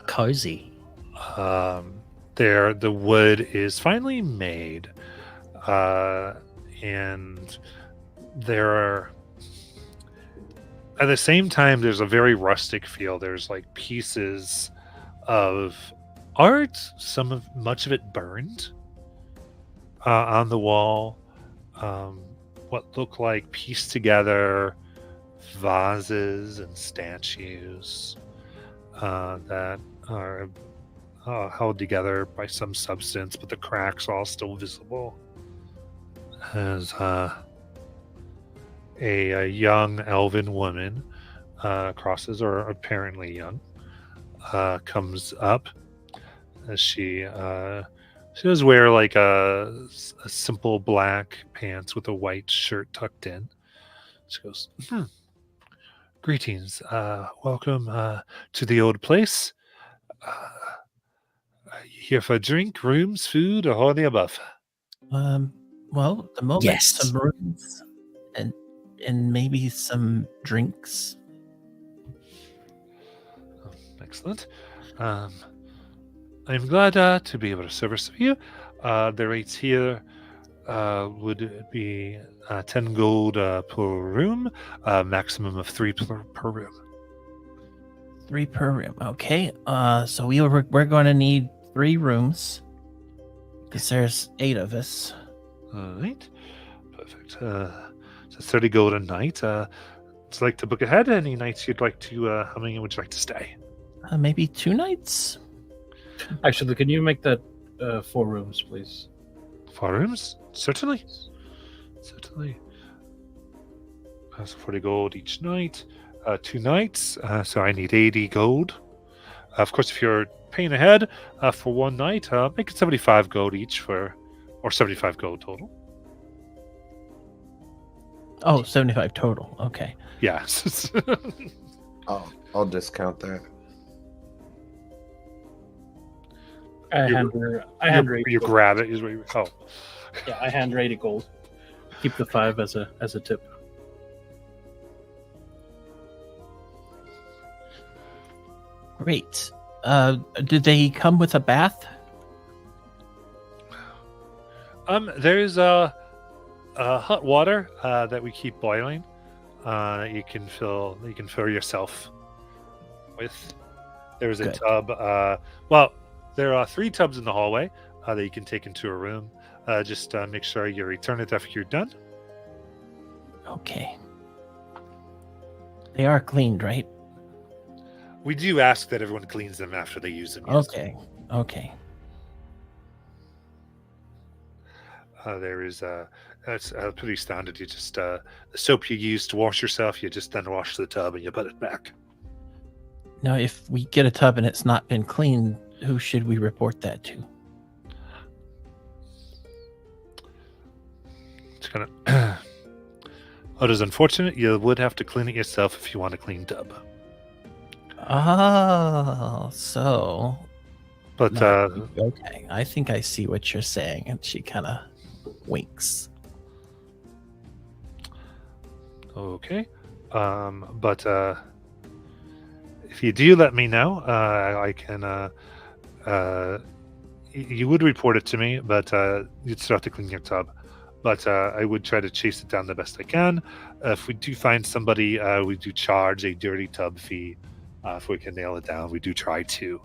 Cozy. There, the wood is finely made. And there are, at the same time, there's a very rustic feel. There's like pieces of art, much of it burned on the wall. What look like pieced together vases and statues that are held together by some substance, but the cracks are all still visible. As a young elven woman crosses, or apparently young, comes up. As she does wear like a simple black pants with a white shirt tucked in. She goes, "Greetings, welcome to the old place. Are you here for a drink, rooms, food, or all the above?" Well, the moment, Yes. some rooms and maybe some drinks. Excellent. I'm glad to be able to service you. The rates here would be 10 gold per room, maximum of 3 per room. 3 per room. Okay. So we're going to need 3 rooms because there's 8 of us. All right. Perfect. So 30 gold a night. Would you like to book ahead? Any nights you'd like to, how many would you like to stay? Maybe 2 nights? Actually, can you make that 4 rooms, please? 4 rooms? Certainly. Certainly. So 40 gold each night. 2 nights. So I need 80 gold. Of course, if you're paying ahead for 1 night, make it 75 gold each or 75 gold total. Oh, 75 total. Okay. Yes. I'll discount that. I hand Ray You gold. grab it. Is what you, oh. Yeah, I hand Ray the gold. Keep the 5 as a tip. Great. Did they come with a bath? There's hot water that we keep boiling. You can fill yourself with. There's a Good. tub. Well, there are 3 tubs in the hallway that you can take into a room. Just make sure you return it after you're done. Okay. They are cleaned, right? We do ask that everyone cleans them after they use them. Yes. Okay. There is that's pretty standard. You just the soap you use to wash yourself, you just then wash the tub and you put it back. Now, if we get a tub and it's not been cleaned, who should we report that to? It's kind of. It is unfortunate. You would have to clean it yourself if you want a clean tub. Oh, so. But Okay, I think I see what you're saying. And she kind of winks. okay. But if you do let me know, I can. You would report it to me, but you'd still have to clean your tub. But I would try to chase it down the best I can. If we do find somebody, we do charge a dirty tub fee. If we can nail it down, we do try to.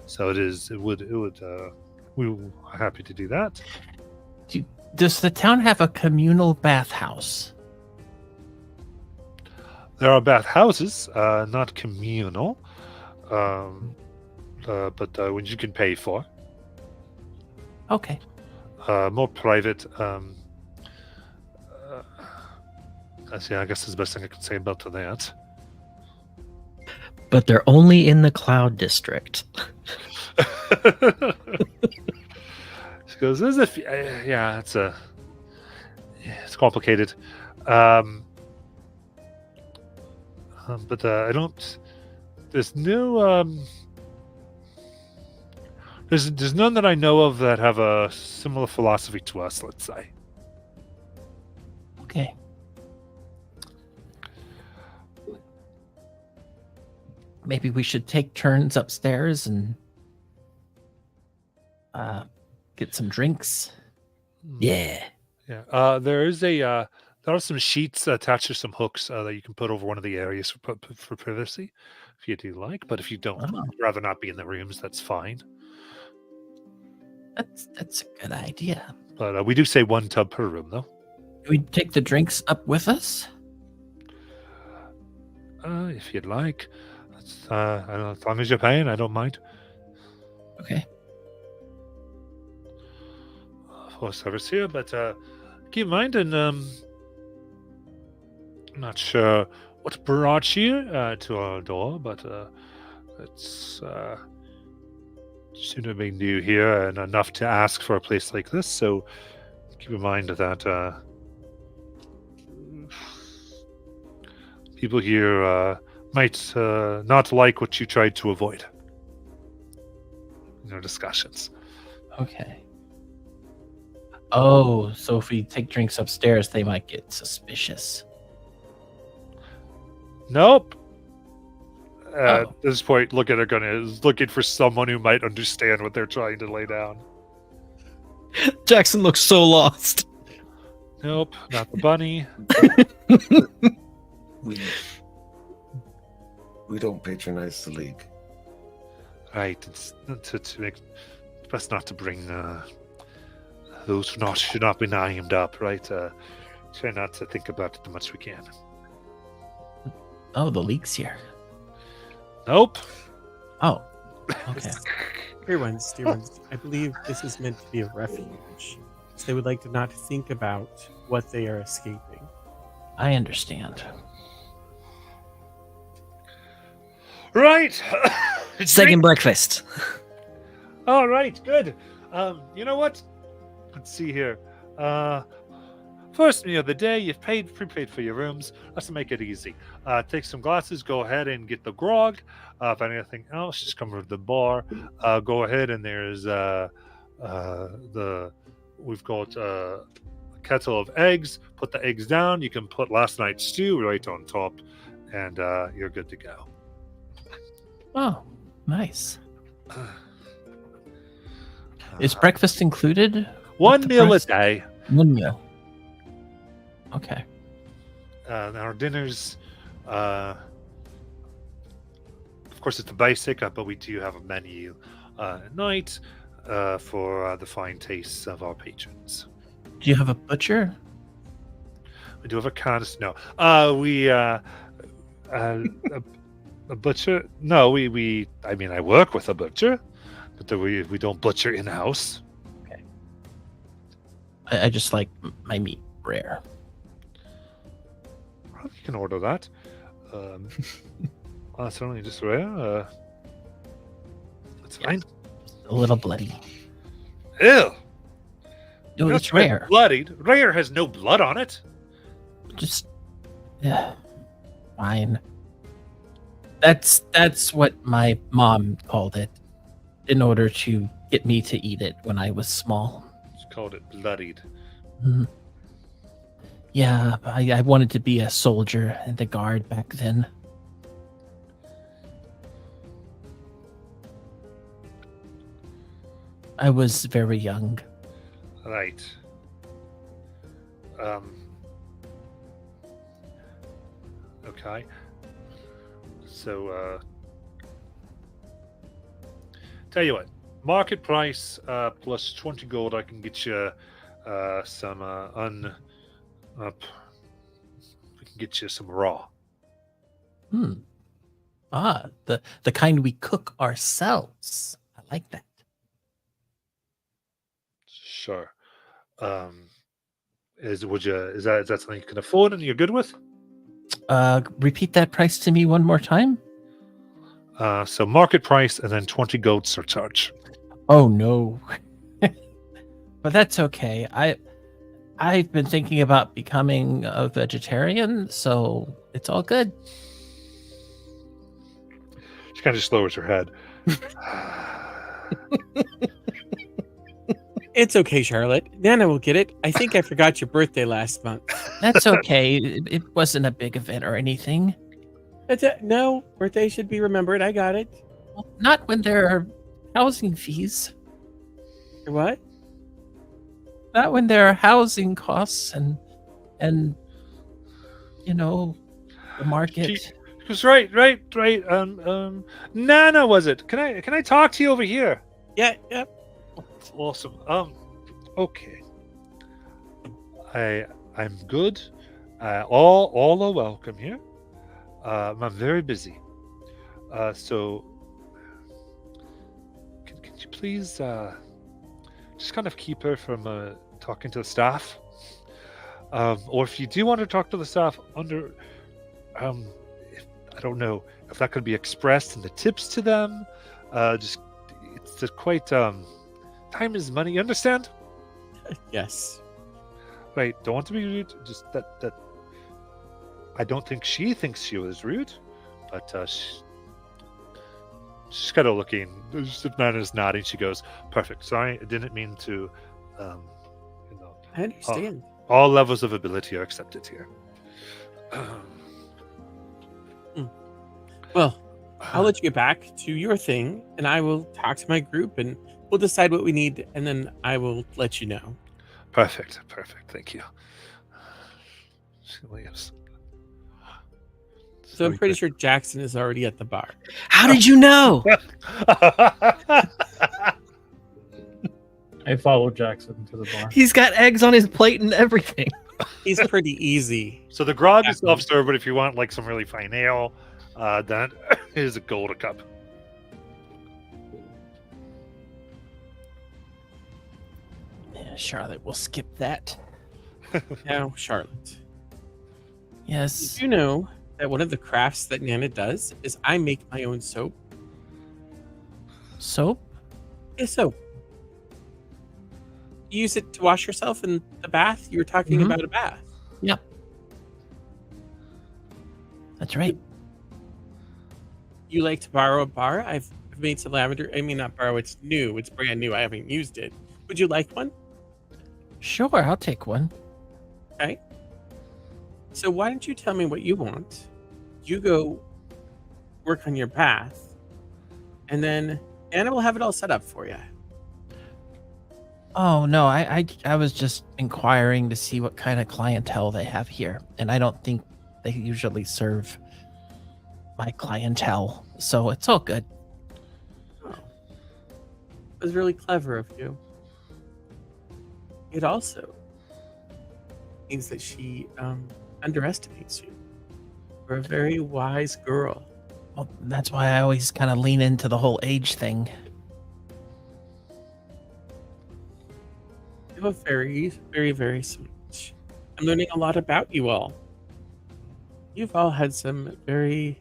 So we're happy to do that. Does the town have a communal bathhouse? There are bath houses, not communal, but which you can pay for. Okay. More private. I guess that's the best thing I can say about that. But they're only in the Cloud District. She goes, "There's a yeah, it's complicated, but I don't. There's no there's none that I know of that have a similar philosophy to us. Let's say." Okay. Maybe we should take turns upstairs and get some drinks. Yeah. Yeah. There are some sheets attached to some hooks that you can put over one of the areas for privacy, if you do like. But if you don't, Oh. you'd rather not be in the rooms, that's fine. That's a good idea. But we do say 1 tub per room, though. Do we take the drinks up with us? If you'd like. I don't know, as long as you're paying, I don't mind. Okay. For service here, but keep in mind, and I'm not sure what brought you to our door, but it's should have been new here and enough to ask for a place like this. So keep in mind that people here might not like what you tried to avoid in your discussions. Okay. Oh, so if we take drinks upstairs, they might get suspicious. Nope. Oh. At this point, look at her gun is looking for someone who might understand what they're trying to lay down. Jackson looks so lost. Nope, not the bunny. We don't patronize the league. Right, it's to make best not to bring those who should not be named up. Right, try not to think about it the much we can. Oh, the leak's here. Nope. Oh, okay. Dear ones, I believe this is meant to be a refuge. So they would like to not think about what they are escaping. I understand. Right. Second breakfast. All right, good. You know what? Let's see here. First meal of the day, you've prepaid for your rooms. Let's make it easy. Take some glasses. Go ahead and get the grog. If anything else, just come to the bar. Go ahead and there's we've got a kettle of eggs. Put the eggs down. You can put last night's stew right on top, and you're good to go. Oh, nice. Is breakfast included? One the meal price? a day. One meal. Okay. Our dinners, of course, it's the basic, but we do have a menu at night for the fine tastes of our patrons. Do you have a butcher? We do have a canister. No, a butcher. No, we. I mean, I work with a butcher, but we don't butcher in house. I just like my meat rare. Well, you can order that. Certainly just rare. That's fine. A little bloody. Ew. No, That's it's rare. Bloodied. Rare has no blood on it. Just fine. That's what my mom called it in order to get me to eat it when I was small. She called it bloodied. Mhm. Yeah, I wanted to be a soldier and a guard back then. I was very young. Right. Okay. So, tell you what, market price plus 20 gold, I can get you some we can get you some raw. The kind we cook ourselves. I like that. Sure. Is that something you can afford and you're good with? Repeat that price to me one more time. So market price and then 20 gold surcharge. Oh no. But that's okay. I've been thinking about becoming a vegetarian, so it's all good. She kind of just lowers her head. It's okay, Charlotte. Nana will get it. I think I forgot your birthday last month. That's okay. It wasn't a big event or anything. No, birthday should be remembered. I got it. Not when there are housing fees. What? Not when there are housing costs and you know, the market. She was right. Nana, was it? Can I talk to you over here? Yeah. That's awesome. Okay. I'm good. All are welcome here. I'm very busy. So can you please just kind of keep her from talking to the staff? Or if you do want to talk to the staff under I don't know if that could be expressed in the tips to them. Just it's quite time is money. You understand? Yes. Right. Don't want to be rude. Just that I don't think she thinks she was rude, but she's kind of looking. If Nana's nodding, she goes, "Perfect. Sorry, I didn't mean to." I understand. All levels of ability are accepted here. Well, I'll let you get back to your thing, and I will talk to my group, and we'll decide what we need, and then I will let you know. Perfect. Thank you. She leaves. So I'm pretty sure Jackson is already at the bar. How did you know? I followed Jackson to the bar. He's got eggs on his plate and everything. He's pretty easy. So the grog is self-serve, but if you want like some really fine ale, that is a gold a cup. Yeah, Charlotte will skip that. Now, Charlotte, Yes. did you know that one of the crafts that Nana does is I make my own soap? Soap? Yeah, soap. You use it to wash yourself in the bath? You were talking Mhm. about a bath. Yep. That's right. You like to borrow a bar? I've made some lavender. I mean, not borrow. It's new. It's brand new. I haven't used it. Would you like one? Sure, I'll take one. Okay. So why don't you tell me what you want? You go work on your bath, and then Anna will have it all set up for you. Oh no, I was just inquiring to see what kind of clientele they have here, and I don't think they usually serve my clientele, so it's all good. Oh, it was really clever of you. It also means that she underestimates you. You're a very wise girl. Well, that's why I always kind of lean into the whole age thing. You are very, very, very sweet. I'm learning a lot about you all. You've all had some very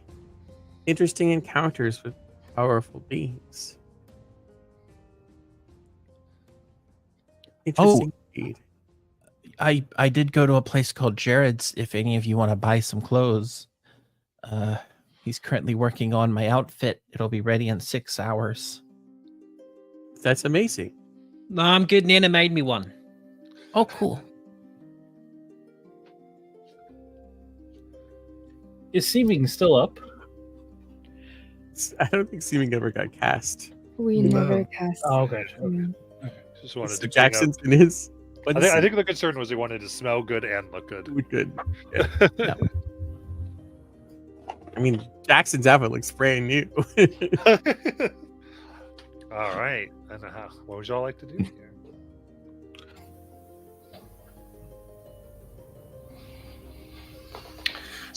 interesting encounters with powerful beings. Interesting indeed. I did go to a place called Jared's. If any of you want to buy some clothes, he's currently working on my outfit. It'll be ready in 6 hours. That's amazing. No, I'm good. Nana made me one. Oh, cool. Is Seeming still up? I don't think Seeming ever got cast. We No. never cast. Oh, okay. him. Just wanted Mr. to Jackson's in his. I think the concern was he wanted to smell good and look good. Good. Yeah. I mean, Jackson's outfit looks brand new. All right. And what would y'all like to do here?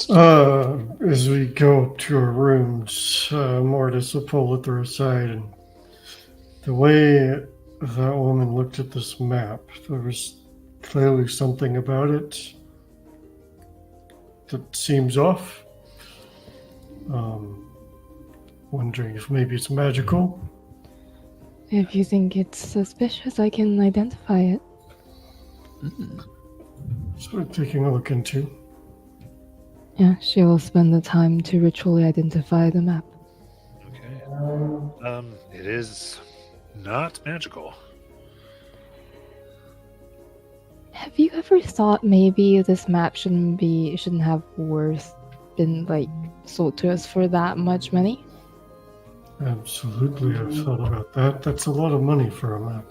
As we go up to our rooms, Mortis will pull Lithra aside, and the way that woman looked at this map, there was clearly something about it that seems off. Wondering if maybe it's magical. If you think it's suspicious, I can identify it. It's worth taking a look into. Yeah, she will spend the time to ritually identify the map. Okay. It is not magical. Have you ever thought maybe this map shouldn't have been like sold to us for that much money? Absolutely, I've thought about that. That's a lot of money for a map.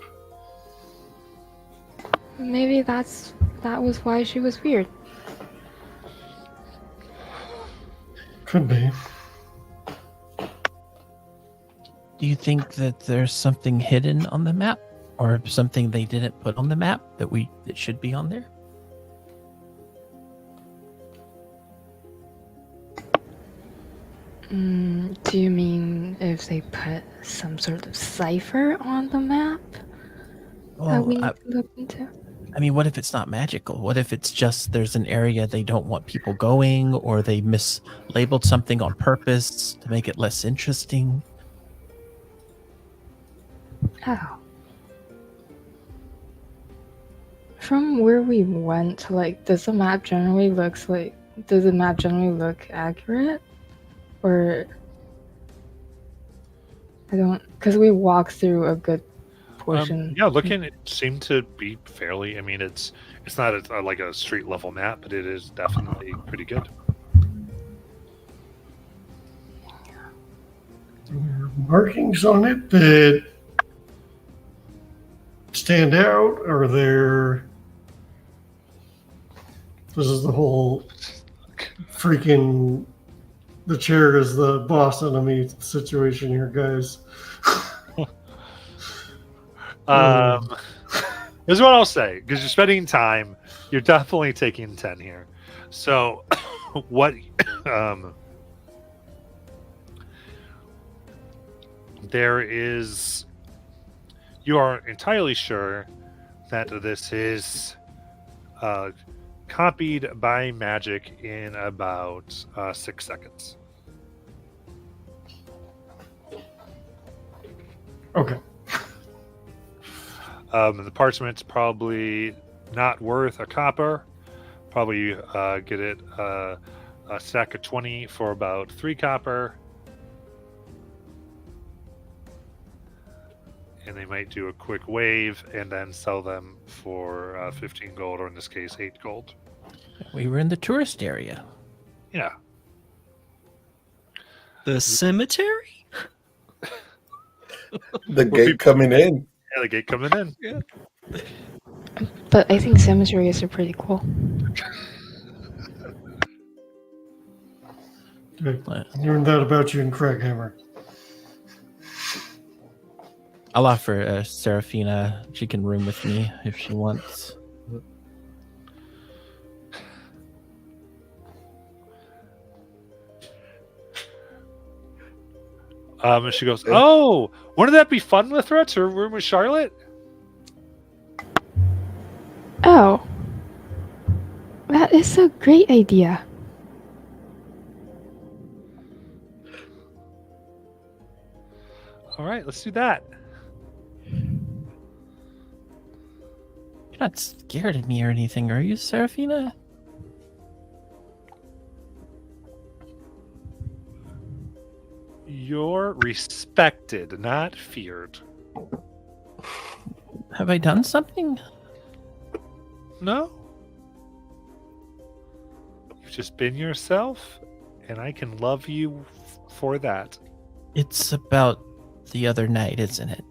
Maybe that was why she was weird. Could be. Do you think that there's something hidden on the map, or something they didn't put on the map that should be on there? Do you mean if they put some sort of cipher on the map that we need to look into? I mean, what if it's not magical? What if it's just there's an area they don't want people going, or they mislabeled something on purpose to make it less interesting? Oh. From where we went, like, does the map generally look accurate? Or I don't, because we walked through a good portion. Yeah, looking, it seemed to be fairly. I mean, it's not like a street level map, but it is definitely pretty good. There are markings on it that stand out, or this is the whole freaking the chair is the boss enemy situation here, guys. This is what I'll say, because you're spending time. You're definitely taking 10 here. So, what? There is. You are entirely sure that this is copied by magic in about 6 seconds. Okay. The parchment's probably not worth a copper. Probably get it a stack of 20 for about 3 copper. And they might do a quick wave and then sell them for 15 gold, or in this case, 8 gold. We were in the tourist area. Yeah. The cemetery? The Well, gate people- coming in. Yeah, the gate coming in. Yeah. But I think cemeteries are pretty cool. Learned that about you in Craighammer. I'll offer Serafina. She can room with me if she wants. And she goes, "Oh, wouldn't that be fun with her to room with Charlotte?" Oh, that is a great idea. All right, let's do that. You're not scared of me or anything, are you, Serafina? You're respected, not feared. Have I done something? No. You've just been yourself, and I can love you for that. It's about the other night, isn't it?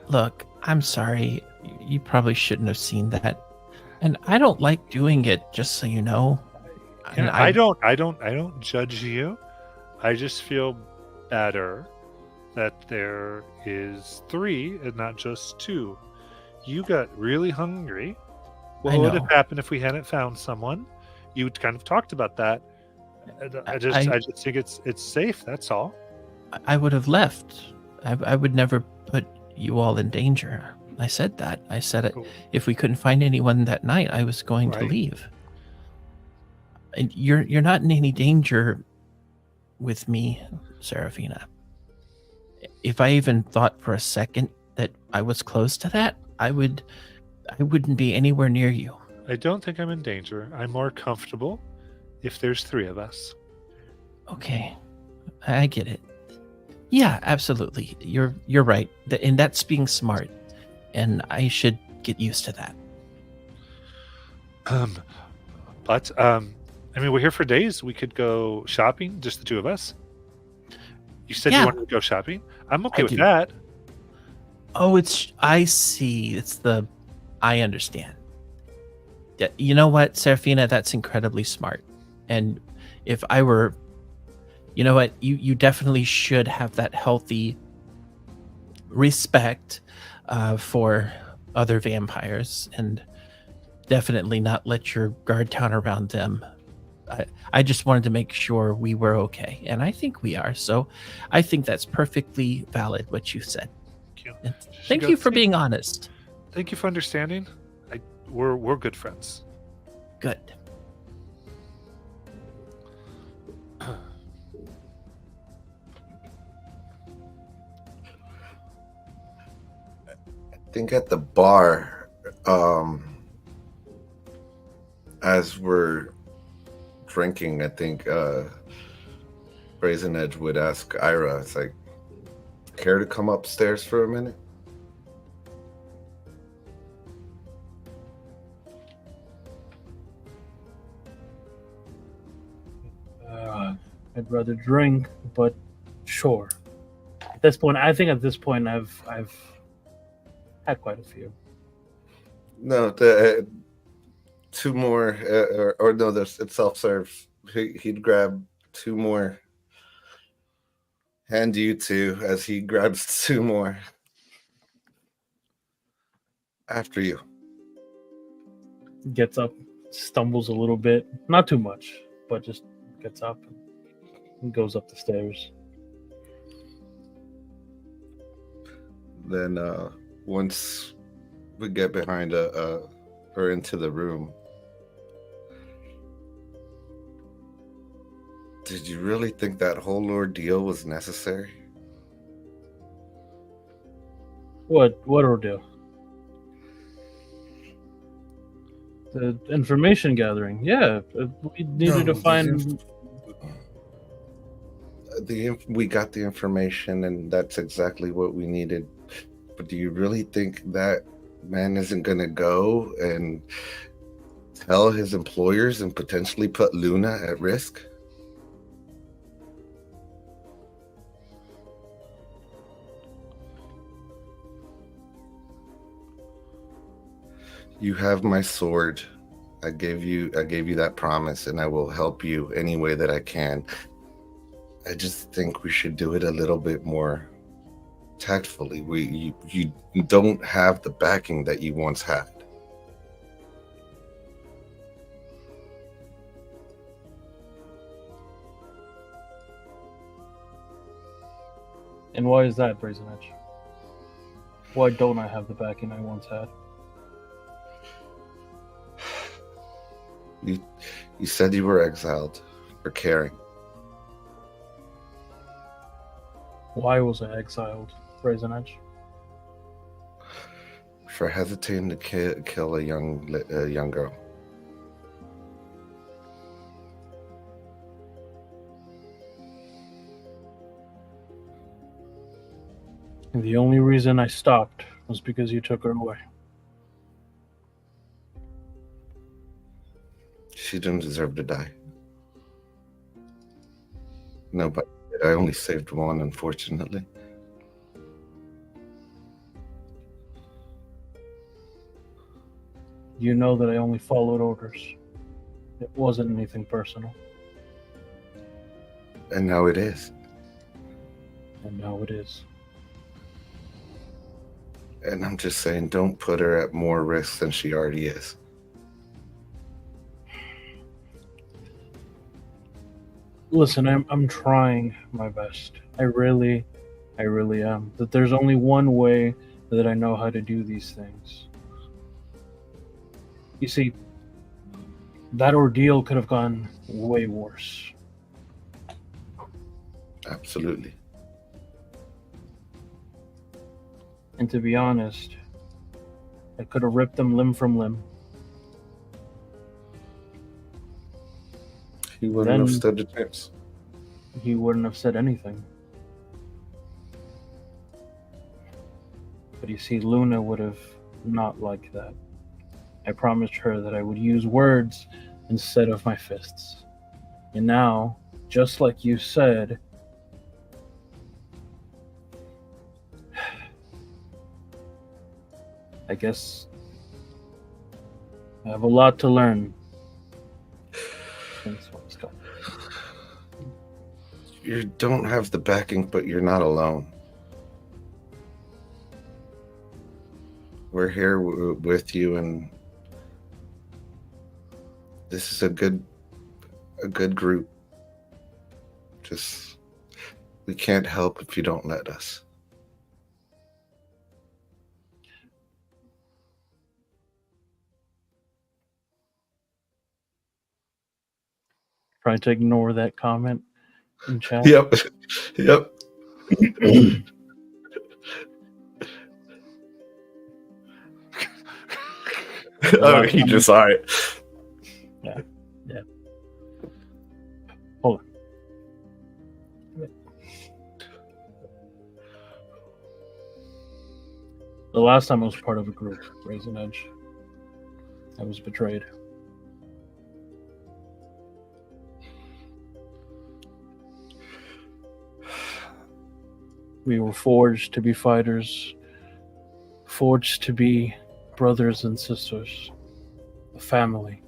Look, I'm sorry. You probably shouldn't have seen that. And I don't like doing it, just so you know. And I don't judge you. I just feel better that there is 3 and not just 2. You got really hungry. What would have happened if we hadn't found someone? You kind of talked about that. I just think it's safe. That's all. I would have left. I would never put you all in danger. I said that. I said it. Cool. If we couldn't find anyone that night, I was going to Right. leave. And you're not in any danger with me, Serafina. If I even thought for a second that I was close to that, I wouldn't be anywhere near you. I don't think I'm in danger. I'm more comfortable if there's 3 of us. Okay, I get it. Yeah, absolutely. You're right, and that's being smart, and I should get used to that. But I mean, we're here for days. We could go shopping, just the 2 of us. You said Yeah. you wanted to go shopping. I'm okay I with do. that. Oh, I see. I understand. Yeah, you know what, Serafina, that's incredibly smart. And if I were, you know what, you definitely should have that healthy respect for other vampires, and definitely not let your guard down around them. I just wanted to make sure we were okay, and I think we are. So I think that's perfectly valid what you said. Thank you. And She thank goes, you for "Thank- being honest. Thank you for understanding. We're good friends. Good. I think at the bar, as we're drinking, I think Brazen Edge would ask Ira, it's like, care to come upstairs for a minute? I'd rather drink, but sure. At this point, I've had quite a few. No, two more, or no, it's self-serve. He'd grab 2 more. Hand you 2 as he grabs 2 more. After you. Gets up, stumbles a little bit, not too much, but just gets up and goes up the stairs. Then once we get behind a or into the room. Did you really think that whole ordeal was necessary? What ordeal? The information gathering. Yeah, we needed to find. We got the information, and that's exactly what we needed. But do you really think that man isn't going to go and tell his employers and potentially put Luna at risk? You have my sword. I gave you that promise, and I will help you any way that I can. I just think we should do it a little bit more tactfully. You don't have the backing that you once had. And why is that, Brazen Edge? Why don't I have the backing I once had? You said you were exiled for caring. Why was I exiled, Brazen Edge? For hesitating to kill a young girl. And the only reason I stopped was because you took her away. She didn't deserve to die. No, but I only saved one, unfortunately. You know that I only followed orders. It wasn't anything personal. And now it is. And now it is. And I'm just saying, don't put her at more risk than she already is. Listen, I'm trying my best. I really am. That there's only one way that I know how to do these things. You see, that ordeal could have gone way worse. Absolutely. And to be honest, I could have ripped them limb from limb. He wouldn't have stood a chance. He wouldn't have said anything. But you see, Luna would have not liked that. I promised her that I would use words instead of my fists. And now, just like you said, I guess I have a lot to learn. You don't have the backing, but you're not alone. We're here with you, and this is a good group. Just, we can't help if you don't let us. Try to ignore that comment in chat. Yep. Oh, he just saw it. Yeah. Hold on. The last time I was part of a group, Brazen Edge, I was betrayed. We were forged to be fighters, forged to be brothers and sisters, a family.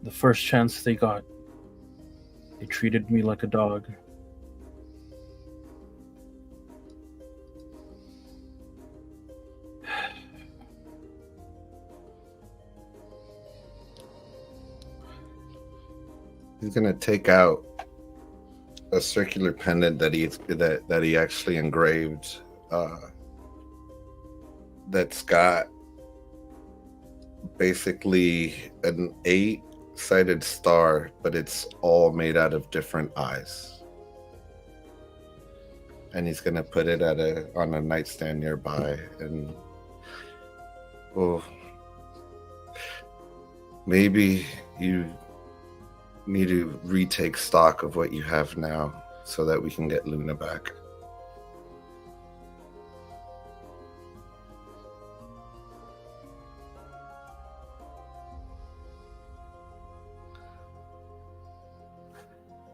The first chance they got, they treated me like a dog. He's gonna take out a circular pendant that he actually engraved. That's got basically an 8-sided star, but it's all made out of different eyes. And he's gonna put it on a nightstand nearby, and maybe you need to retake stock of what you have now so that we can get Luna back.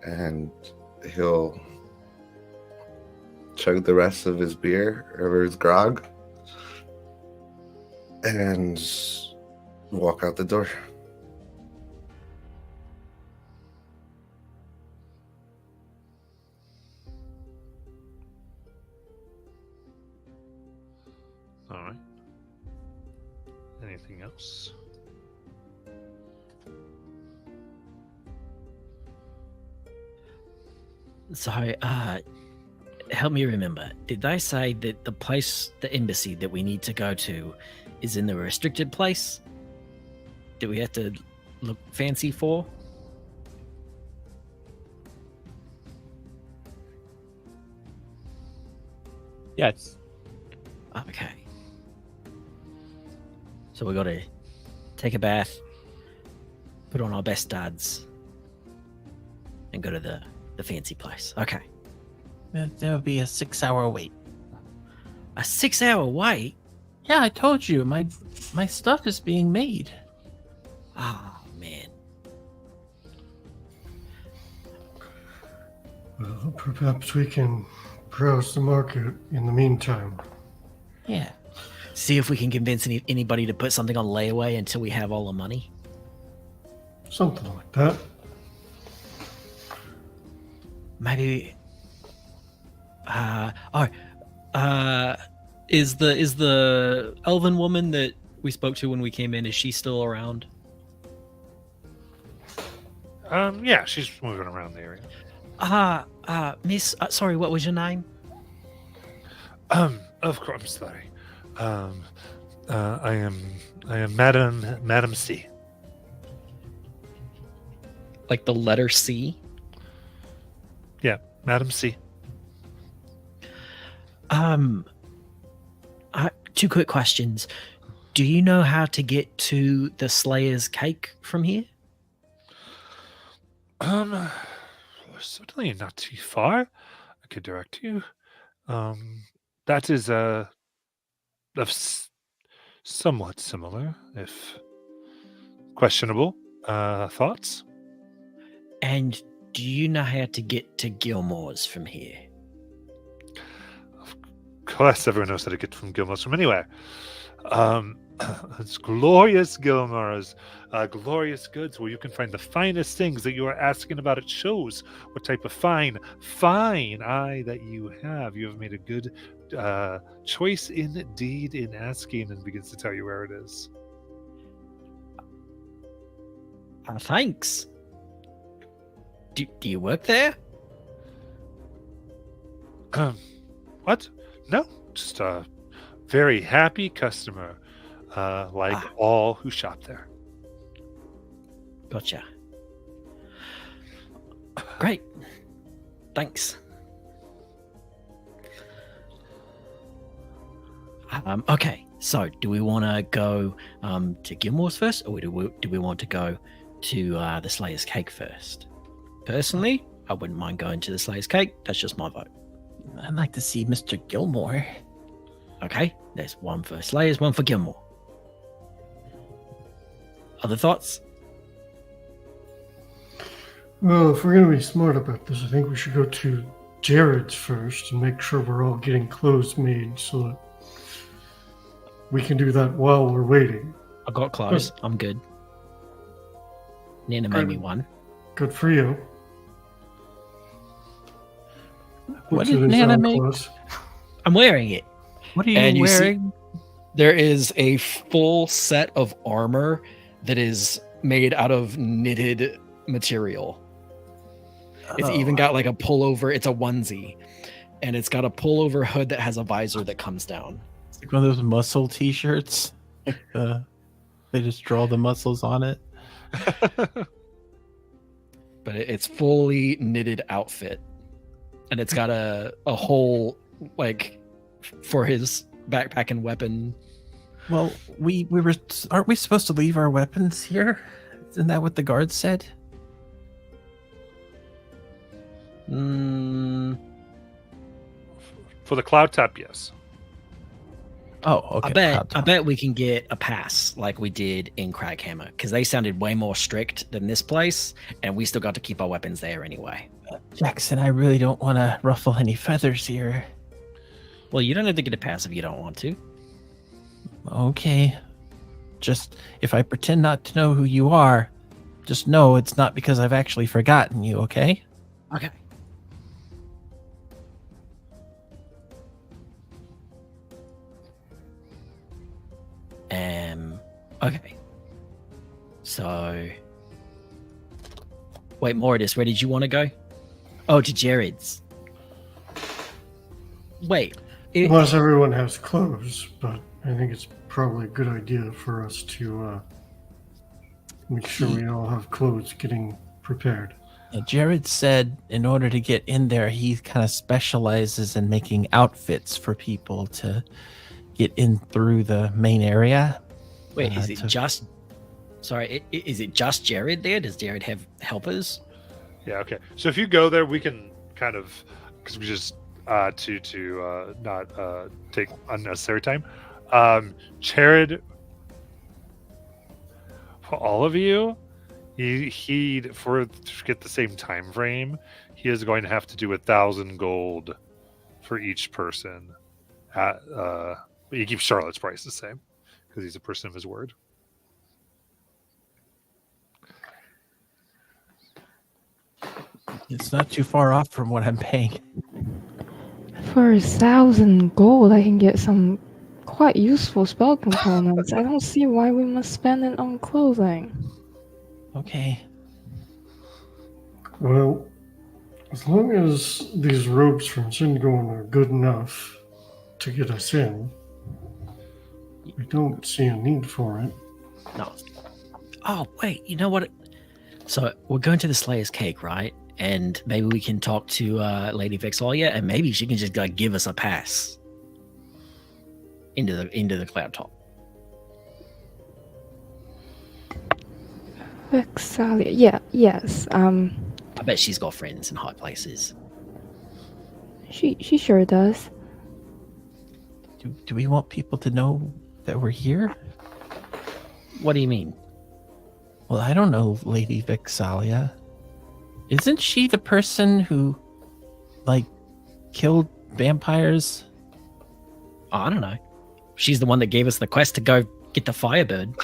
And he'll chug the rest of his beer or his grog and walk out the door. All right. Anything else? So, help me remember. Did they say that the place, the embassy that we need to go to, is in the restricted place? Do we have to look fancy for? Yes. Okay. So we got to take a bath, put on our best studs, and go to the fancy place. Okay. There will be a 6-hour wait. A 6-hour wait? Yeah, I told you. My stuff is being made. Oh, man. Well, perhaps we can browse the market in the meantime. Yeah. See if we can convince anybody to put something on layaway until we have all the money. Something like that. Maybe. Is the elven woman that we spoke to when we came in? Is she still around? Yeah, she's moving around the area. Miss. Sorry, what was your name? Of course, I'm sorry. I am Madam C. Like the letter C? Yeah, Madam C. Two quick questions. Do you know how to get to the Slayer's Cake from here? Certainly not too far. I could direct you. That is somewhat similar, if questionable. Thoughts? And do you know how to get to Gilmore's from here? Of course, everyone knows how to get from Gilmore's from anywhere. It's glorious Gilmore's, glorious goods where you can find the finest things that you are asking about. It shows what type of fine eye that you have. You have made a good choice indeed in asking, and begins to tell you where it is. Thanks. Do you work there? What? No, just a very happy customer, like all who shop there. Gotcha. Great. Thanks. Okay, so do we want to go to Gilmore's first, or do we want to go to the Slayer's Cake first? Personally, I wouldn't mind going to the Slayer's Cake. That's just my vote. I'd like to see Mr. Gilmore. Okay, there's one for Slayers, one for Gilmore. Other thoughts? Well, if we're going to be smart about this, I think we should go to Jared's first and make sure we're all getting clothes made so that we can do that while we're waiting. I got clothes. I'm good. Nana made me one. Good for you. What did Nana make? I'm wearing it. What are you wearing? There is a full set of armor that is made out of knitted material. It's even got like a pullover. It's a onesie. And it's got a pullover hood that has a visor that comes down. It's like one of those muscle t-shirts. They just draw the muscles on it. But it's fully knitted outfit, and it's got a hole like for his backpack and weapon. Well, aren't we supposed to leave our weapons here? Isn't that what the guard said? Mm, For the cloud top, yes. Oh, okay. I bet we can get a pass like we did in Craghammer, because they sounded way more strict than this place, and we still got to keep our weapons there anyway. Jackson, I really don't want to ruffle any feathers here. Well, you don't have to get a pass if you don't want to. Okay. Just if I pretend not to know who you are, just know it's not because I've actually forgotten you, okay? Okay. Okay. So, wait, Mordis, where did you want to go? Oh, to Jared's. Wait. Unless everyone has clothes, but I think it's probably a good idea for us to make sure we all have clothes getting prepared. Yeah, Jared said in order to get in there, he kind of specializes in making outfits for people to get in through the main area. Wait, is it just... Sorry, is it just Jared there? Does Jared have helpers? Yeah, okay. So if you go there, we can kind of... Because we just... to not take unnecessary time. Jared, for all of you, he to get the same time frame, he is going to have to do 1,000 gold for each person. He keeps Charlotte's price the same because he's a person of his word. It's not too far off from what I'm paying. For 1,000 gold, I can get some quite useful spell components. I don't see why we must spend it on clothing. Okay. Well, as long as these robes from Singon are good enough to get us in, we don't see a need for it. No. Oh, wait, you know what? So we're going to the Slayer's Cake, right? And maybe we can talk to Lady Vexalia, and maybe she can just give us a pass into the cloud top. Vexalia, yes. I bet she's got friends in high places. She sure does. Do we want people to know that we're here? What do you mean? Well, I don't know, Lady Vexalia. Isn't she the person who, killed vampires? Oh, I don't know. She's the one that gave us the quest to go get the Firebird.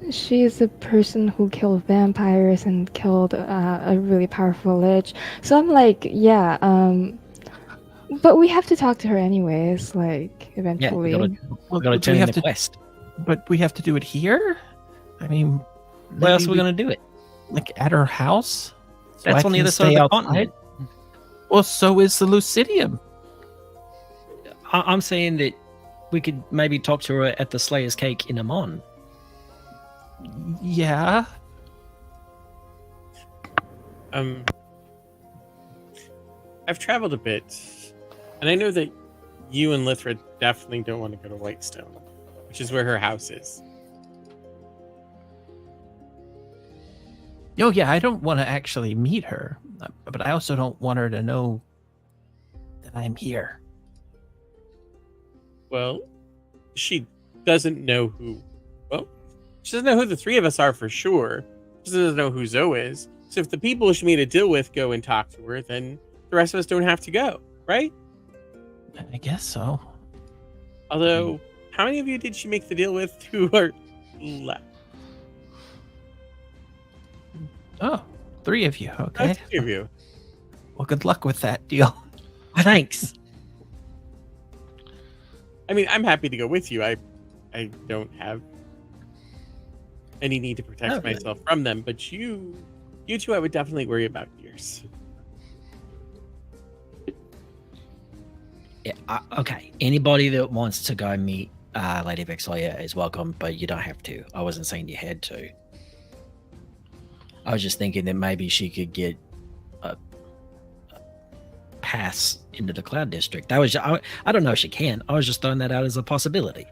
She is the person who killed vampires and killed a really powerful lich. So I'm like, yeah, but we have to talk to her anyways, eventually. Yeah, we gotta turn in the quest. But we have to do it here? I mean... Where else are we going to do it? At her house? So That's on the other side of the continent. Well, so is the Lucidium. I'm saying that we could maybe talk to her at the Slayer's Cake in Amon. Yeah. I've traveled a bit, and I know that you and Lithra definitely don't want to go to Whitestone, which is where her house is. Oh, yeah, I don't want to actually meet her, but I also don't want her to know that I'm here. Well, she doesn't know who... Well, she doesn't know who the three of us are for sure. She doesn't know who Zoe is. So if the people she made a deal with go and talk to her, then the rest of us don't have to go, right? I guess so. Although, how many of you did she make the deal with who are left? Oh, 3 of you. Okay. That's 3 of you. Well, good luck with that deal. Thanks. I mean, I'm happy to go with you. I don't have any need to protect myself from them, but you two, I would definitely worry about yours. Yeah, okay. Anybody that wants to go meet Lady Vexalia is welcome, but you don't have to. I wasn't saying you had to. I was just thinking that maybe she could get a pass into the Cloud District. I don't know if she can. I was just throwing that out as a possibility.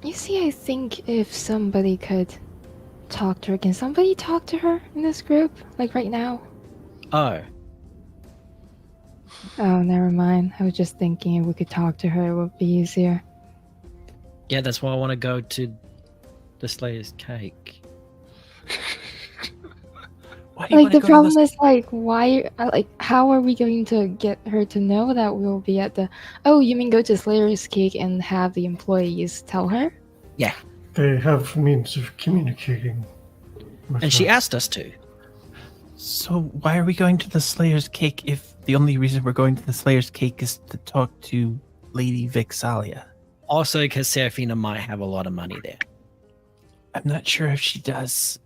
You see, I think if somebody could talk to her, can somebody talk to her in this group? Like right now? Oh, Oh, never mind. I was just thinking if we could talk to her, it would be easier. yeah, that's why I want to go to the Slayer's Cake. Why do you Like, wanna the go to problem is, like, why, like, how are we going to get her to know that we'll be at the... Oh, you mean go to Slayer's Cake and have the employees tell her? They have means of communicating with And she us. asked us to. So why are we going to the Slayer's Cake if the only reason we're going to the Slayer's Cake is to talk to Lady Vixalia? Also, because Serafina might have a lot of money there. I'm not sure if she does.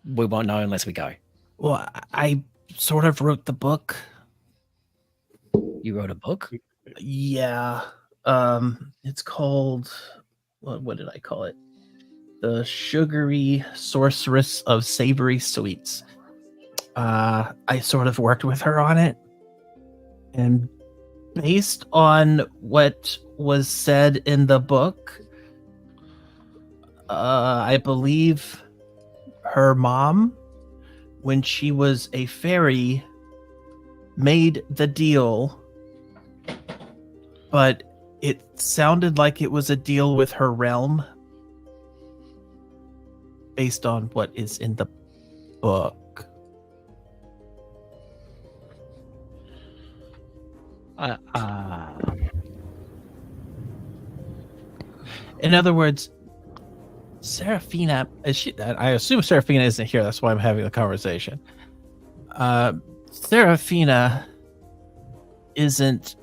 We won't know unless we go. Well, I sort of wrote the book. You wrote a book? Yeah. It's called, what did I call it? The Sugary Sorceress of Savory Sweets. I sort of worked with her on it. And based on what was said in the book, I believe her mom, when she was a fairy, made the deal, but it sounded like it was a deal with her realm based on what is in the book. In other words, Serafina, I assume Serafina isn't here. That's why I'm having the conversation. Serafina isn't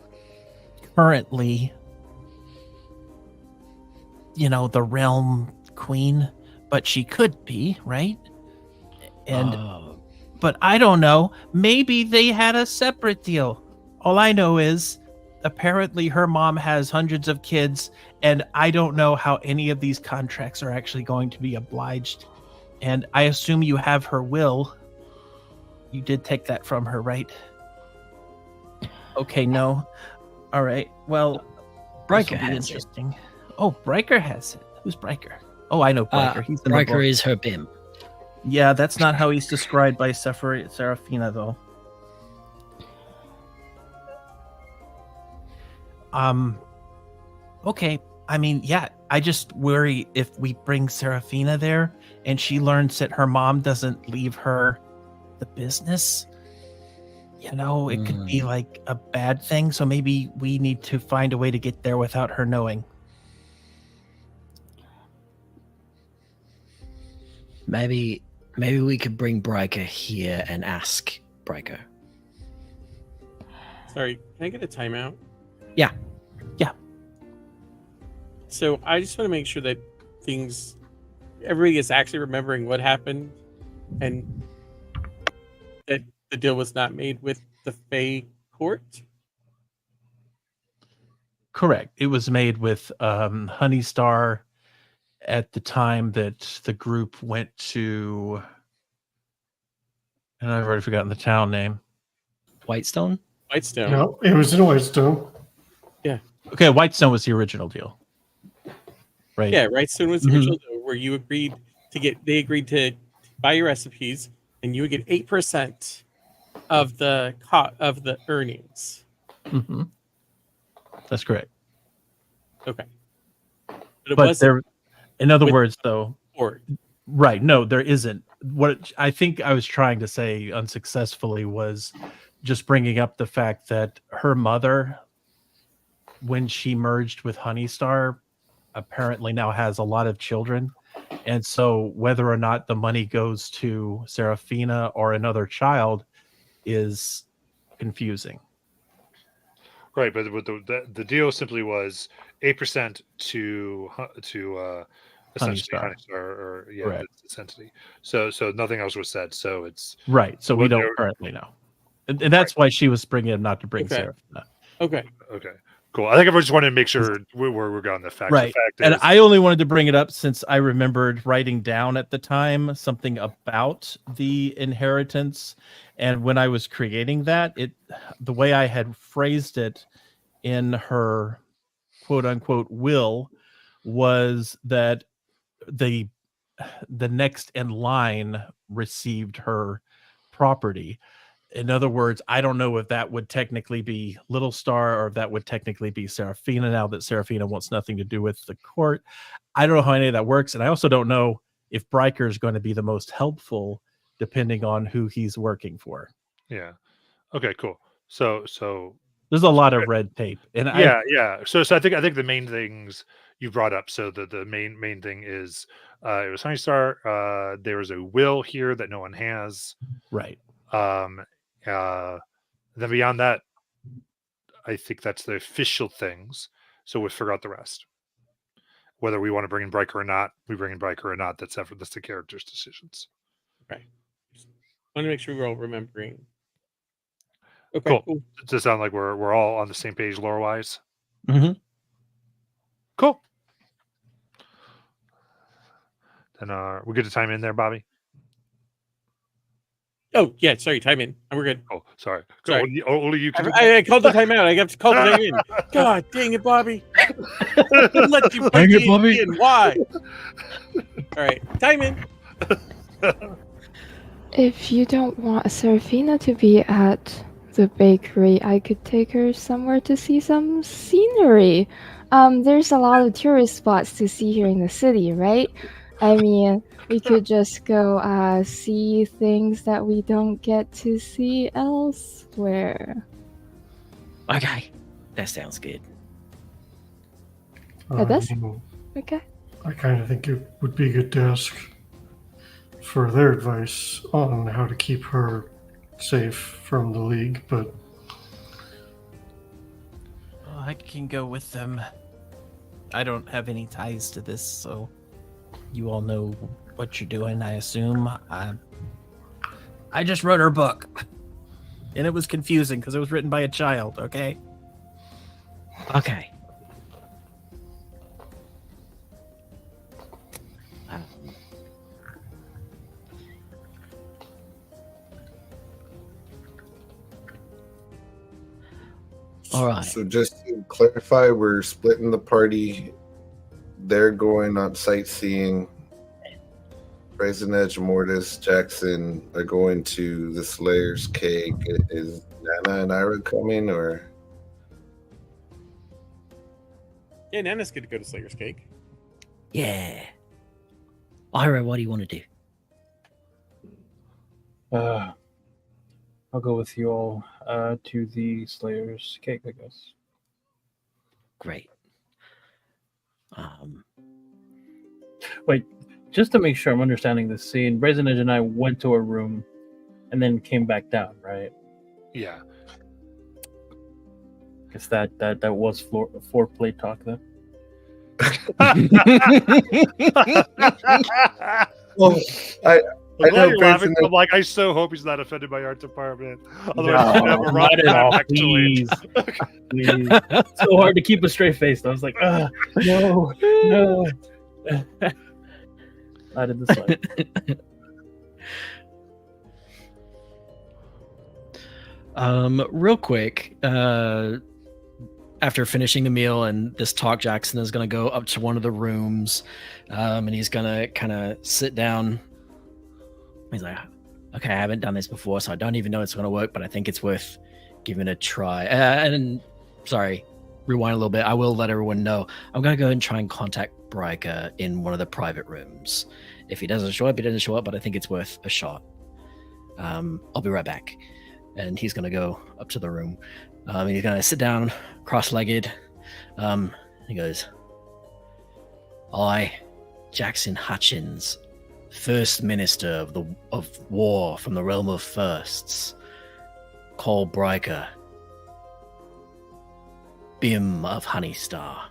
currently, the realm queen, but she could be, right? And but I don't know. Maybe they had a separate deal. All I know is apparently her mom has hundreds of kids, and I don't know how any of these contracts are actually going to be obliged. And I assume you have her will. You did take that from her, right? Okay, no. All right. Well, Briker this will be has it. interesting. Oh, Briker has it. Who's Briker? Oh, I know Briker. He's in the Riker book. is her BIM. Yeah, that's not how he's described by Serafina, though. Okay. I mean, yeah, I just worry if we bring Serafina there and she learns that her mom doesn't leave her the business. It could be like a bad thing. So maybe we need to find a way to get there without her knowing. Maybe we could bring Briker here and ask Briker. Sorry, can I get a timeout? Yeah. So I just want to make sure that everybody is actually remembering what happened, and that the deal was not made with the Fae court. Correct. It was made with Honey Star at the time that the group went to, and I've already forgotten the town name. Whitestone? Whitestone. No, it was in Whitestone. Okay, Whitestone was the original deal. Right. Yeah, Whitestone was the original deal where you agreed they agreed to buy your recipes, and you would get 8% of the earnings. Mm-hmm. That's correct. Okay. But But there, in other with- words, though, Or right? No, there isn't. What I think I was trying to say unsuccessfully was just bringing up the fact that her mother, when she merged with Honey Star, apparently now has a lot of children, and so whether or not the money goes to Serafina or another child is confusing. Right, but the deal simply was 8% to essentially Star. Honey Star or Correct. this entity. So nothing else was said. So it's Right. So we Well, don't there- currently know, and that's why she was bringing him, not to bring Okay. Serafina. okay. okay. Cool. I think I just wanted to make sure we're going the fact. Right. The fact And is, I only wanted to bring it up since I remembered writing down at the time something about the inheritance. And when I was creating that, the way I had phrased it in her quote unquote will was that the next in line received her property. In other words, I don't know if that would technically be Little Star or if that would technically be Serafina, now that Serafina wants nothing to do with the court. I don't know how any of that works. And I also don't know if Bryker is going to be the most helpful depending on who he's working for. yeah. Okay, cool. So there's a lot of red tape. And yeah. So I think the main things you brought up. So the main thing is it was Honey Star. There was a will here that no one has. Right. Then beyond that, I think that's the official things. So we figure out the rest. Whether we want to bring in Bryker or not, we bring in Bryker or not. That's the character's decisions. Right. I want to make sure we're all remembering. Okay, cool. Does it sound like we're all on the same page lore wise? Mm-hmm. Cool. Then we good to time in there, Bobby? Oh yeah, sorry, time in. We're good. Oh, sorry. Only you can. I called the timeout. I have to call the time in. God dang it, Bobby! Let you Dang it, Bobby. in. Why? All right, time in. If you don't want Serafina to be at the bakery, I could take her somewhere to see some scenery. There's a lot of tourist spots to see here in the city, right? I mean, we could just go see things that we don't get to see elsewhere. Okay, that sounds good. It does? You know, Okay. I kind of think it would be good to ask for their advice on how to keep her safe from the League, but Well, I can go with them. I don't have any ties to this, so you all know what you're doing, I assume. I just wrote her book, and it was confusing because it was written by a child, okay? Okay. All right. So just to clarify, we're splitting the party. They're going on sightseeing. Raisin Edge, Mortis, Jackson are going to the Slayer's Cake. Is Nana and Ira coming, or? Yeah, Nana's good to go to Slayer's Cake. Yeah. Ira, what do you want to do? I'll go with you all to the Slayer's Cake, I guess. Great. Wait, just to make sure I'm understanding this scene, Raisin Edge and I went to a room and then came back down, right? Yeah. Guess that was foreplay talk then. Well, I I'm know you're laughing. Raisin I'm like, I so hope he's not offended by art department. Otherwise, No, we're gonna have a rough not at time, all. actually. Please. So hard to keep a straight face. I was like, no. Not in this life. Real quick, after finishing the meal and this talk, Jackson is going to go up to one of the rooms, and he's going to kind of sit down. He's like, okay, I haven't done this before, so I don't even know it's going to work, but I think it's worth giving it a try. And sorry, rewind a little bit. I will let everyone know. I'm going to go and try and contact Bryker in one of the private rooms. If he doesn't show up, he doesn't show up, but I think it's worth a shot. I'll be right back. And he's going to go up to the room. He's going to sit down, cross-legged. He goes, I, Jackson Hutchins, First Minister of War from the Realm of Firsts, call Bryker, Bim of Honeystar.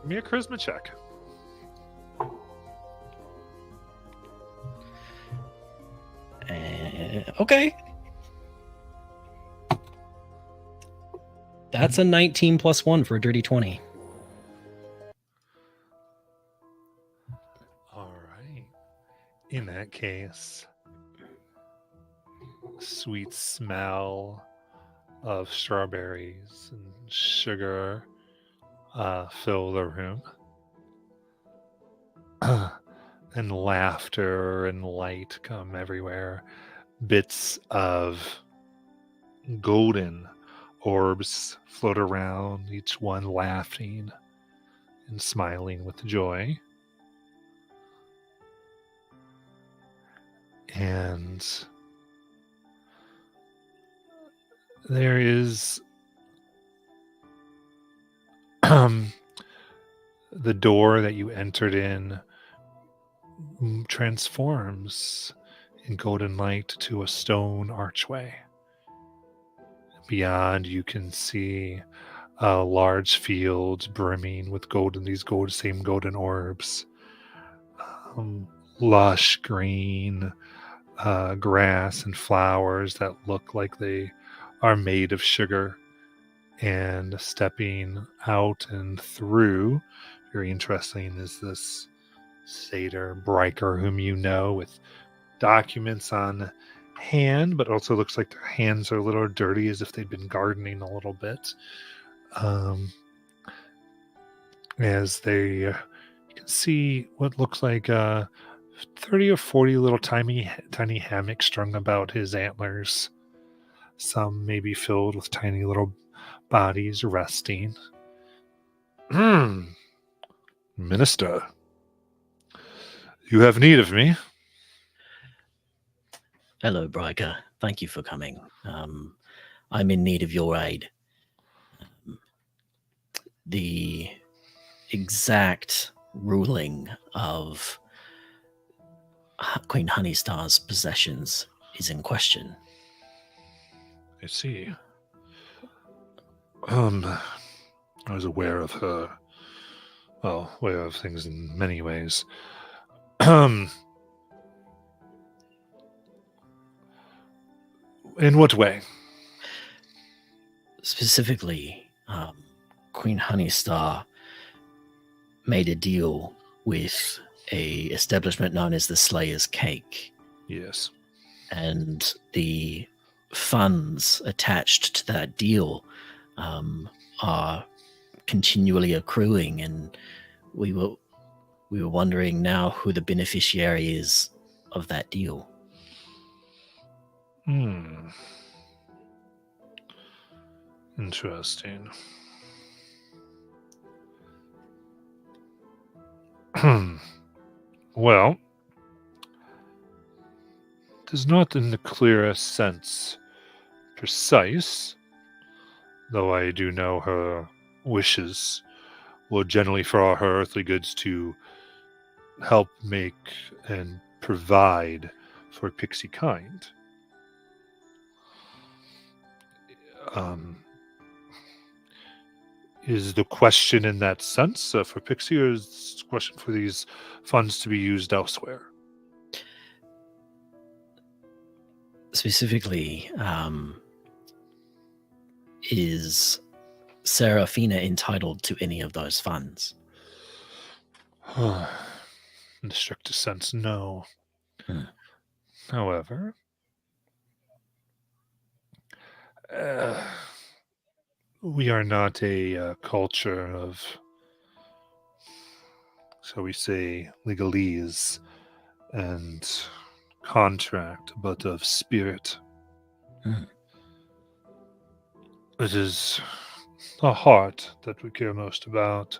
Give me a charisma check. Okay. That's a 19 plus 1 for a dirty 20. All right. In that case, sweet smell of strawberries and sugar fill the room. And laughter and light come everywhere. Bits of golden orbs float around, each one laughing and smiling with joy. And there is the door that you entered in transforms in golden light to a stone archway. Beyond, you can see large fields brimming with same golden orbs. Lush green grass and flowers that look like they are made of sugar. And stepping out and through, very interesting, is this satyr Bryker, whom you know, with documents on hand, but also looks like their hands are a little dirty, as if they'd been gardening a little bit. As you can see what looks like 30 or 40 little tiny hammocks strung about his antlers. Some may be filled with tiny little bodies resting. Minister, you have need of me? Hello, Bryker. Thank you for coming. I'm in need of your aid. The exact ruling of Queen Honeystar's possessions is in question. I see. I was aware of her. Well, aware of things in many ways. In what way? Specifically, Queen Honeystar made a deal with a establishment known as the Slayer's Cake. Yes. And the funds attached to that deal are continually accruing, and we were wondering now who the beneficiary is of that deal. Interesting. Well, it is not in the clearest sense precise, though I do know her wishes were generally for her earthly goods to help make and provide for pixie kind. Is the question in that sense for Pixie, or is the question for these funds to be used elsewhere? Specifically, is Serafina entitled to any of those funds? In the strictest sense, no. However, we are not a culture of, shall we say, legalese and contract, but of spirit. It is the heart that we care most about.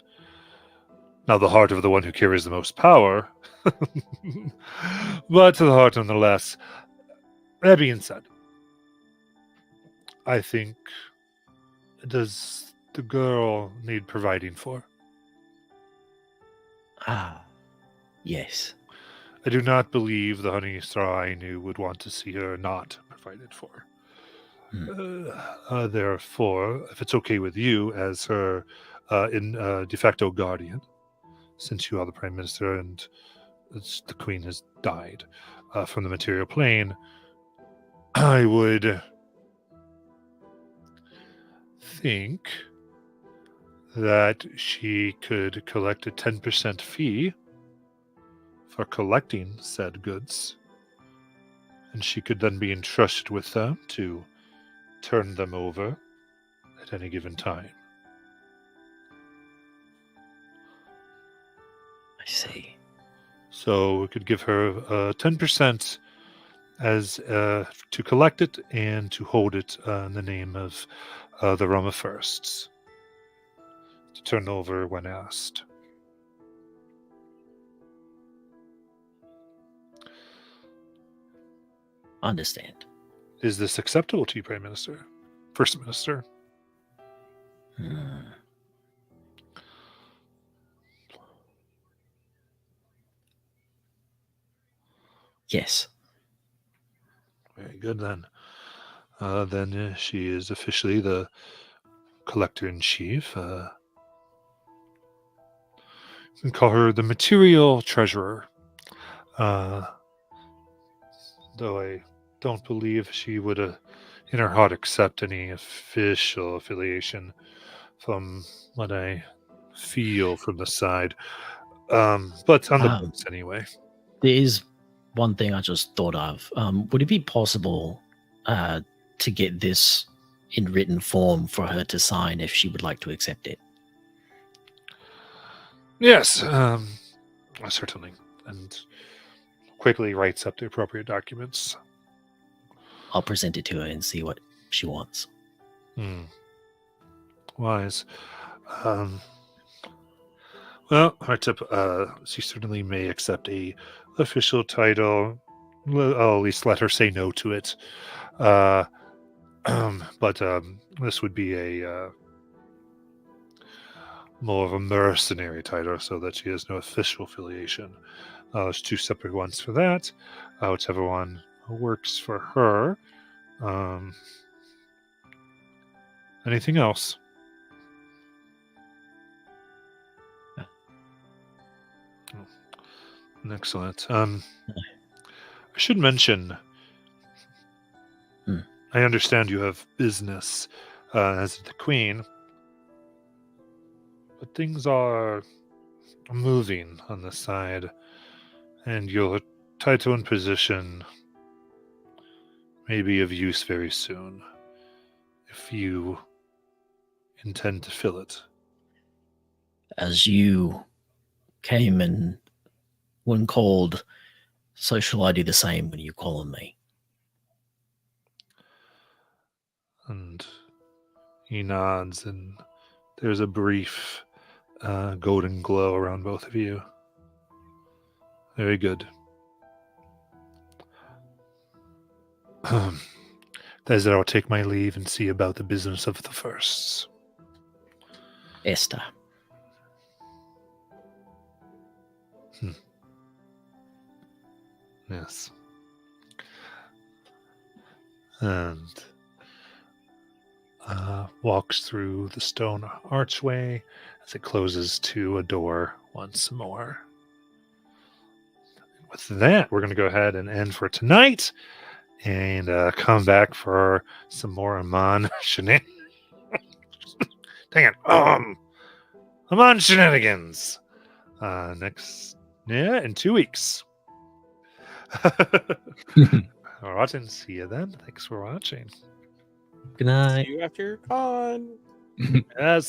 Now, the heart of the one who carries the most power, but the heart nonetheless. That being said, I think, does the girl need providing for? Yes. I do not believe the Honeystar I knew would want to see her not provided for. Therefore, if it's okay with you, as her de facto guardian, since you are the Prime Minister and the Queen has died from the material plane, I would think that she could collect a 10% fee for collecting said goods, and she could then be entrusted with them to turn them over at any given time. I see. So we could give her 10% as to collect it and to hold it in the name of the Roma Firsts, to turn over when asked. Understand. Is this acceptable to you, Prime Minister? First Minister? Yes. Very good then. Then she is officially the Collector-in-Chief. You can call her the Material Treasurer. Though I don't believe she would, in her heart, accept any official affiliation from what I feel from the side. But on the books anyway. There is one thing I just thought of. Would it be possible to get this in written form for her to sign if she would like to accept it? Yes, certainly. And quickly writes up the appropriate documents. I'll present it to her and see what she wants. Wise. Well, Hartip, she certainly may accept a official title. I'll at least let her say no to it. But this would be a more of a mercenary title, so that she has no official affiliation. There's two separate ones for that. Whichever one works for her. Anything else? Excellent. I should mention, I understand you have business as the Queen, but things are moving on the side, and your title and position may be of use very soon, if you intend to fill it. As you came and when called, so shall I do the same when you call on me. And he nods, and there's a brief golden glow around both of you. Very good. That is that I'll take my leave and see about the business of the firsts. Esther. Yes. And walks through the stone archway as it closes to a door once more. With that, we're going to go ahead and end for tonight and come back for some more Amon shenanigans. Dang it. Amon shenanigans. In 2 weeks. All right, and see you then. Thanks for watching. Good night. See you after con. Yes.